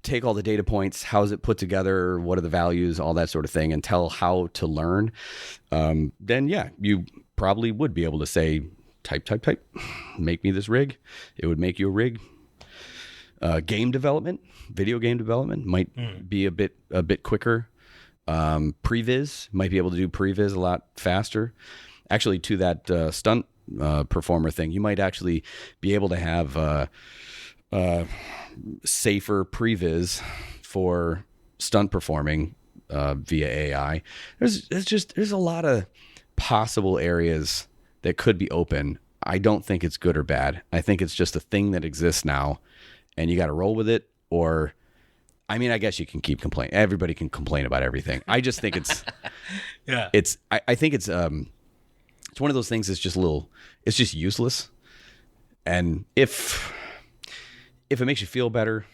take all the data points, how is it put together, what are the values, all that sort of thing, and tell how to learn, then yeah, you probably would be able to say, type, make me this rig. It would make you a rig. Game development, video game development might be a bit quicker. Previs might be able to do previs a lot faster. Actually, to that stunt performer thing, you might actually be able to have safer previs for stunt performing via AI. There's a lot of possible areas that could be open. I don't think it's good or bad. I think it's just a thing that exists now, and you got to roll with it. Or, I mean, I guess you can keep complaining. Everybody can complain about everything. I just think it's yeah. I think it's one of those things that's just it's just useless. And if it makes you feel better,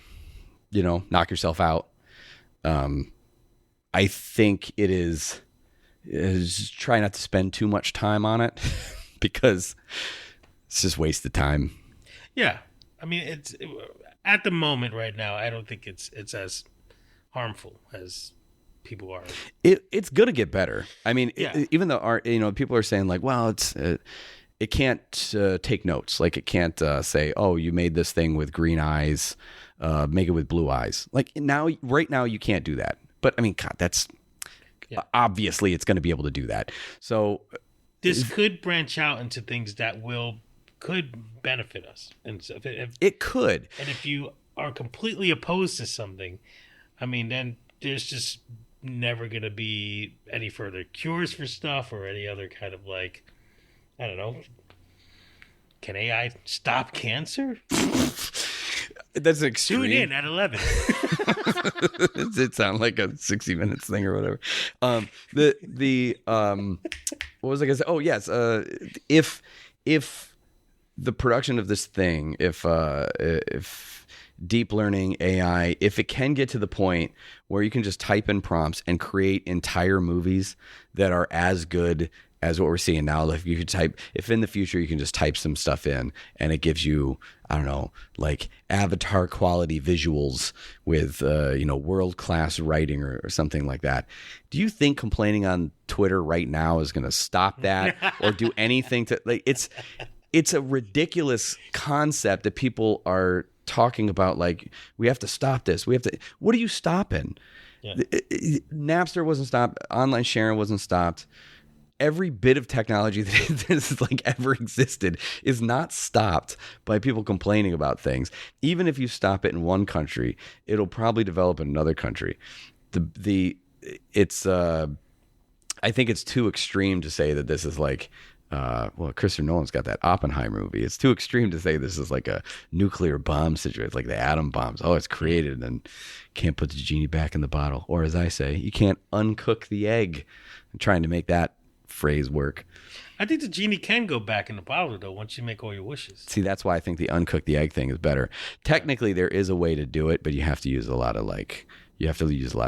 knock yourself out. I think it is try not to spend too much time on it because it's just wasted time. Yeah. I mean, it's at the moment right now, I don't think it's as harmful as people are. It's going to get better. I mean, Yeah. even though people are saying like, well, it can't take notes. Like it can't say, oh, you made this thing with green eyes, make it with blue eyes. Like right now, you can't do that. But I mean, God, that's obviously it's going to be able to do that. So this could branch out into things that could benefit us. And so it could. And if you are completely opposed to something, I mean, then there's just never going to be any further cures for stuff or any other kind of like, I don't know. Can AI stop cancer? That's extreme. Tune in at 11. It sounds like a 60 Minutes thing or whatever. What was I gonna say? Oh yes. If the production of this thing, if deep learning AI, if it can get to the point where you can just type in prompts and create entire movies that are as good as what we're seeing now, if in the future you can just type some stuff in and it gives you, I don't know, like Avatar quality visuals with world-class writing or something like that. Do you think complaining on Twitter right now is going to stop that or do anything to like it's a ridiculous concept that people are talking about, like we have to stop this. What are you stopping? Yeah. Napster wasn't stopped, online sharing wasn't stopped. Every bit of technology that has like ever existed is not stopped by people complaining about things. Even if you stop it in one country, it'll probably develop in another country. I think it's too extreme to say that this is like, Christopher Nolan's got that Oppenheimer movie. It's too extreme to say this is like a nuclear bomb situation, like the atom bombs. Oh, it's created and can't put the genie back in the bottle. Or as I say, you can't uncook the egg. I'm trying to make that phrase work. I think the genie can go back in the bottle though once you make all your wishes. See, that's why I think the uncook the egg thing is better. Technically, there is a way to do it, but you have to use a lot of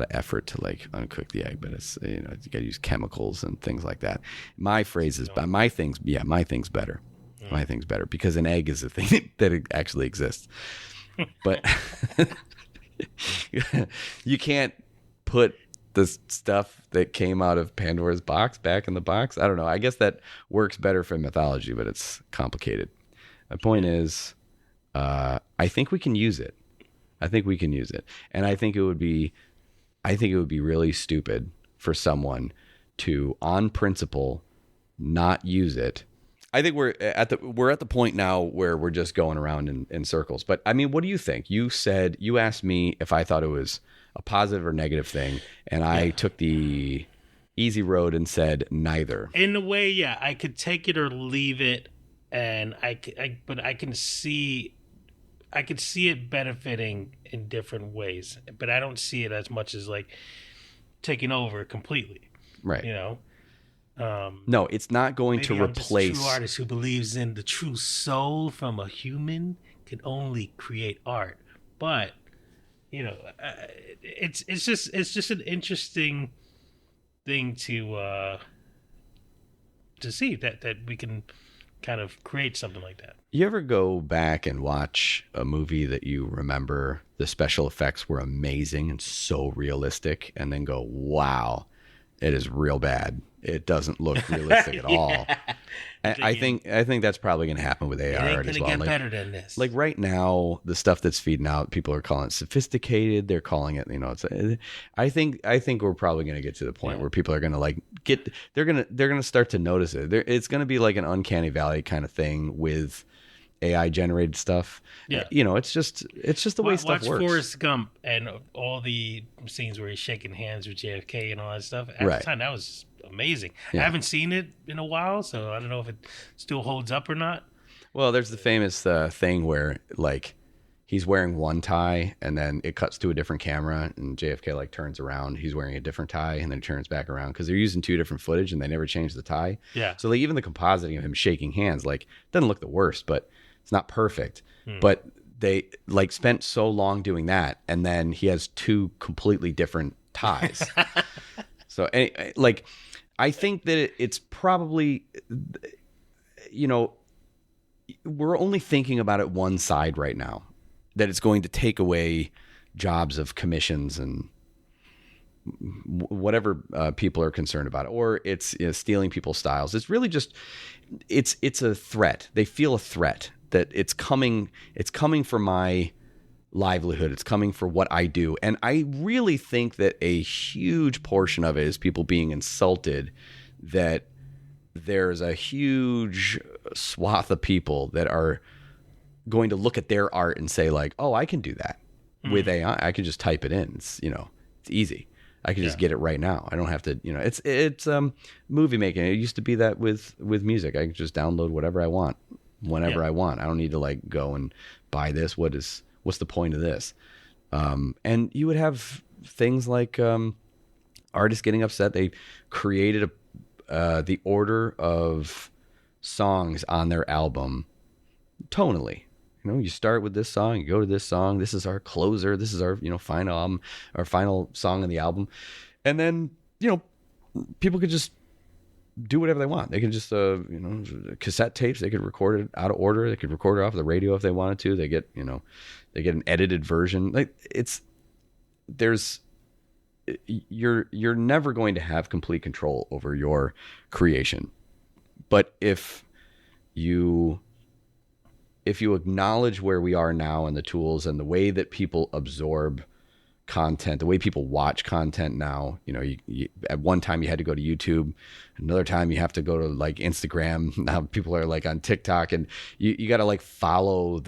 effort to like uncook the egg. But it's you got to use chemicals and things like that. My phrase is my thing's better. My thing's better because an egg is a thing that actually exists. But you can't put the stuff that came out of Pandora's box back in the box. I don't know. I guess that works better for mythology, but it's complicated. My point is, I think we can use it. And I think it would be really stupid for someone to, on principle, not use it. I think we're at the point now where we're just going around in circles. But I mean, what do you think? You asked me if I thought it was a positive or negative thing, and I took the easy road and said neither. In a way, yeah, I could take it or leave it, and but I can see it benefiting in different ways, but I don't see it as much as like taking over completely. Right. No, it's not going to replace. I'm just a true artist who believes in the true soul from a human can only create art, but it's just an interesting thing to see that we can kind of create something like that. You ever go back and watch a movie that you remember the special effects were amazing and so realistic, and then go, wow, it is real bad. It doesn't look realistic at all. I think that's probably going to happen with AR art as well. It ain't going to get better than this. Like right now, the stuff that's feeding out, people are calling it sophisticated. They're calling it, I think we're probably going to get to the point where people are going to they're going to start to notice it. It's going to be like an uncanny valley kind of thing with AI generated stuff. Yeah. It's just the way stuff works. Watch Forrest Gump and all the scenes where he's shaking hands with JFK and all that stuff. At the time, that was amazing. Yeah. I haven't seen it in a while, so I don't know if it still holds up or not. Well, there's the famous thing where like he's wearing one tie and then it cuts to a different camera and JFK like turns around, he's wearing a different tie and then turns back around because they're using two different footage and they never changed the tie. Yeah. So like even the compositing of him shaking hands like doesn't look the worst, but It's not perfect, but they like spent so long doing that, and then he has two completely different ties. So, like, I think that it's probably, we're only thinking about it one side right now, that it's going to take away jobs of commissions and whatever people are concerned about, or it's stealing people's styles. It's really just, it's a threat. They feel a threat that it's coming for my livelihood. It's coming for what I do. And I really think that a huge portion of it is people being insulted that there's a huge swath of people that are going to look at their art and say like, oh, I can do that with AI. I can just type it in. It's easy. I can just get it right now. I don't have to, it's movie making. It used to be that with music. I can just download whatever I want whenever I want. I don't need to like go and buy this. What's the point of this? And you would have things like artists getting upset. They created the order of songs on their album tonally. You start with this song, you go to this song. This is our closer. This is our final album, our final song on the album, and then people could just do whatever they want. They can just cassette tapes. They could record it out of order. They could record it off the radio if they wanted to. They get an edited version. Like you're never going to have complete control over your creation. But if you acknowledge where we are now and the tools and the way that people absorb content, the way people watch content now, you at one time you had to go to YouTube, another time you have to go to like Instagram. Now people are like on TikTok, and you got to like follow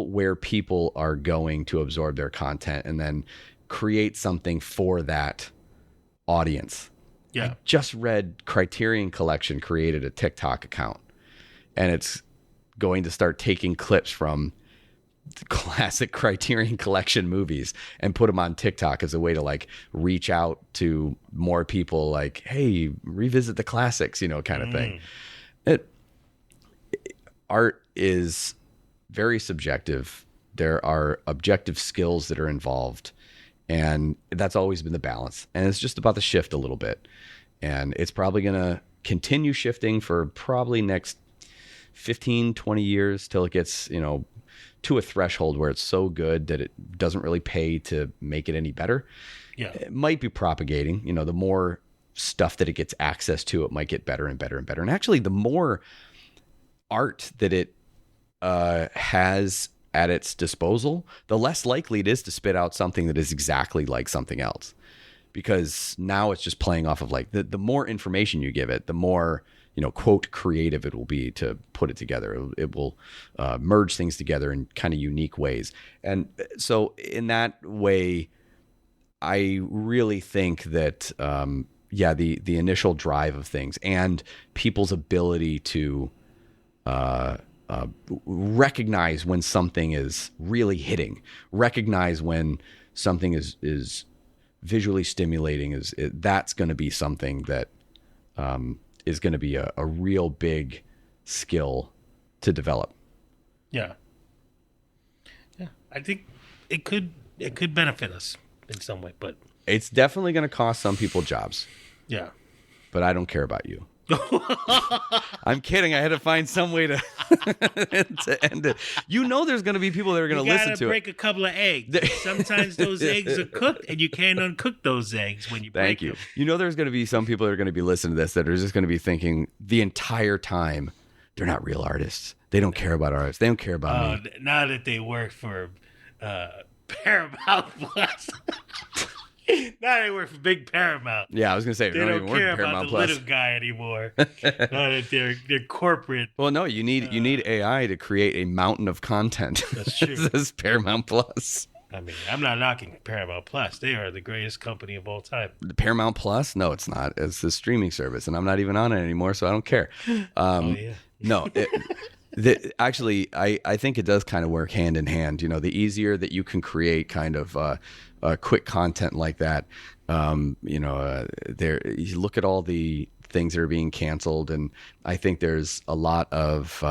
where people are going to absorb their content and then create something for that audience. Yeah. I just read Criterion Collection created a TikTok account, and it's going to start taking clips from the classic Criterion Collection movies and put them on TikTok as a way to like reach out to more people, like, hey, revisit the classics, kind of thing. Art is very subjective. There are objective skills that are involved, and that's always been the balance. And it's just about to shift a little bit, and it's probably going to continue shifting for probably next 15, 20 years till it gets, to a threshold where it's so good that it doesn't really pay to make it any better. Yeah. It might be propagating, the more stuff that it gets access to, it might get better and better and better. And actually the more art that it has at its disposal, the less likely it is to spit out something that is exactly like something else. Because now it's just playing off of like the more information you give it, the more quote creative it will be to put it together. It will merge things together in kind of unique ways. And so in that way, I really think that, the initial drive of things and people's ability to recognize when something is really hitting, recognize when something is visually stimulating, that's going to be something that is going to be a real big skill to develop. Yeah. I think it could benefit us in some way, but it's definitely going to cost some people jobs. Yeah. But I don't care about you. I'm kidding. I had to find some way to end it. There's going to be people that are going to listen to it. You got to break a couple of eggs. Sometimes those eggs are cooked, and you can't uncook those eggs when you break them. Thank you. There's going to be some people that are going to be listening to this that are just going to be thinking the entire time, they're not real artists. They don't care about artists. They don't care about me. Now that they work for Paramount Plus. Now they work for big Paramount. Yeah, I was gonna say they don't care about the little guy anymore. Now that they're corporate. Well, no, you need AI to create a mountain of content. That's true. This is Paramount Plus. I mean, I'm not knocking Paramount Plus. They are the greatest company of all time. Paramount Plus? No, it's not. It's the streaming service, and I'm not even on it anymore, so I don't care. No. Actually, I think it does kind of work hand in hand. The easier that you can create kind of quick content like that, you look at all the things that are being canceled, and I think there's a lot of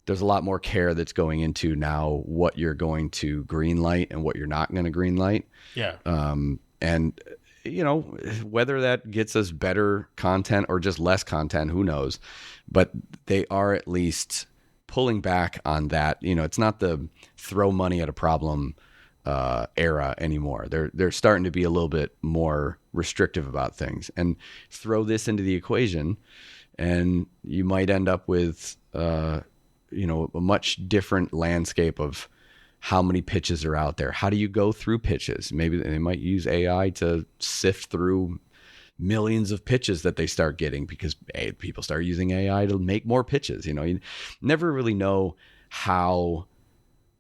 there's a lot more care that's going into now what you're going to green light and what you're not going to green light. Yeah. And whether that gets us better content or just less content, who knows? But they are at least pulling back on that. It's not the throw money at a problem era anymore. They're starting to be a little bit more restrictive about things, and throw this into the equation, and you might end up with a much different landscape of how many pitches are out there. How do you go through pitches? Maybe they might use AI to sift through millions of pitches that they start getting because people start using AI to make more pitches. You never really know how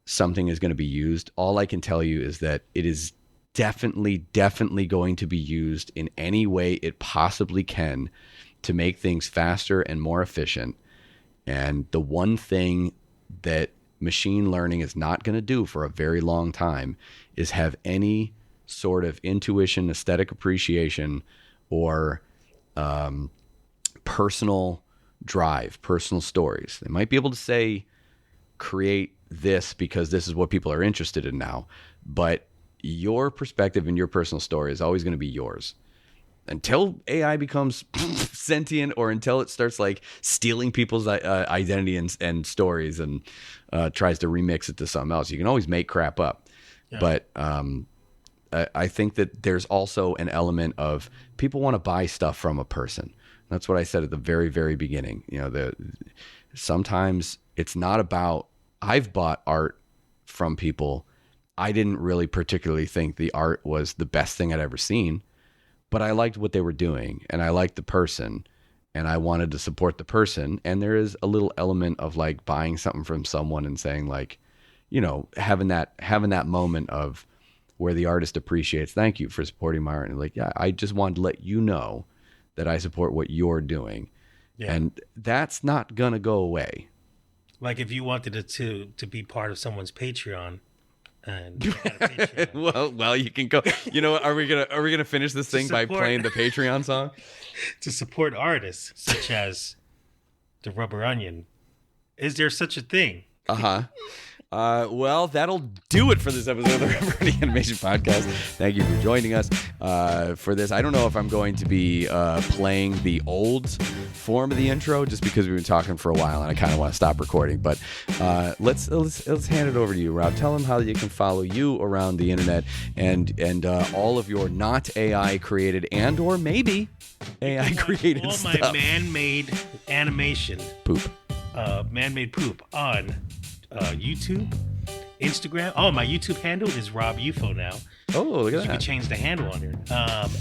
something is going to be used. All I can tell you is that it is definitely going to be used in any way it possibly can to make things faster and more efficient. And the one thing that machine learning is not going to do for a very long time is have any sort of intuition, aesthetic appreciation, or personal drive, personal stories. They might be able to say, create this because this is what people are interested in now, but your perspective and your personal story is always going to be yours. Until AI becomes sentient, or until it starts like stealing people's identity and stories and tries to remix it to something else, you can always make crap up. Yeah. But I think that there's also an element of people want to buy stuff from a person. That's what I said at the very, very beginning. Sometimes it's not about, I've bought art from people. I didn't really particularly think the art was the best thing I'd ever seen, but I liked what they were doing and I liked the person and I wanted to support the person. And there is a little element of like buying something from someone and saying like, having that moment of where the artist appreciates, thank you for supporting my art. And like, yeah, I just wanted to let you know that I support what you're doing. Yeah. And that's not going to go away. Like if you wanted it to be part of someone's Patreon, and had a Patreon. well, you can go. Are we gonna finish this thing by playing the Patreon song? To support artists such as the Rubber Onion, is there such a thing? Well, that'll do it for this episode of the Rubber Onion Animation Podcast. Thank you for joining us for this. I don't know if I'm going to be playing the old form of the intro just because we've been talking for a while and I kind of want to stop recording. But let's hand it over to you, Rob. Tell them how you can follow you around the internet and all of your not AI created and or maybe AI created all stuff. My man-made animation poop, man-made poop on YouTube, Instagram. Oh, my YouTube handle is Rob UFO now. Oh, look at that. You can change the handle on here.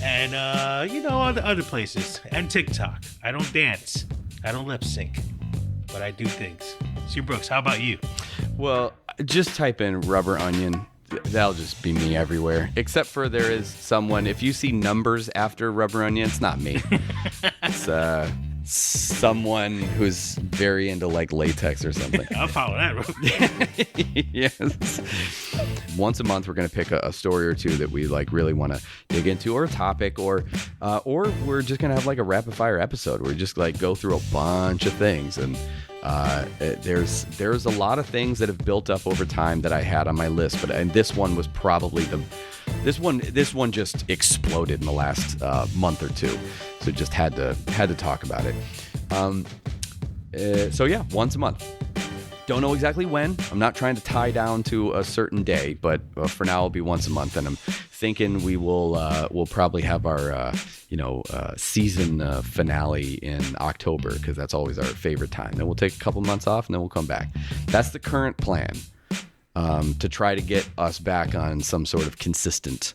And other places. And TikTok. I don't dance. I don't lip sync. But I do things. Sue Brooks, how about you? Well, just type in Rubber Onion. That'll just be me everywhere. Except for there is someone, if you see numbers after Rubber Onion, it's not me. It's someone who's very into like latex or something. I'll follow that. Yes. Once a month, we're going to pick a story or two that we like really want to dig into, or a topic, or we're just going to have like a rapid fire episode where we just like go through a bunch of things. And there's a lot of things that have built up over time that I had on my list, and this one was probably this one just exploded in the last month or two. So just had to talk about it. So yeah, once a month. Don't know exactly when. I'm not trying to tie down to a certain day, but for now it'll be once a month. And I'm thinking we'll probably have our season finale in October because that's always our favorite time. Then we'll take a couple months off and then we'll come back. That's the current plan, to try to get us back on some sort of consistent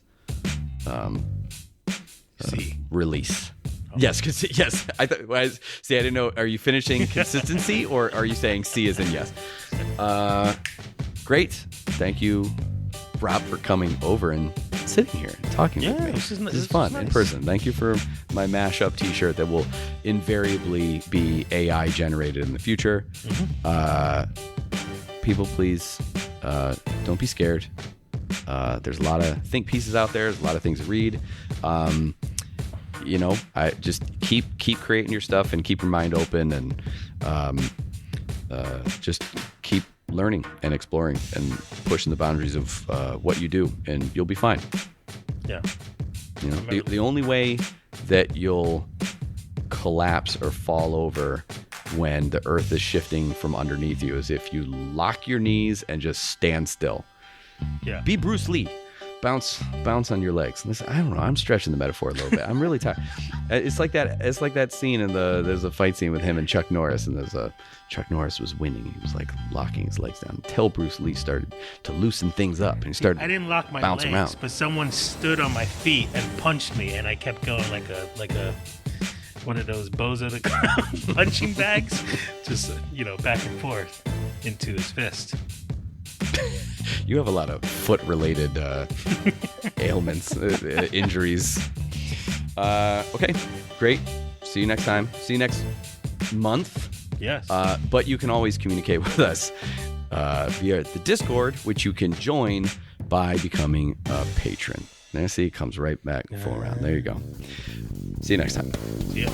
release. Yes, yes. I didn't know. Are you finishing consistency or are you saying C as in yes? Great. Thank you, Rob, for coming over and sitting here and talking with me. This is fun in person. Thank you for my mashup T-shirt that will invariably be AI generated in the future. Mm-hmm. People, please don't be scared. There's a lot of think pieces out there. There's a lot of things to read. I just keep creating your stuff and keep your mind open. And just keep learning and exploring and pushing the boundaries of what you do, and you'll be fine. Yeah. You know, the only way that you'll collapse or fall over when the earth is shifting from underneath you is if you lock your knees and just stand still. Yeah. Be Bruce Lee. Bounce on your legs. Listen, I don't know. I'm stretching the metaphor a little bit. I'm really tired. It's like that scene in there's a fight scene with him and Chuck Norris, and Chuck Norris was winning. He was like locking his legs down until Bruce Lee started to loosen things up, and he started. I didn't lock my bouncing legs, around. but someone stood on my feet and punched me, and I kept going like a one of those bozo the clown punching bags, just back and forth into his fist. You have a lot of foot-related ailments, injuries. Okay, great. See you next time. See you next month. Yes. But you can always communicate with us via the Discord, which you can join by becoming a patron. There, see, it comes right back full around. There you go. See you next time. See ya.